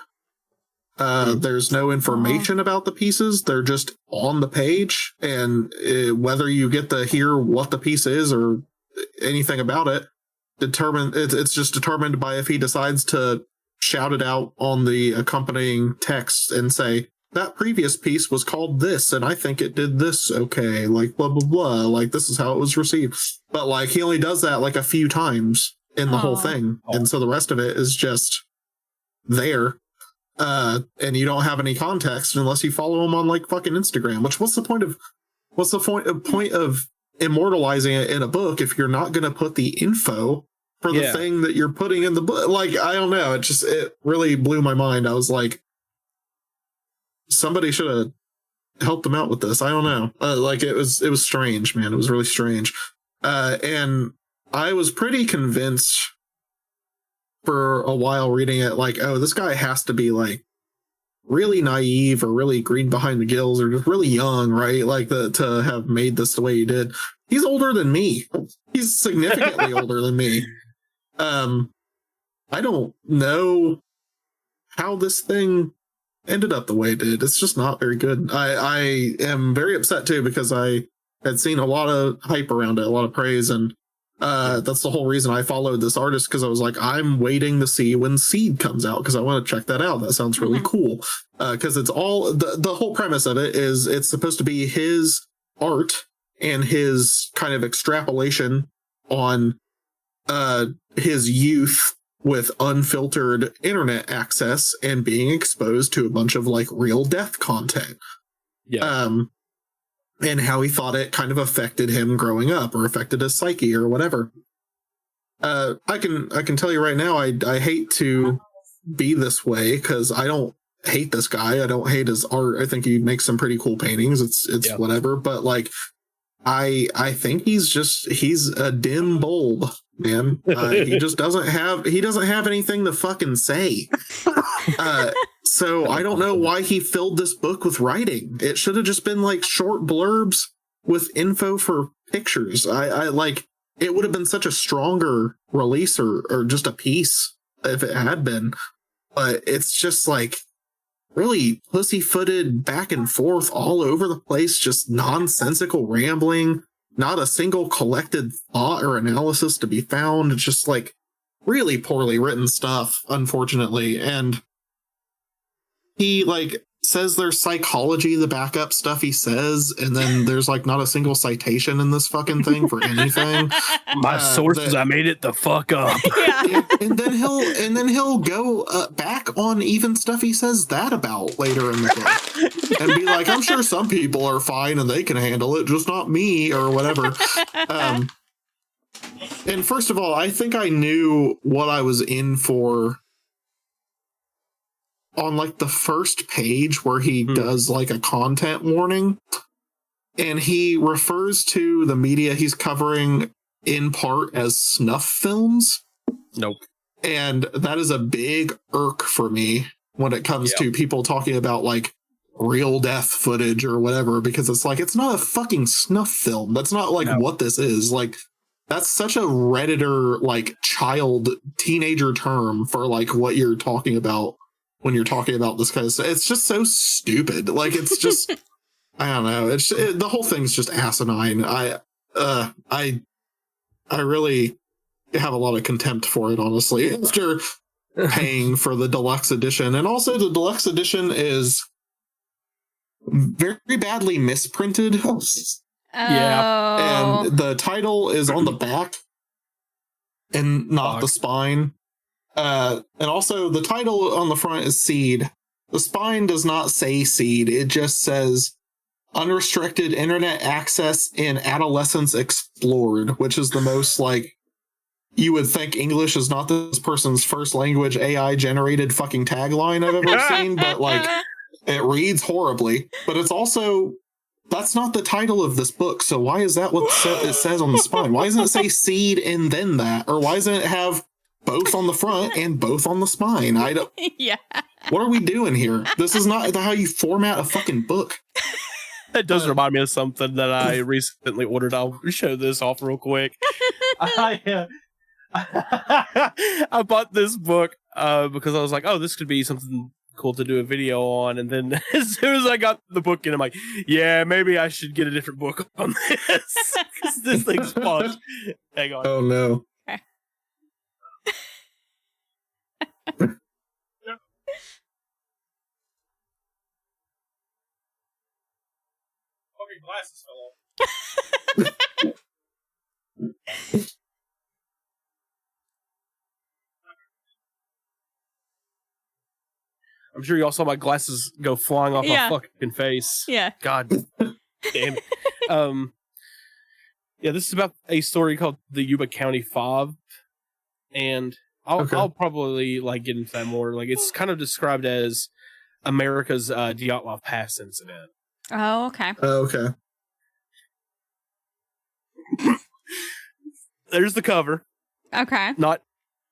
There's no information about the pieces. They're just on the page, and whether you get to hear what the piece is or anything about it, it's just determined by if he decides to shout it out on the accompanying text and say, that previous piece was called this, and I think it did this okay, like blah, blah, blah, like this is how it was received. But like he only does that like a few times in the whole thing, and so the rest of it is just there. And you don't have any context unless you follow him on like fucking Instagram, which what's the point of immortalizing it in a book if you're not going to put the info for the thing that you're putting in the book? Like, I don't know. It really blew my mind. I was like, somebody should have helped him out with this. I don't know. Like it was strange, man. It was really strange. And I was pretty convinced for a while reading it, like, oh, this guy has to be like really naive or really green behind the gills or just really young, right? Like to have made this the way he did. He's older than me. He's significantly older than me. I don't know how this thing ended up the way it did. It's just not very good. I am very upset too, because I had seen a lot of hype around it, a lot of praise, and that's the whole reason I followed this artist, because I was like, I'm waiting to see when Seed comes out because I want to check that out. That sounds really cool. Because it's all the whole premise of it is it's supposed to be his art and his kind of extrapolation on his youth with unfiltered internet access and being exposed to a bunch of like real death content. And how he thought it kind of affected him growing up or affected his psyche or whatever. I can tell you right now, I hate to be this way because I don't hate this guy. I don't hate his art. I think he makes some pretty cool paintings. It's whatever. But like, I think he's a dim bulb, man. He just doesn't have anything to fucking say. So I don't know why he filled this book with writing. It should have just been like short blurbs with info for pictures. I like, it would have been such a stronger release or just a piece if it had been. But it's just like really pussyfooted back and forth all over the place, just nonsensical rambling, not a single collected thought or analysis to be found. It's just like really poorly written stuff, unfortunately. And he like says there's psychology, the backup stuff he says, and then there's like not a single citation in this fucking thing for anything. My sources, I made it the fuck up. Yeah. And then he'll go back on even stuff he says that about later in the book and be like, I'm sure some people are fine and they can handle it, just not me or whatever. And first of all, I think I knew what I was in for on like the first page where he does like a content warning, and he refers to the media he's covering in part as snuff films. Nope. And that is a big irk for me when it comes to people talking about like real death footage or whatever, because it's like, it's not a fucking snuff film. That's not like what this is. Like, that's such a Redditor, like child teenager term for like what you're talking about when you're talking about this kind of stuff. It's just so stupid. Like, it's just, I don't know. The whole thing's just asinine. I really have a lot of contempt for it, honestly, after paying for the deluxe edition. And also the deluxe edition is very badly misprinted. Yeah. And the title is on the back and not the spine. And also the title on the front is Seed. The spine does not say Seed. It just says Unrestricted Internet Access in Adolescence Explored, which is the most like, you would think English is not this person's first language AI generated fucking tagline I've ever seen, but like it reads horribly. But it's also, that's not the title of this book. So why is that what it says on the spine? Why doesn't it say Seed and then that? Or why doesn't it have both on the front and both on the spine? I don't. Yeah. What are we doing here? This is not how you format a fucking book. That does remind me of something that I recently ordered. I'll show this off real quick. I bought this book because I was like, oh, this could be something cool to do a video on. And then as soon as I got the book in, I'm like, yeah, maybe I should get a different book on this. Because this thing's fun. Hang on. Oh, no. Fucking glasses fell off. I'm sure y'all saw my glasses go flying off my fucking face. Yeah. God damn it. Yeah, this is about a story called the Yuba County Fob. And I'll probably like get into that more. Like, it's kind of described as America's Dyatlov Pass incident. Oh, okay. Okay. There's the cover. Okay. Not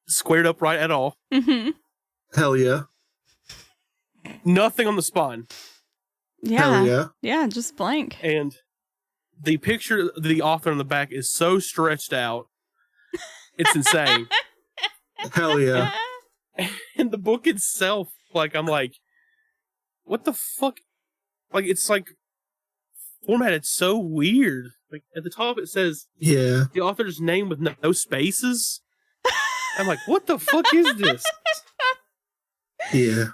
squared up right at all. Mm-hmm. Hell yeah. Nothing on the spine. Yeah. Hell yeah. Yeah, just blank. And the picture of the author on the back is so stretched out. It's insane. Hell yeah. And the book itself, like, I'm like, what the fuck? Like, it's like formatted so weird. Like, at the top it says the author's name with no spaces. I'm like, what the fuck is this? Yeah.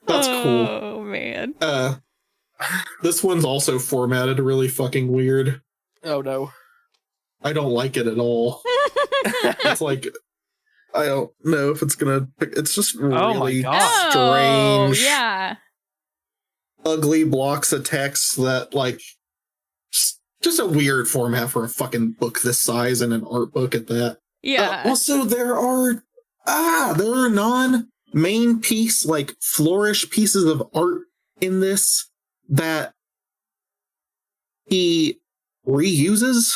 That's cool. Oh, man. This one's also formatted really fucking weird. Oh, no. I don't like it at all. It's like, I don't know if it's gonna... It's just really strange. Oh, yeah. Ugly blocks of text that, like... Just a weird format for a fucking book this size and an art book at that. Yeah. Also, there are non-main piece, like flourish pieces of art in this that he reuses,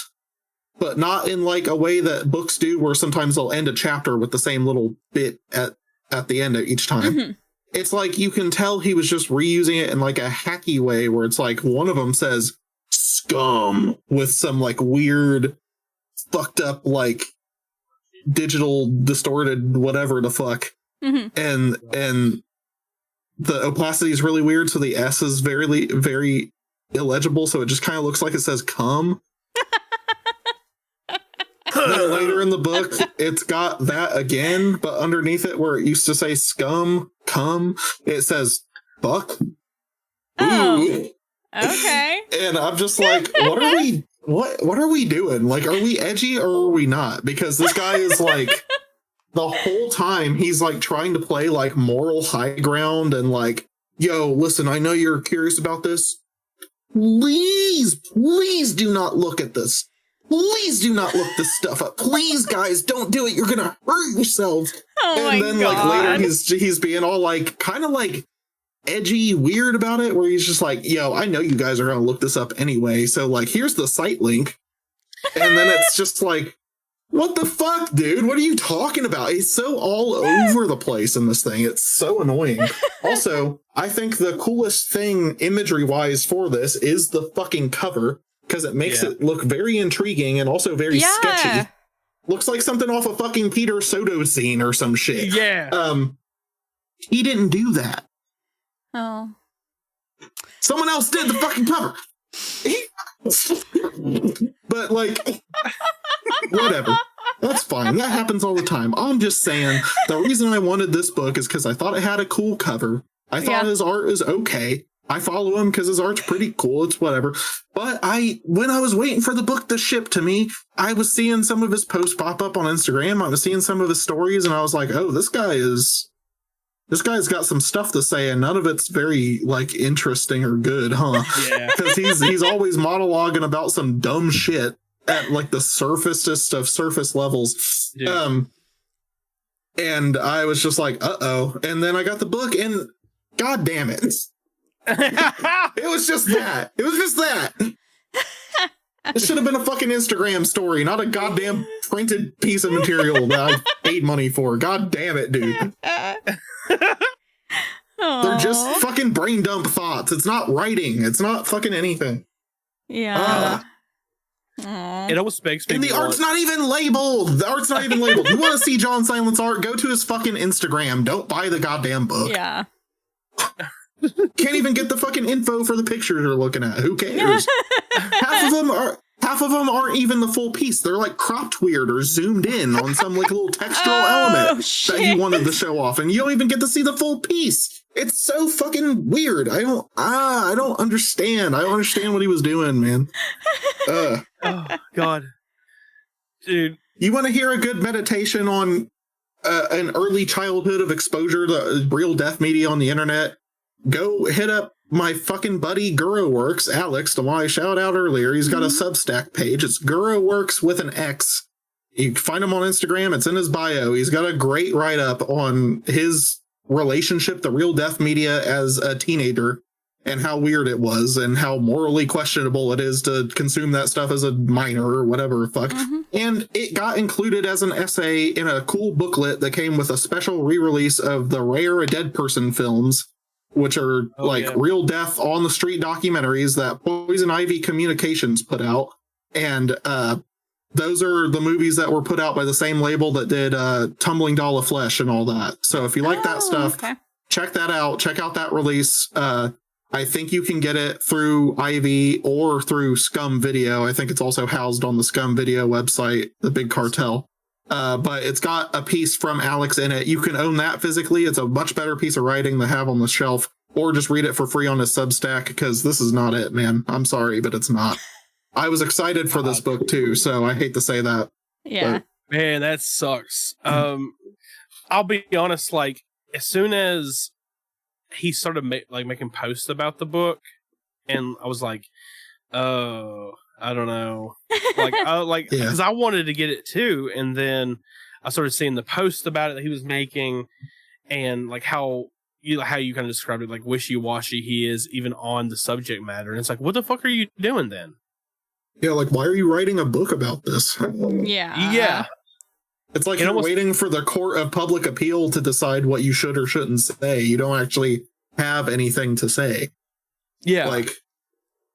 but not in like a way that books do, where sometimes they'll end a chapter with the same little bit at the end of each time. Mm-hmm. It's like you can tell he was just reusing it in like a hacky way, where it's like one of them says scum with some like weird fucked up like digital distorted whatever the fuck. Mm-hmm. And the opacity is really weird, so the S is very, very illegible, so it just kind of looks like it says cum. Then later in the book, it's got that again, but underneath it, where it used to say scum, cum, it says fuck. Oh, Ooh. okay. And I'm just like, what are we doing? Like, are we edgy or are we not? Because this guy is like, the whole time he's like trying to play like moral high ground and like, yo, listen, I know you're curious about this. Please do not look at this. Please do not look this stuff up. Please, guys, don't do it. You're gonna hurt yourselves. Oh And my then God. like later he's being all like kind of like edgy, weird about it, where he's just like, yo, I know you guys are gonna look this up anyway, so like here's the site link. And then it's just like, what the fuck, dude? What are you talking about? It's so all over the place in this thing. It's so annoying. Also, I think the coolest thing imagery-wise for this is the fucking cover, because it makes it look very intriguing and also very sketchy. Looks like something off a fucking Peter Soto scene or some shit. Yeah. He didn't do that. Oh. Someone else did the fucking cover. But like, whatever. That's fine. That happens all the time. I'm just saying, the reason I wanted this book is because I thought it had a cool cover. I thought his art is okay. I follow him because his art's pretty cool. It's whatever. But when I was waiting for the book to ship to me, I was seeing some of his posts pop up on Instagram. I was seeing some of his stories, and I was like, oh, this guy's got some stuff to say, and none of it's very like interesting or good, huh? Yeah. Because he's always monologuing about some dumb shit at like the surfacest of surface levels. Yeah. And I was just like, uh-oh. And then I got the book, and god damn it. It was just that. It was just that. It should have been a fucking Instagram story, not a goddamn printed piece of material that I paid money for. God damn it, dude. They're just fucking brain dump thoughts. It's not writing. It's not fucking anything. Yeah. It almost makes me And the art's not even labeled. The art's not even labeled. You want to see Jon Silent's art? Go to his fucking Instagram. Don't buy the goddamn book. Yeah. Can't even get the fucking info for the pictures you're looking at. Who cares? Half of them aren't even the full piece. They're like cropped weird or zoomed in on some like little textural element that he wanted to show off, and you don't even get to see the full piece. It's so fucking weird. I don't understand. I don't understand what he was doing, man. Oh God, dude. You want to hear a good meditation on an early childhood of exposure to real death media on the internet? Go hit up my fucking buddy GuroWorks, Alex, the one I shouted out earlier. He's got a Substack page. It's GuroWorks with an X. You can find him on Instagram. It's in his bio. He's got a great write-up on his relationship to real death media as a teenager and how weird it was and how morally questionable it is to consume that stuff as a minor or whatever fuck. And it got included as an essay in a cool booklet that came with a special re-release of the Rare a Dead Person films, which are real death on the street documentaries that Poison Ivy Communications put out. And those are the movies that were put out by the same label that did Tumbling Doll of Flesh and all that. So if you like that stuff, check that out. Check out that release. I think you can get it through Ivy or through Scum Video. I think it's also housed on the Scum Video website, the big cartel. But it's got a piece from Alex in it. You can own that physically. It's a much better piece of writing to have on the shelf, or just read it for free on his Substack, because this is not it, man. I'm sorry, but it's not. I was excited for this book too, so I hate to say that. Yeah. But, man, that sucks. I'll be honest, like, as soon as he started making posts about the book, and I was like, oh, I don't know. Like, Yeah. because I wanted to get it too, and then I started seeing the post about it that he was making, and like how you kind of described it, like wishy-washy he is even on the subject matter. And it's like, what the fuck are you doing then? Yeah, like, why are you writing a book about this? Yeah. It's like you're waiting for the court of public appeal to decide what you should or shouldn't say. You don't actually have anything to say. Yeah. Like,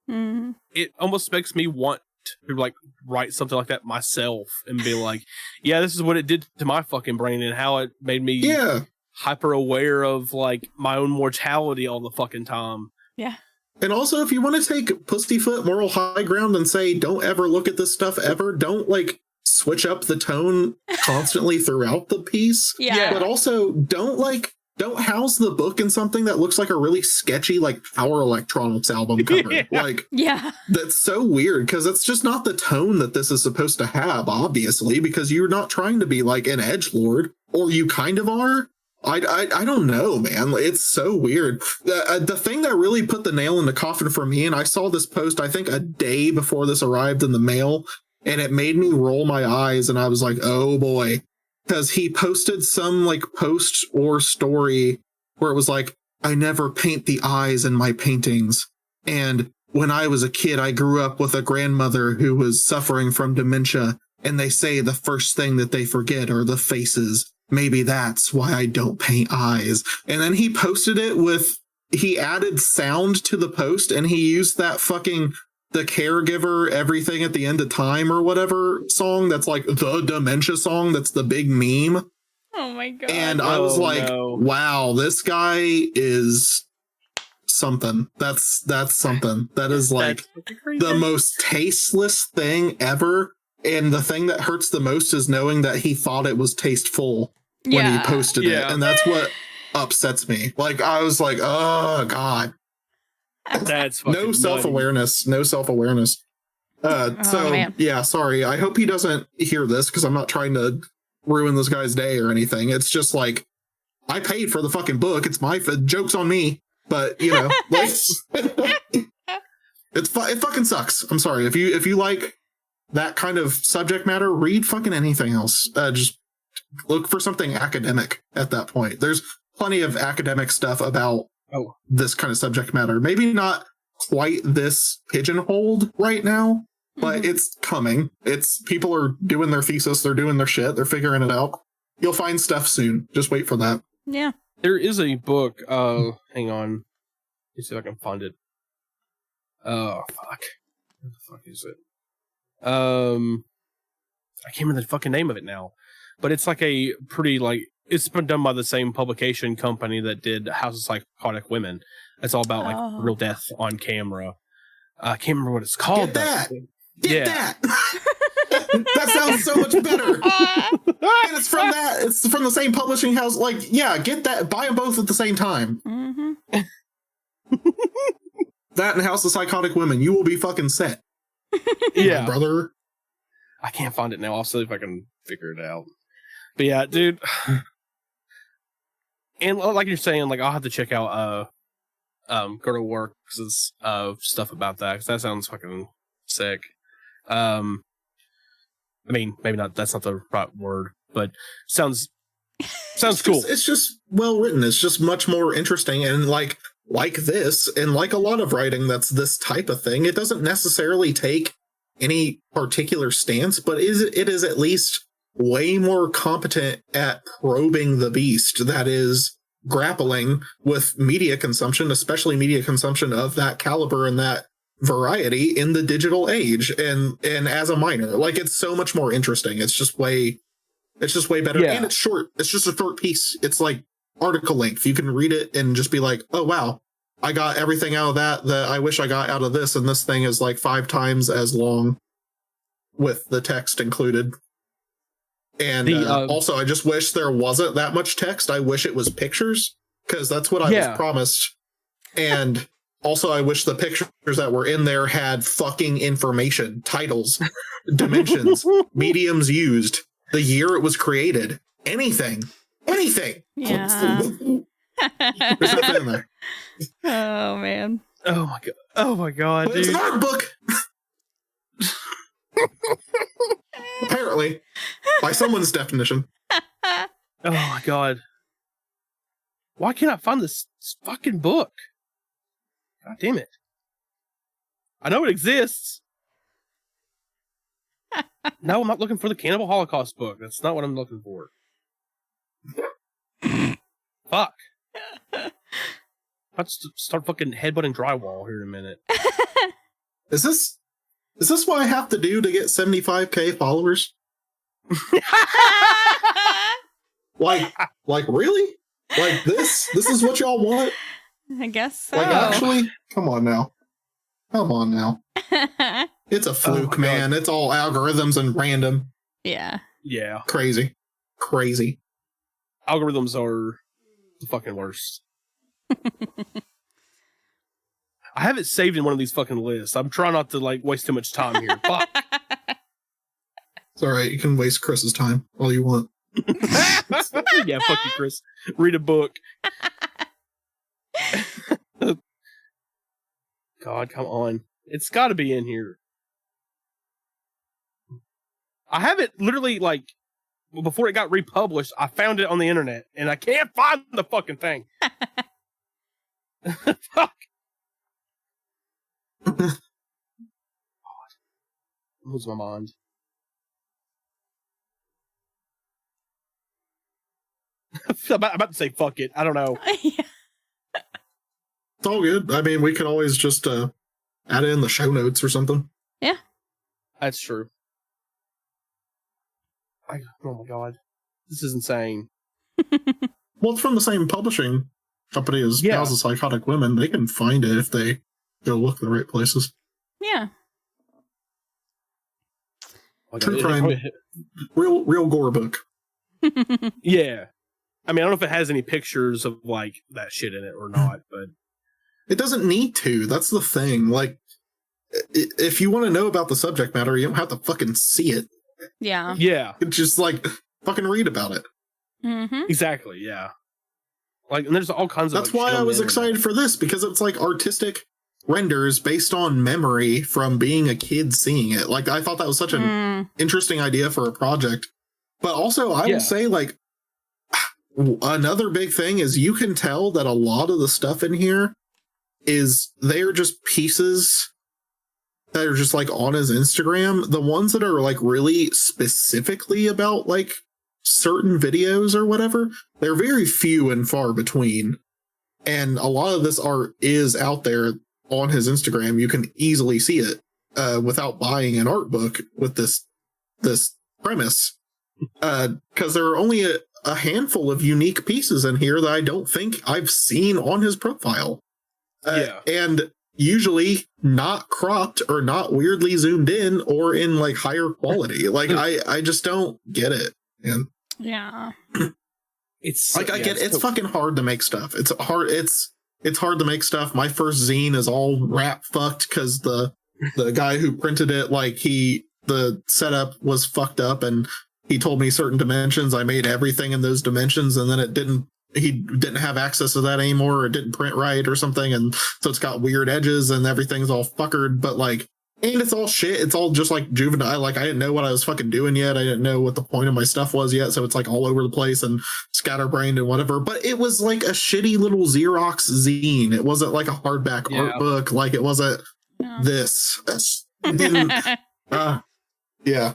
it almost makes me want to like write something like that myself and be like, yeah, this is what it did to my fucking brain and how it made me hyper aware of like my own mortality all the fucking time. Yeah. And also, if you want to take pussyfoot moral high ground and say, don't ever look at this stuff ever, don't like switch up the tone constantly throughout the piece. Yeah. But also don't house the book in something that looks like a really sketchy, like, Power Electronics album cover. Like, that's so weird, because it's just not the tone that this is supposed to have, obviously, because you're not trying to be like an edgelord, or you kind of are. I don't know, man. It's so weird. The thing that really put the nail in the coffin for me, and I saw this post, I think, a day before this arrived in the mail, and it made me roll my eyes, and I was like, oh boy. Because he posted some like post or story where it was like, I never paint the eyes in my paintings. And when I was a kid, I grew up with a grandmother who was suffering from dementia. And they say the first thing that they forget are the faces. Maybe that's why I don't paint eyes. And then he posted it he added sound to the post, and he used that fucking The Caregiver Everything at the End of Time or whatever song that's like the dementia song that's the big meme. Oh my god. And I was like, wow, this guy is something. That's something. That is like the most tasteless thing ever. And the thing that hurts the most is knowing that he thought it was tasteful when he posted it. And that's what upsets me. Like, I was like, oh god. That's no self-awareness. No self-awareness. Yeah, sorry. I hope he doesn't hear this, because I'm not trying to ruin this guy's day or anything. It's just like, I paid for the fucking book. It's my joke's on me. But, you know, like, it fucking sucks. I'm sorry. If you like that kind of subject matter, read fucking anything else. Just look for something academic at that point. There's plenty of academic stuff about this kind of subject matter. Maybe not quite this pigeonholed right now, but it's coming. People are doing their thesis, they're doing their shit, they're figuring it out. You'll find stuff soon. Just wait for that. Yeah. There is a book, hang on. Let's see if I can find it. Oh, fuck. Where the fuck is it? I can't remember the fucking name of it now. But it's like a pretty, like, it's been done by the same publication company that did House of Psychotic Women. It's all about, like, real death on camera. I can't remember what it's called. Get that! That sounds so much better. And it's from the same publishing house. Like, yeah, get that. Buy them both at the same time. That and House of Psychotic Women. You will be fucking set. Yeah, brother. I can't find it now. I'll see if I can figure it out. But yeah, dude. And like you're saying, like, I'll have to check out Go to Work's stuff about that, because that sounds fucking sick. I mean, maybe not. That's not the right word, but sounds cool. It's just well written. It's just much more interesting, and like this, and like a lot of writing that's this type of thing, it doesn't necessarily take any particular stance, but it is at least way more competent at probing the beast that is grappling with media consumption, especially media consumption of that caliber and that variety in the digital age. And as a minor, like, it's so much more interesting. It's just way better. And it's short. It's just a short piece. It's like article length. You can read it and just be like, oh wow, I got everything out of that I wish I got out of this, and this thing is like 5 times as long with the text included. And also, I just wish there wasn't that much text. I wish it was pictures, because that's what I was promised. And also, I wish the pictures that were in there had fucking information, titles, dimensions, mediums used, the year it was created, anything. Yeah. There's nothing in there. Oh man. Oh my god. Oh my god, But dude. it's an art book. Apparently, by someone's definition. Oh my god. Why can't I find this fucking book? God damn it. I know it exists. No, I'm not looking for the Cannibal Holocaust book. That's not what I'm looking for. Fuck. I'll just start fucking headbutting drywall here in a minute. Is this what I have to do to get 75k followers? Like really? Like this is what y'all want? I guess so. Like actually? Come on now. It's a fluke, man. It's all algorithms and random. Yeah. Yeah. Crazy. Algorithms are the fucking worst. I have it saved in one of these fucking lists. I'm trying not to like waste too much time here. Fuck. It's alright, you can waste Chris's time all you want. Yeah, fuck you, Chris. Read a book. God, come on. It's got to be in here. I have it literally like before it got republished. I found it on the internet and I can't find the fucking thing. Fuck. God. Lose my mind. I'm about to say fuck it. I don't know. Yeah. It's all good. I mean, we can always just add it in the show notes or something. Yeah. That's true. Oh my god. This is insane. Well, it's from the same publishing company as Yeah. Pals of Psychotic Women. They can find it if they go look in the right places. Yeah. True crime. Real gore book. Yeah. I mean, I don't know if it has any pictures of, like, that shit in it or not, but... It doesn't need to. That's the thing. Like, if you want to know about the subject matter, you don't have to fucking see it. Yeah. Yeah. Just, like, fucking read about it. Mm-hmm. Exactly, yeah. Like, and there's all kinds of... That's like, why shit I on was the excited internet. for this, because it's, like, artistic renders based on memory from being a kid seeing it. Like, I thought that was such an interesting idea for a project. But also, I will say, like, another big thing is you can tell that a lot of the stuff in here is they're just pieces that are just like on his Instagram. The ones that are like really specifically about like certain videos or whatever, they're very few and far between. And a lot of this art is out there on his Instagram. You can easily see it without buying an art book with this premise. Because there are only a handful of unique pieces in here that I don't think I've seen on his profile. And usually not cropped or not weirdly zoomed in or in like higher quality. Like I just don't get it. And Yeah. It's like I get it's fucking hard to make stuff. It's hard to make stuff. My first zine is all wrap fucked because the guy who printed it, like the setup was fucked up and he told me certain dimensions. I made everything in those dimensions and then he didn't have access to that anymore or it didn't print right or something. And so it's got weird edges and everything's all fuckered, but like, and it's all shit. It's all just like juvenile. Like I didn't know what I was fucking doing yet. I didn't know what the point of my stuff was yet. So it's like all over the place and scatterbrained and whatever, but it was like a shitty little Xerox zine. It wasn't like a hardback art book. Like it wasn't this. Yeah.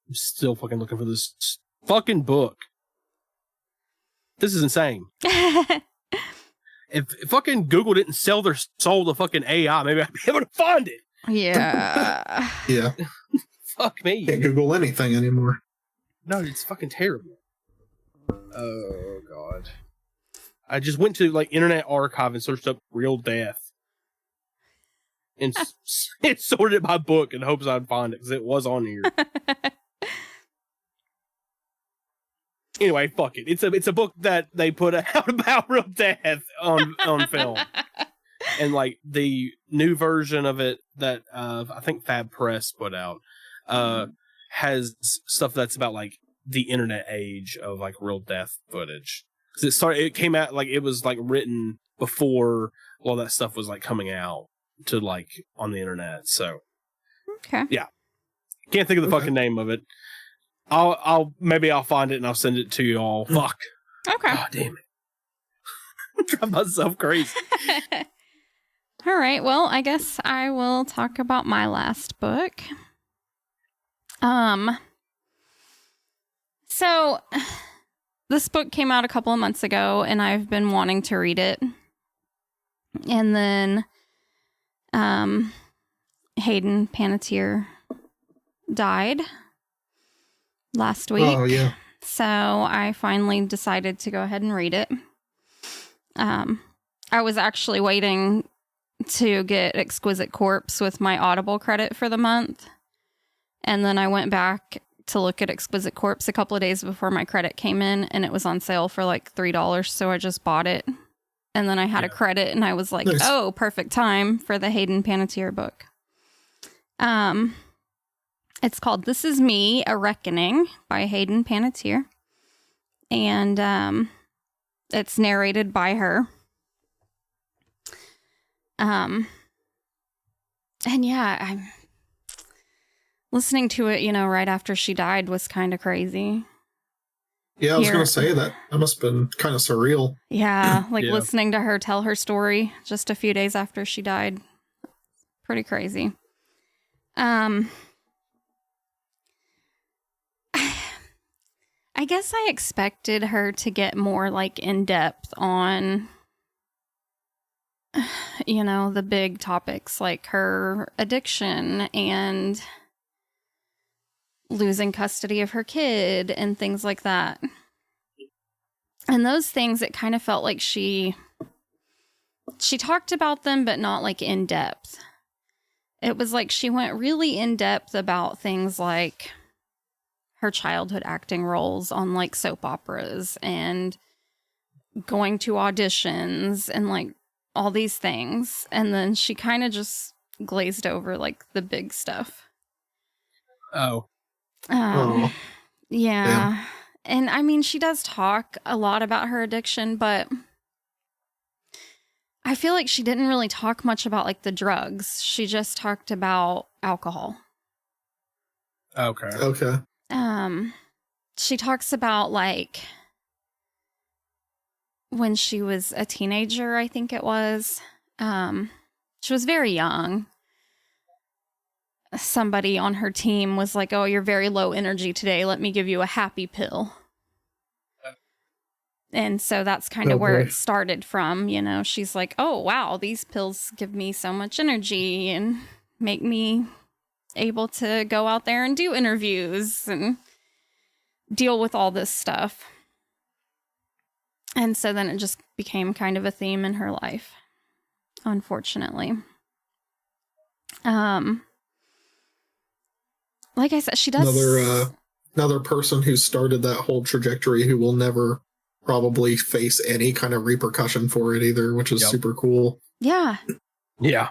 I'm still fucking looking for this fucking book. This is insane. If fucking Google didn't sell their soul to fucking AI, maybe I'd be able to find it. Yeah. Yeah. Fuck me. Can't Google anything anymore. No, it's fucking terrible. Oh, God. I just went to, like, Internet Archive and searched up Real Death. And it sorted my book in hopes I'd find it, because it was on here. Anyway, fuck it. It's a book that they put out about real death on film. And, like, the new version of it that I think Fab Press put out has stuff that's about, like, the internet age of, like, real death footage. because it came out like it was like written before all that stuff was like coming out to like on the internet. So Okay. yeah, can't think of the fucking name of it. Maybe I'll find it and I'll send it to you all. Fuck. Okay. God damn it. Drive myself crazy. All right. Well, I guess I will talk about my last book. So this book came out a couple of months ago and I've been wanting to read it. And then Hayden Panettiere died last week. Oh, yeah. So I finally decided to go ahead and read it. I was actually waiting to get Exquisite Corpse with my Audible credit for the month. And then I went back to look at Exquisite Corpse a couple of days before my credit came in, and it was on sale for like $3. So I just bought it. And then I had a credit, and I was like, Nice. oh, perfect time for the Hayden Panettiere book. It's called This Is Me, A Reckoning by Hayden Panettiere. And it's narrated by her. And yeah, I'm listening to it, right after she died was kind of crazy. Yeah, I was going to say that must have been kind of surreal. Yeah, like Yeah. listening to her tell her story just a few days after she died. Pretty crazy. I guess I expected her to get more like in depth on the big topics like her addiction and losing custody of her kid and things like that. And those things, it kind of felt like she talked about them, but not like in depth. It was like she went really in depth about things like her childhood acting roles on like soap operas and going to auditions and like all these things. And then she kind of just glazed over like the big stuff. Oh. Oh. Yeah. Yeah. And I mean, she does talk a lot about her addiction, but I feel like she didn't really talk much about like the drugs. She just talked about alcohol. Okay. Okay. She talks about like when she was a teenager, I think it was. She was very young. Somebody on her team was like, "Oh, you're very low energy today. Let me give you a happy pill." And so that's kind of where boy. it started from, She's like, "Oh, wow, these pills give me so much energy and make me able to go out there and do interviews and deal with all this stuff." And so then it just became kind of a theme in her life, unfortunately. Like I said, she does another person who started that whole trajectory who will never probably face any kind of repercussion for it either, which is super cool. Yeah. Yeah.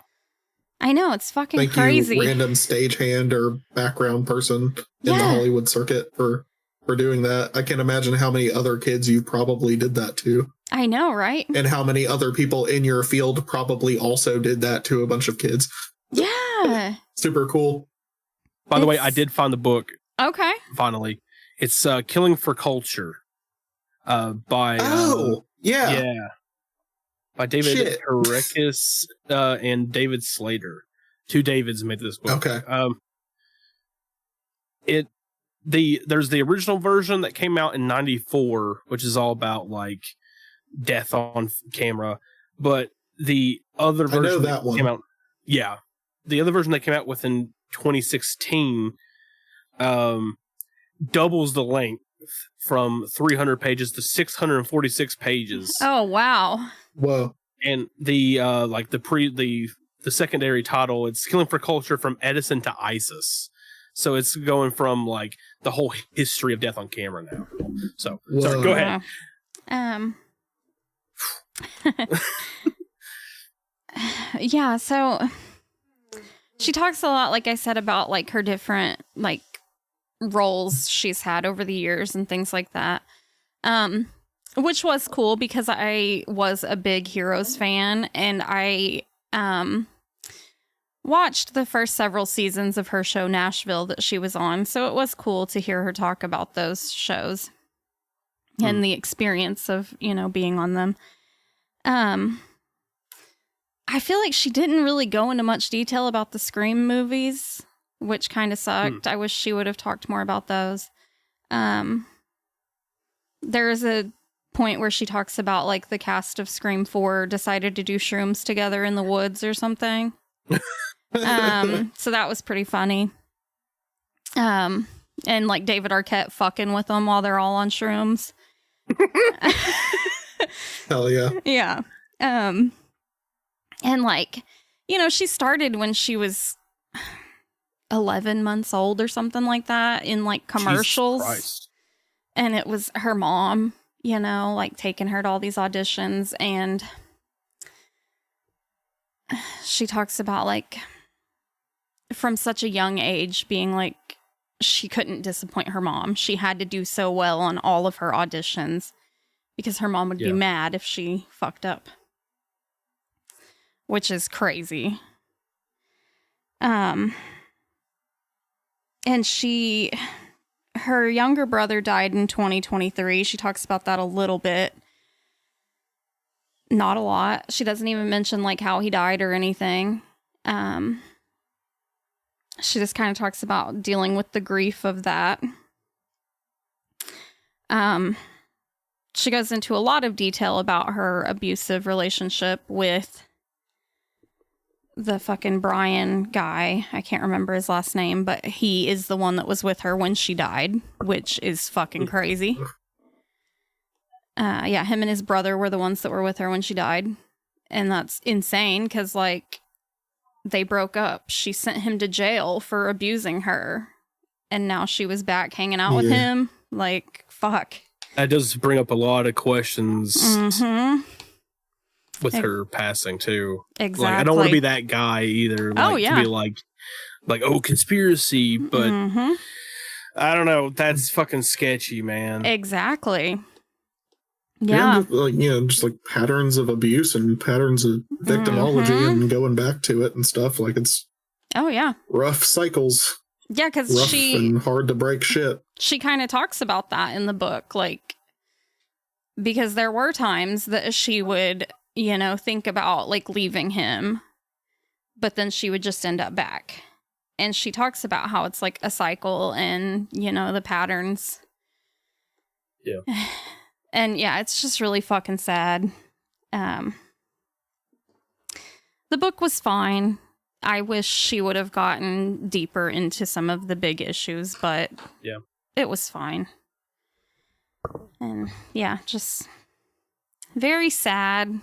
I know, it's fucking Thank crazy. you, random stagehand or background person in the Yeah. Hollywood circuit for doing that. I can't imagine how many other kids you probably did that to. I know, right? And how many other people in your field probably also did that to a bunch of kids. Yeah. Super cool. By the way, I did find the book Okay. finally. It's Killing for Culture. By yeah. By David Shit. Harekis and David Slater. Two Davids made this book. Okay. There's the original version that came out in 94, which is all about like death on camera. But the other version I know that one. came out, the other version that came out within 2016 doubles the length from 300 pages to 646 pages. Oh, wow. Whoa. And the the secondary title, it's Killing for Culture from Edison to ISIS. So it's going from like the whole history of death on camera now. So sorry, go ahead. Yeah, so she talks a lot, like I said, about like her different like roles she's had over the years and things like that. which was cool because I was a big Heroes fan, and I watched the first several seasons of her show Nashville that she was on, so it was cool to hear her talk about those shows and the experience of, you know, being on them. I feel like she didn't really go into much detail about the Scream movies, which kind of sucked. I wish she would have talked more about those. There's a point where she talks about, like, the cast of Scream 4 decided to do shrooms together in the woods or something. So that was pretty funny. And, like, David Arquette fucking with them while they're all on shrooms. Hell yeah. Yeah. And, like, you know, she started when she was 11 months old or something like that in, like, commercials. Jesus Christ. And it was her mom, you know, like, taking her to all these auditions. And she talks about, like, from such a young age being, like, she couldn't disappoint her mom. She had to do so well on all of her auditions because her mom would be mad if she fucked up. Which is crazy. And her younger brother died in 2023. She talks about that a little bit. Not a lot. She doesn't even mention, like, how he died or anything. She just kind of talks about dealing with the grief of that. She goes into a lot of detail about her abusive relationship with the fucking Brian guy. I can't remember his last name, but he is the one that was with her when she died, which is fucking crazy. Yeah, him and his brother were the ones that were with her when she died. And that's insane because, like, they broke up. She sent him to jail for abusing her. And now she was back hanging out with him. Like, fuck. That does bring up a lot of questions with her passing, too. Exactly. Like, I don't want to be that guy either. Like, to be like, oh, conspiracy. But I don't know. That's fucking sketchy, man. Exactly. Yeah. And, like, you know, just like patterns of abuse and patterns of victimology and going back to it and stuff. Like, it's rough cycles. Yeah, because rough and hard to break shit. She kind of talks about that in the book, like, because there were times that she would, you know, think about, like, leaving him, but then she would just end up back. And she talks about how it's like a cycle and, you know, the patterns. Yeah. And yeah, it's just really fucking sad. The book was fine. I wish she would have gotten deeper into some of the big issues, but it was fine. And yeah, just very sad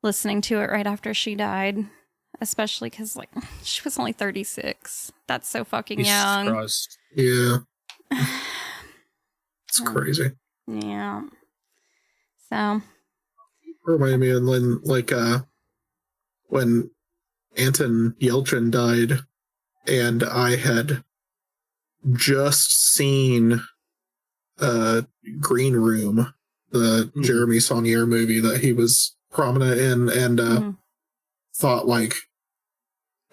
listening to it right after she died, especially because, like, she was only 36. That's so fucking young. Christ. Yeah. It's crazy. Yeah. So. Reminded me of when, like, when Anton Yelchin died, and I had just seen Green Room, the Jeremy Saunier movie that he was prominent in, and thought, like,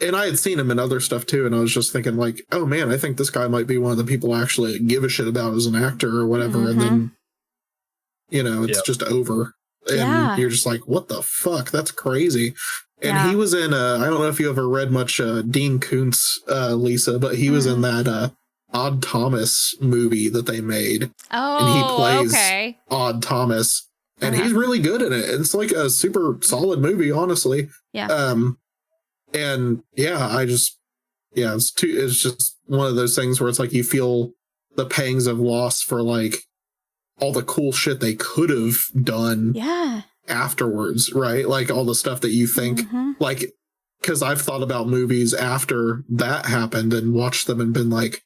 and I had seen him in other stuff too, and I was just thinking, like, oh man, I think this guy might be one of the people I actually give a shit about as an actor or whatever, and then, you know, it's just over. And you're just like, what the fuck? That's crazy. And he was in, I don't know if you ever read much Dean Koontz, Lisa, but he was in that Odd Thomas movie that they made. Oh, and he plays Odd Thomas. And he's really good in it. It's like a super solid movie, honestly. Yeah. And yeah, I just, it's just one of those things where it's like you feel the pangs of loss for, like, all the cool shit they could have done afterwards, right? Like all the stuff that you think, like, because I've thought about movies after that happened and watched them and been like,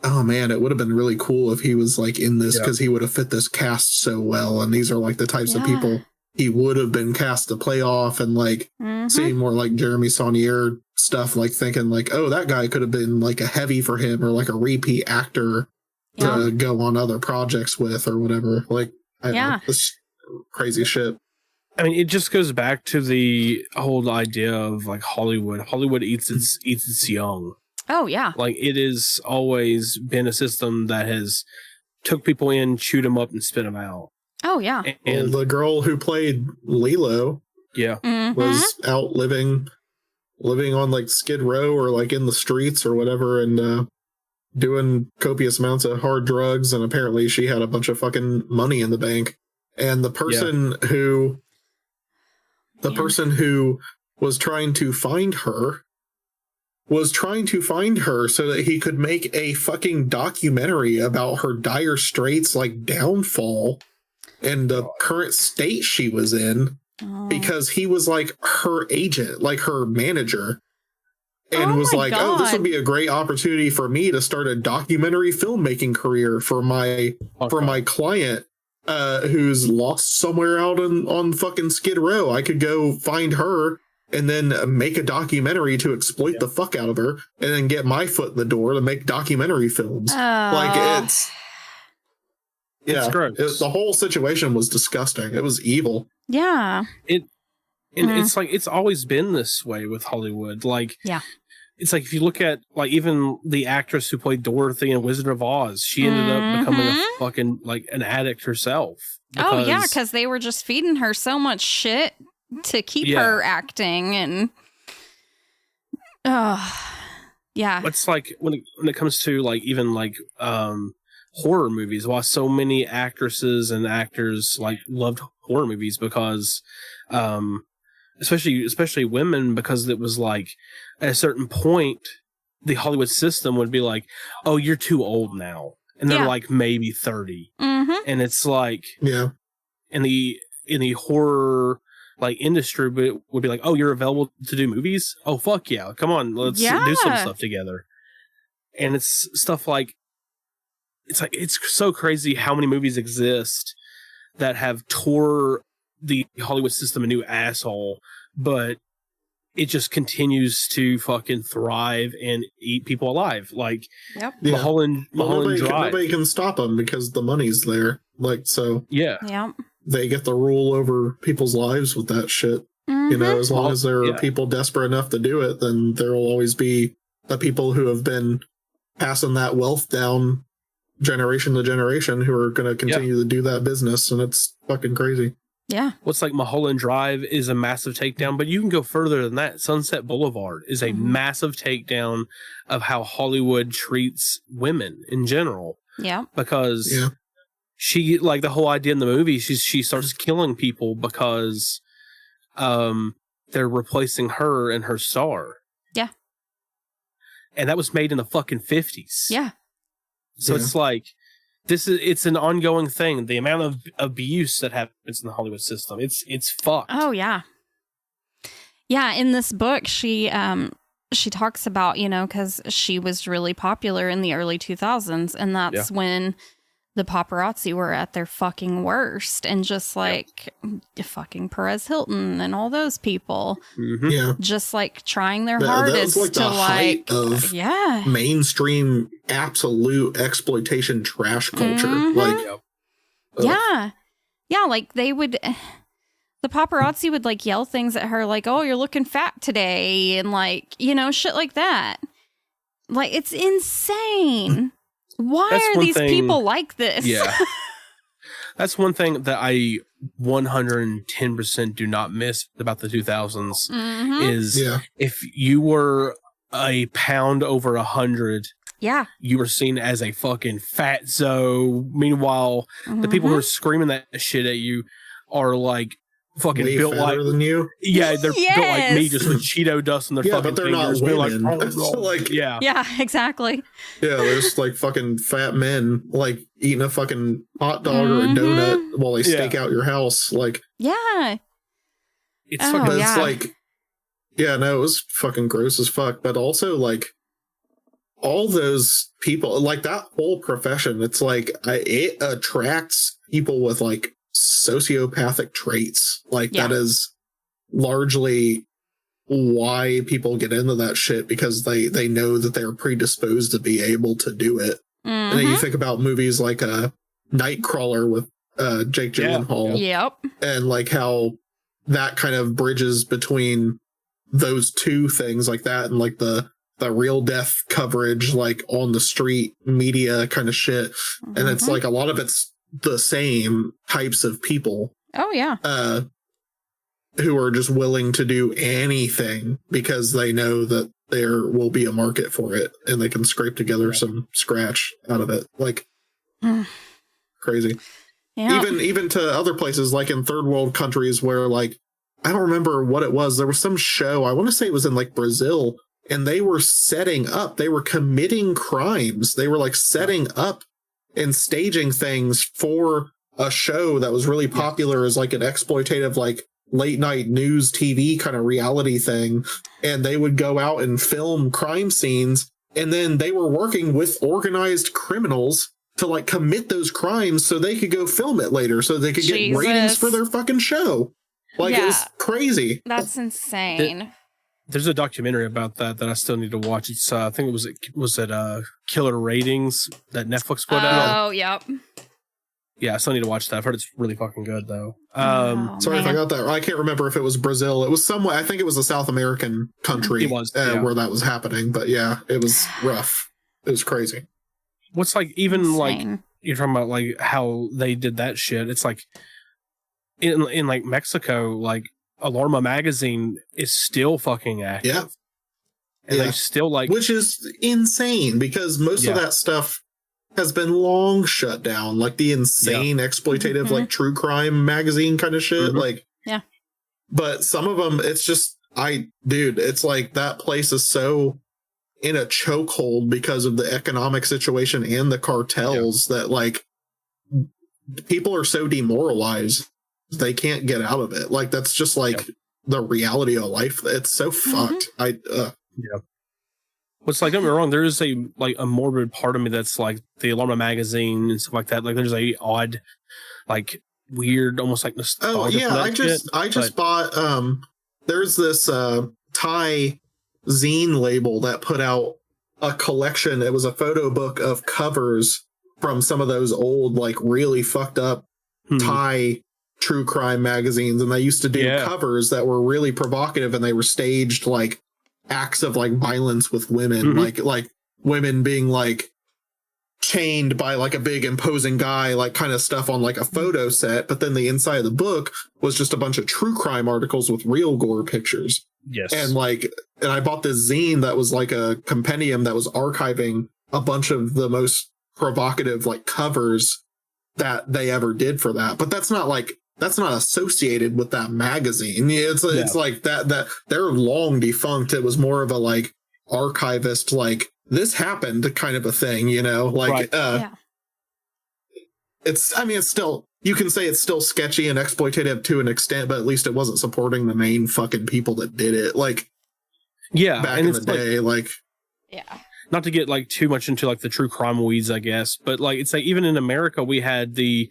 oh man, it would have been really cool if he was, like, in this, because he would have fit this cast so well. And these are, like, the types of people he would have been cast to play off, and, like, seeing more like Jeremy Saunier stuff, like thinking like, oh, that guy could have been like a heavy for him, or like a repeat actor to go on other projects with or whatever. Like, I don't know, this crazy shit. I mean, it just goes back to the whole idea of like Hollywood. Hollywood eats its young. Oh yeah. Like it has always been a system that has took people in, chewed them up, and spit them out. Oh yeah. And the girl who played Lilo, was out living on like Skid Row or like in the streets or whatever, and doing copious amounts of hard drugs. And apparently, she had a bunch of fucking money in the bank. And the person who was trying to find her so that he could make a fucking documentary about her dire straits, like downfall and the current state she was in, because he was like her agent, like her manager, and was like, God. Oh, this would be a great opportunity for me to start a documentary filmmaking career for my client, who's lost somewhere out on fucking Skid Row. I could go find her and then make a documentary to exploit the fuck out of her, and then get my foot in the door to make documentary films. Like it's the whole situation was disgusting. It was evil. Yeah. It's like it's always been this way with Hollywood. Like it's like if you look at like even the actress who played Dorothy in Wizard of Oz, she ended up becoming a fucking like an addict herself. Oh yeah, because they were just feeding her so much shit to keep her acting, and it's like when it comes to like even like horror movies, why so many actresses and actors like loved horror movies, because especially women, because it was like at a certain point the Hollywood system would be like, oh, you're too old now, and they're like maybe 30, and it's like in the horror like industry would be like, oh, you're available to do movies? Oh fuck yeah, come on, let's do some stuff together. And it's stuff like it's so crazy how many movies exist that have tore the Hollywood system a new asshole, but it just continues to fucking thrive and eat people alive. Like Mulholland Drive. Nobody can stop them because the money's there. Like, so they get the rule over people's lives with that shit. You know, as long as there are people desperate enough to do it, then there will always be the people who have been passing that wealth down generation to generation who are going to continue to do that business, and it's fucking crazy. Yeah. What's like Mulholland Drive is a massive takedown, but you can go further than that. Sunset Boulevard is a massive takedown of how Hollywood treats women in general. Yeah. Because she, like the whole idea in the movie, she starts killing people because they're replacing her and her star. Yeah. And that was made in the fucking 50s. Yeah. So it's like, it's an ongoing thing. The amount of abuse that happens in the Hollywood system, it's fucked. Oh yeah. Yeah, in this book, she talks about, you know, because she was really popular in the early 2000s, and that's when the paparazzi were at their fucking worst, and just like fucking Perez Hilton and all those people, just like trying their hardest that was like the height of mainstream absolute exploitation trash culture. Like they would. The paparazzi would like yell things at her like, oh, you're looking fat today. And like, you know, shit like that. Like, it's insane. Why are these people like this? Yeah. That's one thing that I 110% do not miss about the 2000s is if you were a pound over 100, you were seen as a fucking fatso. Meanwhile, the people who are screaming that shit at you are like fucking way built like than you. Yeah, they're built like me, just with Cheeto dust in their fucking but they're fingers. not women. Like, yeah, exactly. Yeah, there's like fucking fat men like eating a fucking hot dog or a donut while they stake out your house. Like, it's fucking. It's like, it was fucking gross as fuck. But also like all those people, like that whole profession, it's like it attracts people with like sociopathic traits. Like that is largely why people get into that shit, because they know that they're predisposed to be able to do it. And then you think about movies like Nightcrawler with Jake Gyllenhaal. Yep. And like how that kind of bridges between those two things like that and like the real death coverage, like on the street media kind of shit. Mm-hmm. And it's like a lot of it's the same types of people. Oh, yeah. Who are just willing to do anything because they know that there will be a market for it and they can scrape together some scratch out of it. Like, crazy. Yeah. Even to other places, like in third world countries where, like, I don't remember what it was. There was some show, I want to say it was in like Brazil, and they were setting up, they were committing crimes. They were like setting up and staging things for a show that was really popular as like an exploitative, like late night news TV kind of reality thing. And they would go out and film crime scenes. And then they were working with organized criminals to like commit those crimes so they could go film it later so they could get ratings for their fucking show. Like, it's crazy. That's insane. There's a documentary about that I still need to watch. It's I think it was Killer Ratings that Netflix put out. Oh, yep. Yeah, I still need to watch that. I've heard it's really fucking good though. Sorry if I got that. I can't remember if it was Brazil. It was somewhere. I think it was a South American country. It was, where that was happening. But yeah, it was rough. It was crazy. What's like even like you're talking about like how they did that shit. It's like in like Mexico, like Alarma magazine is still fucking active. Yeah. And they still like, which is insane because most of that stuff has been long shut down. Like the insane exploitative, like true crime magazine kind of shit. Like, but some of them, it's just, it's like that place is so in a chokehold because of the economic situation and the cartels that like people are so demoralized they can't get out of it. Like that's just like the reality of life. It's so fucked. What's like, don't get me wrong, there is a morbid part of me that's like the Alarma magazine and stuff like that. Like there's a odd, like weird, almost like nostalgia. Oh yeah, I just bought there's this Thai zine label that put out a collection. It was a photo book of covers from some of those old, like really fucked up Thai true crime magazines, and they used to do covers that were really provocative, and they were staged like acts of like violence with women, like women being like chained by like a big imposing guy, like kind of stuff on like a photo set. But then the inside of the book was just a bunch of true crime articles with real gore pictures. Yes. And I bought this zine that was like a compendium that was archiving a bunch of the most provocative like covers that they ever did for that. But that's not associated with that magazine. It's like that they're long defunct. It was more of a like archivist, like this happened kind of a thing, you know, like, it's still, you can say it's still sketchy and exploitative to an extent, but at least it wasn't supporting the main fucking people that did it. Like, back in the day, like, not to get like too much into like the true crime weeds, I guess, but like, it's like, even in America, we had the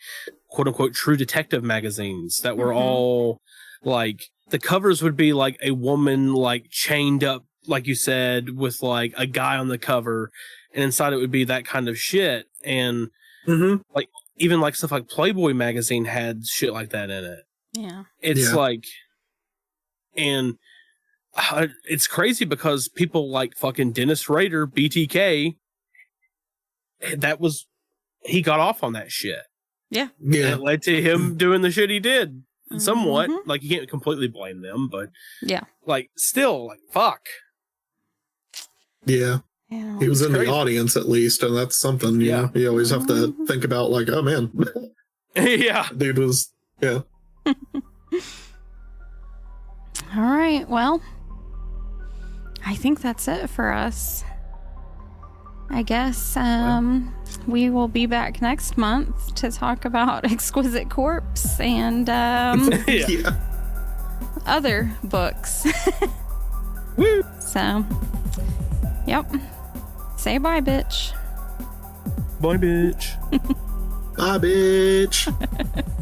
quote unquote true detective magazines that were all like, the covers would be like a woman like chained up, like you said, with like a guy on the cover, and inside it would be that kind of shit. And like even like stuff like Playboy magazine had shit like that in it. Yeah. It's like, and it's crazy because people like fucking Dennis Rader, BTK, he got off on that shit. Yeah. And it led to him doing the shit he did. Somewhat. Like, you can't completely blame them, but like, still, like, fuck. Yeah. He was in the audience at least, and that's something, you know, you always have to think about, like, oh man. Dude was, All right, well, I think that's it for us. I guess we will be back next month to talk about Exquisite Corpse and other books. Woo! So, yep. Say bye, bitch. Bye, bitch. Bye, bitch.